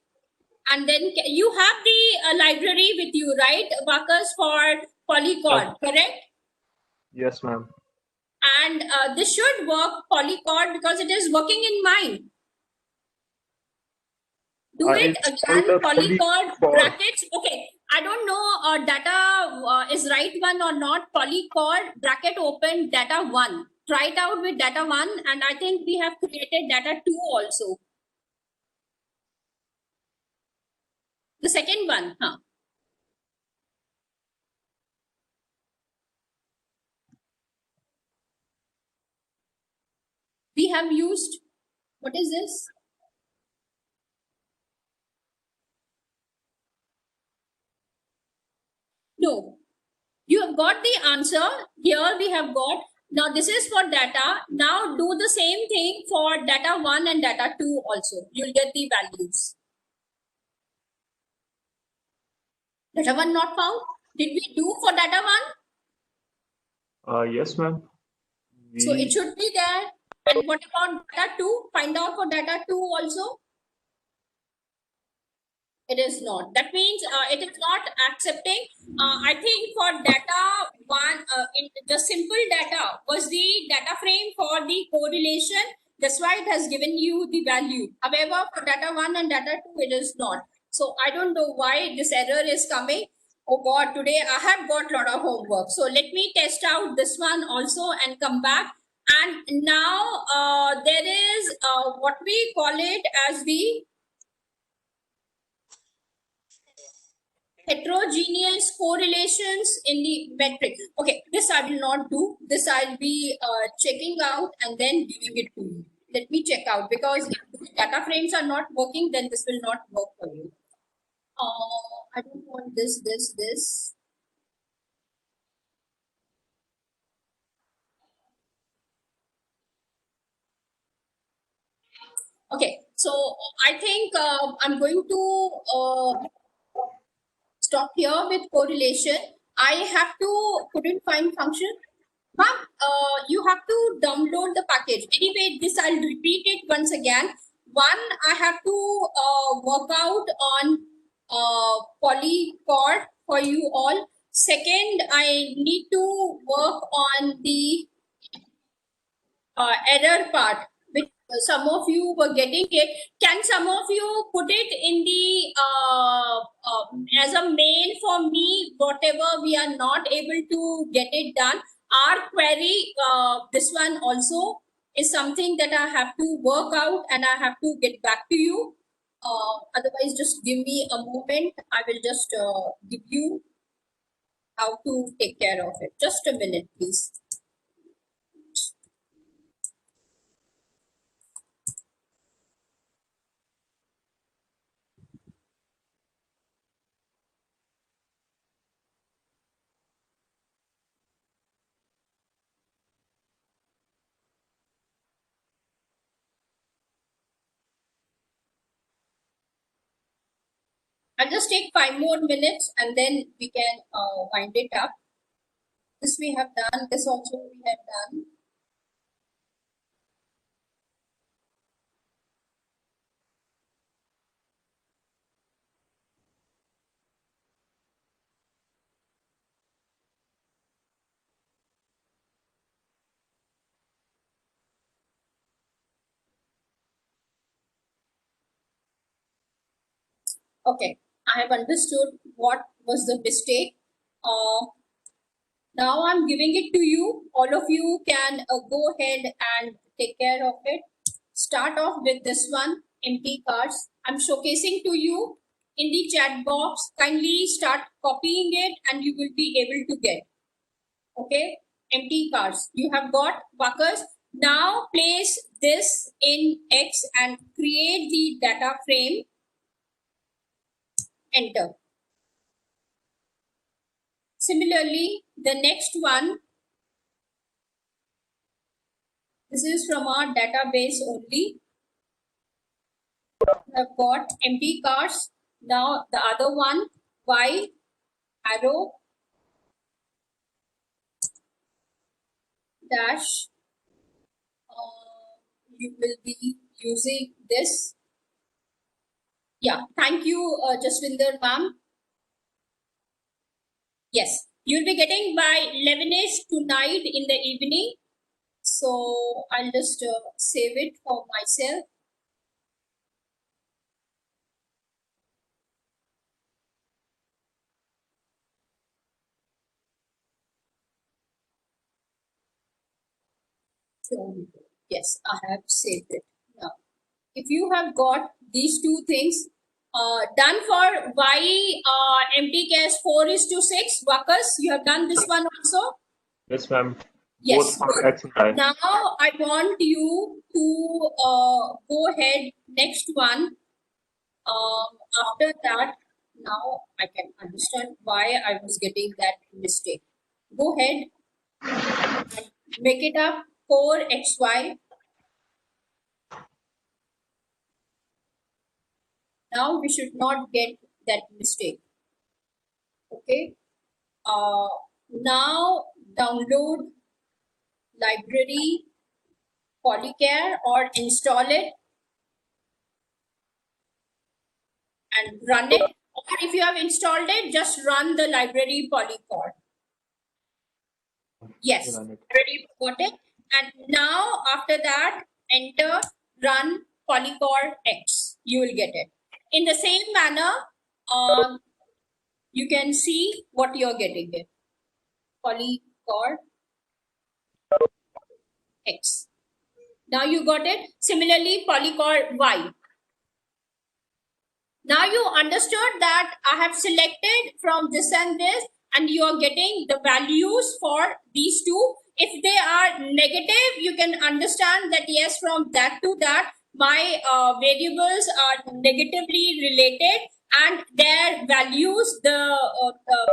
And then you have the library with you, right, Bakas, for polychord, correct? Yes, ma'am. And this should work polychord because it is working in mine. Do it Installed again, a polychord polychord. brackets. Okay, I don't know data is right one or not. Polychord bracket open data 1. Try it out with data 1, and I think we have created data 2 also. The second one, huh? We have used, what is this? No, you have got the answer. Here we have got, now this is for data. Now do the same thing for data 1 and data 2 also. You'll get the values. Data 1 not found? Did we do for data 1? Yes, ma'am. So it should be there. And what about data 2? Find out for data 2 also. It is not. That means it is not accepting. I think for data 1, in the simple data was the data frame for the correlation. That's why it has given you the value. However, for data 1 and data 2, it is not. So I don't know why this error is coming. Oh God, today I have got a lot of homework. So let me test out this one also and come back. And now there is what we call it as the heterogeneous correlations in the metric. Okay, this I will not do. This I'll be checking out and then giving it to you. Let me check out, because if the data frames are not working, then this will not work for you. I don't want this. Okay, so I think I'm going to stop here with correlation. I have to couldn't find function. Ma'am, you have to download the package. Anyway, this I'll repeat it once again. One, I have to work out on polychord for you all. Second, I need to work on the error part, which some of you were getting it. Can some of you put it in the as a mail for me, whatever we are not able to get it done? Our query, this one also is something that I have to work out and I have to get back to you. Otherwise, just give me a moment. I will just give you how to take care of it. Just a minute, please. I'll just take 5 more minutes and then we can wind it up. This we have done, this also we have done. Okay, I have understood what was the mistake. Now I'm giving it to you. All of you can go ahead and take care of it. Start off with this one, empty cards. I'm showcasing to you in the chat box. Kindly start copying it and you will be able to get. Okay, empty cards. You have got buckers. Now place this in X and create the data frame. Enter. Similarly, the next one, this is from our database only. I've got empty cars. Now the other one, Y arrow dash. You will be using this. Yeah, thank you, Jaswinder ma'am. Yes, you'll be getting by 11ish tonight in the evening. So I'll just save it for myself. So yes, I have saved it. Now, if you have got these two things done for Y empty case 4:6, workers, you have done this one also? Yes, ma'am. Yes. Both for X and Y. Now I want you to go ahead, next one. After that, now I can understand why I was getting that mistake. Go ahead and make it up 4xy. Now we should not get that mistake. Okay. Now download library Polycare or install it and run it. Or if you have installed it, just run the library Polycore. Yes, already got it. And now after that, enter run Polycore X. You will get it. In the same manner, you can see what you're getting it. Polycore X. Now you got it. Similarly, Polycore Y. Now you understood that I have selected from this and this, and you are getting the values for these two. If they are negative, you can understand that yes, from that to that, my variables are negatively related, and their values, the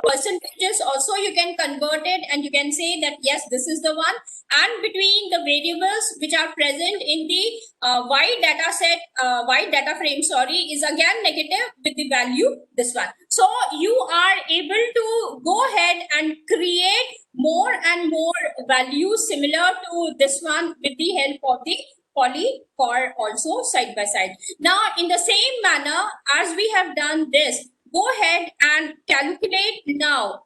percentages also you can convert it, and you can say that yes, this is the one. And between the variables which are present in the Y data set, Y data frame, sorry, is again negative with the value this one. So you are able to go ahead and create more and more values similar to this one with the help of the Polycore also side by side. Now in the same manner as we have done this, go ahead and calculate now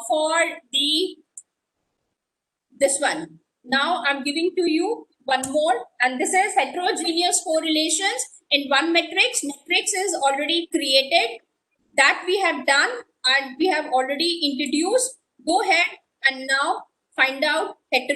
for the this one. Now I'm giving to you one more, and this is heterogeneous correlations in one matrix. Matrix is already created, that we have done, and we have already introduced. Go ahead and now find out het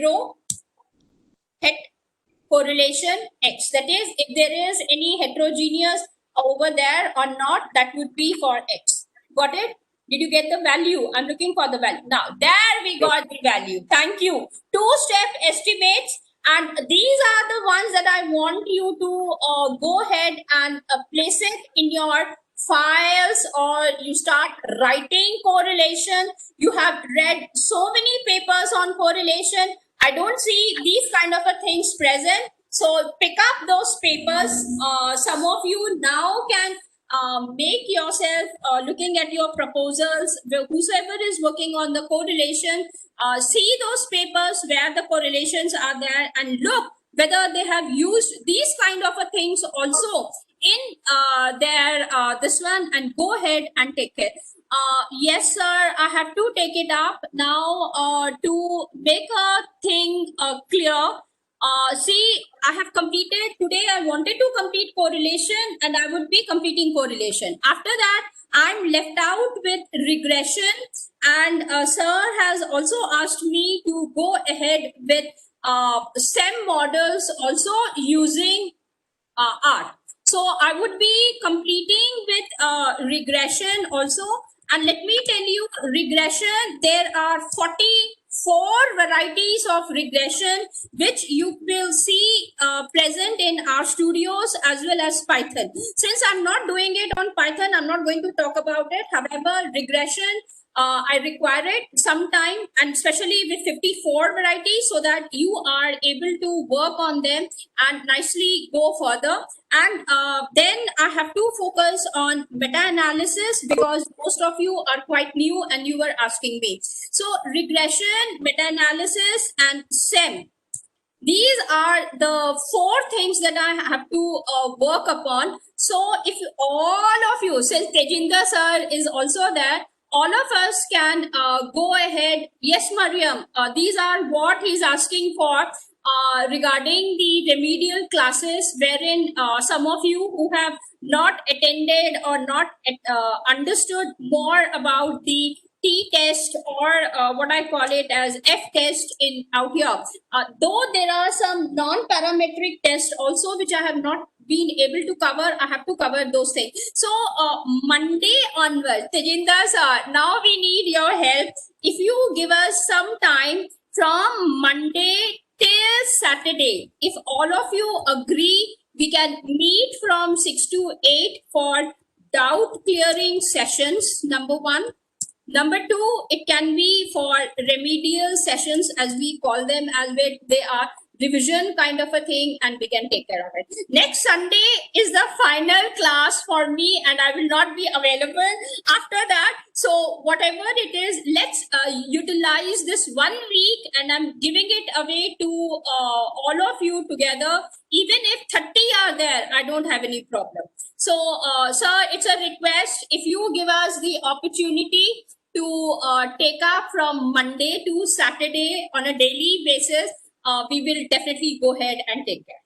correlation X. That is, if there is any heterogeneous over there or not, that would be for X. Got it? Did you get the value? I'm looking for the value. Now, there we got the value. Thank you. Two-step estimates. And these are the ones that I want you to go ahead and place it in your files, or you start writing correlation. You have read so many papers on correlation. I don't see these kind of things present. So pick up those papers. Some of you now can make yourself looking at your proposals, whosoever is working on the correlation, see those papers where the correlations are there and look whether they have used these kind of things also in their this one, and go ahead and take it. Yes, sir, I have to take it up now to make a thing clear. See, I have completed today. I wanted to complete correlation, and I would be completing correlation. After that, I'm left out with regression, and sir has also asked me to go ahead with SEM models also using R. So I would be completing with regression also. And let me tell you, regression, there are 40 4 varieties of regression, which you will see present in R Studios as well as Python. Since I'm not doing it on Python, I'm not going to talk about it. However, regression, I require it sometime, and especially with 54 varieties, so that you are able to work on them and nicely go further. And then I have to focus on meta-analysis, because most of you are quite new and you were asking me. So regression, meta-analysis, and SEM. These are the 4 things that I have to work upon. So if all of you, since Tejinder sir is also there, all of us can go ahead. Yes, Mariam, these are what he's asking for regarding the remedial classes, wherein some of you who have not attended or not understood more about the T test, or what I call it as F test in out here. Though there are some non-parametric tests also which I have not been able to cover, I have to cover those things. So Monday onwards, Tejinder sir, now we need your help. If you give us some time from Monday till Saturday, if all of you agree, we can meet from 6 to 8 for doubt clearing sessions, number 1. Number 2, it can be for remedial sessions, as we call them, as where they are revision kind of a thing, and we can take care of it. Next Sunday is the final class for me, and I will not be available after that. So whatever it is, let's utilize this 1 week, and I'm giving it away to all of you together. Even if 30 are there, I don't have any problem. So, sir, it's a request. If you give us the opportunity to take up from Monday to Saturday on a daily basis, we will definitely go ahead and take care.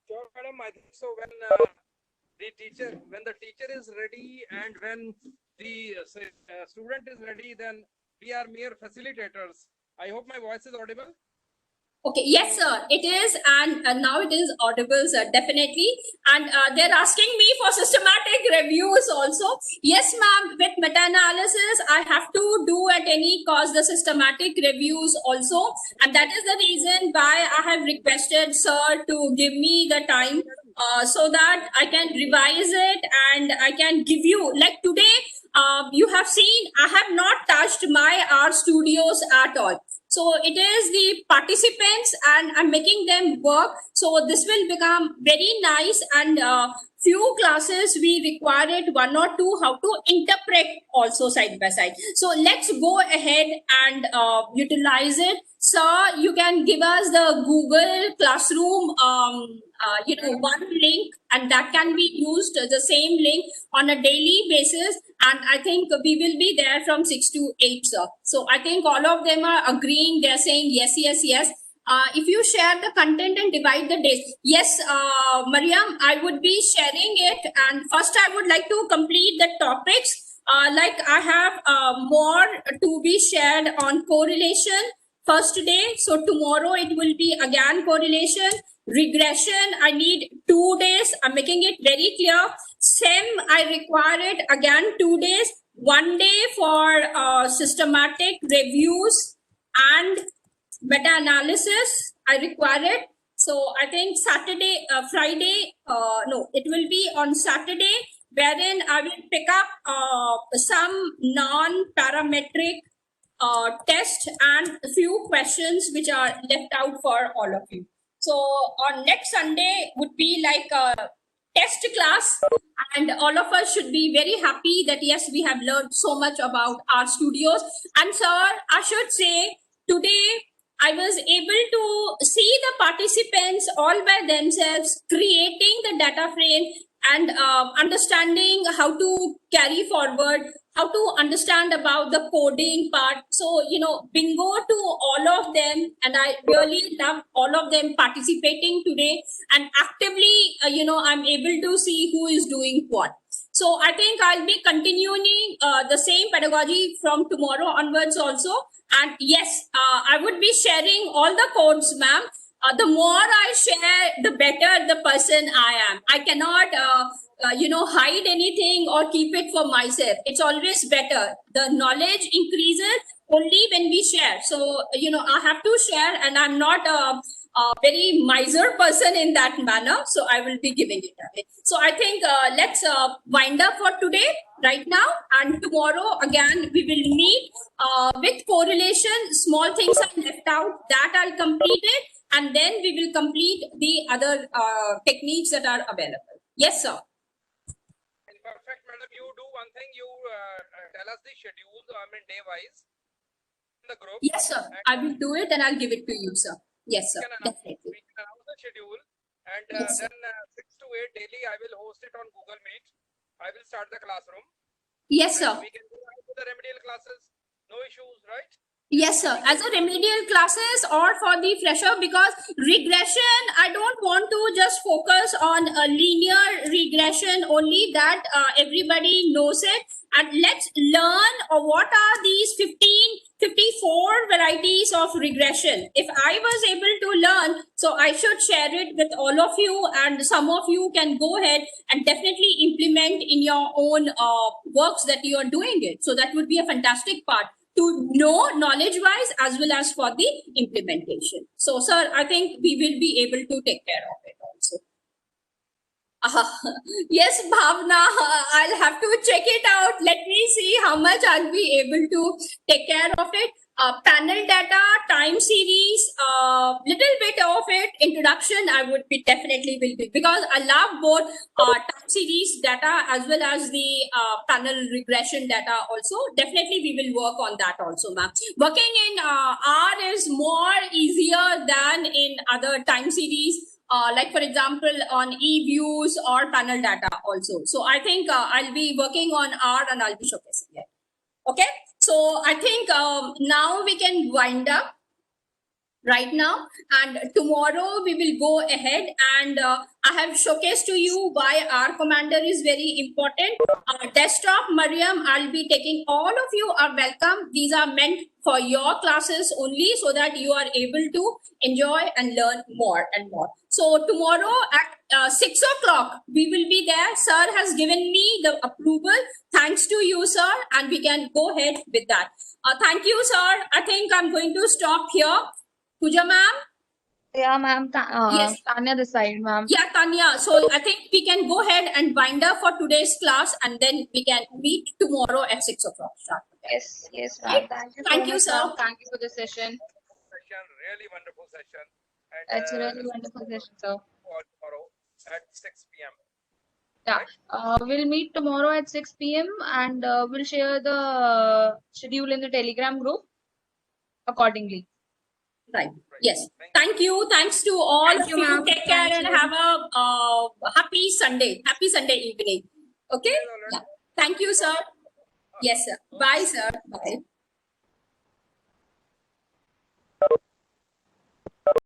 Sure, madam. I think so. When the teacher is ready and when the student is ready, then we are mere facilitators. I hope my voice is audible. Okay, yes, sir, it is, and now it is audible, sir, definitely. And they're asking me for systematic reviews also. Yes, ma'am, with meta-analysis, I have to do at any cost the systematic reviews also. And that is the reason why I have requested sir to give me the time so that I can revise it and I can give you, like today, you have seen, I have not touched my R Studios at all. So it is the participants, and I'm making them work. So this will become very nice, and few classes we required 1 or 2 how to interpret also side by side. So let's go ahead and utilize it. Sir, you can give us the Google Classroom, 1 link, and that can be used, the same link on a daily basis. And I think we will be there from 6 to 8, sir. So I think all of them are agreeing. They're saying yes, yes, yes. If you share the content and divide the days. Yes, Mariam, I would be sharing it. And first I would like to complete the topics. Like I have more to be shared on correlation first day. So tomorrow it will be again correlation. Regression, I need 2 days. I'm making it very clear. SEM, I require it again 2 days. 1 day for systematic reviews and meta-analysis, I require it. So I think Saturday, Friday, no, it will be on Saturday, wherein I will pick up some non-parametric test and a few questions which are left out for all of you. So on next Sunday would be like a test class, and all of us should be very happy that yes, we have learned so much about R Studios. And sir, I should say today I was able to see the participants all by themselves creating the data frame and understanding how to carry forward, how to understand about the coding part. So, bingo to all of them. And I really love all of them participating today. And actively, I'm able to see who is doing what. So I think I'll be continuing the same pedagogy from tomorrow onwards also. And yes, I would be sharing all the codes, ma'am. the more I share, the better the person I am. I cannot, hide anything or keep it for myself. It's always better. The knowledge increases only when we share. So, I have to share, and I'm not a very miser person in that manner. So I will be giving it away. So I think let's wind up for today right now, and tomorrow again we will meet with correlation. Small things are left out that I'll complete it, and then we will complete the other techniques that are available. Yes, sir. Perfect, madam. You do one thing. You tell us the schedule, day wise in the group. Yes, sir. I will do it, and I'll give it to you, sir. Yes, sir. Definitely. We can announce the schedule, and Yes, sir. then 6 to 8 daily, I will host it on Google Meet. I will start the classroom. Yes, sir. We can go out to the remedial classes. No issues, right? Yes, sir. As a remedial classes or for the fresher, because regression, I don't want to just focus on a linear regression only, that everybody knows it. And let's learn what are these 54 varieties of regression. If I was able to learn, so I should share it with all of you, and some of you can go ahead and definitely implement in your own works that you are doing it. So that would be a fantastic part to know knowledge wise as well as for the implementation. So, sir, I think we will be able to take care of it also. Yes, Bhavna, I'll have to check it out. Let me see how much I'll be able to take care of it. Panel data, time series, little bit of it, introduction, I would be definitely will be, because I love both time series data as well as the panel regression data also. Definitely we will work on that also, ma'am. Working in R is more easier than in other time series. Like for example, on e-views or panel data also. So I think I'll be working on R and I'll be showcasing it. Okay. So I think now we can wind up right now, and tomorrow we will go ahead and I have showcased to you why R commander is very important. Desktop, Mariam, I'll be taking, all of you are welcome. These are meant for your classes only, so that you are able to enjoy and learn more and more. So tomorrow at 6 o'clock, we will be there. Sir has given me the approval. Thanks to you, sir, and we can go ahead with that. Thank you, sir. I think I'm going to stop here. Pooja ma'am? Yeah, ma'am. Yes. Tanya this side, ma'am. Yeah, Tanya. So I think we can go ahead and wind up for today's class, and then we can meet tomorrow at 6 o'clock. Yes, yes, Right. ma'am. Thank you, much, sir. ma'am. Thank you for the session. Session, really wonderful session. And, It's a really wonderful session, sir. Tomorrow at 6 p.m. Yeah, we'll meet tomorrow at 6 p.m. and we'll share the schedule in the Telegram group accordingly. Right. Yes. Thank you. Thanks to all Thank of you, you. ma'am. Take care Thank and you. have a happy Sunday. Happy Sunday evening. Okay. Yeah. Thank you, sir. Yes, sir. Bye, sir. Bye.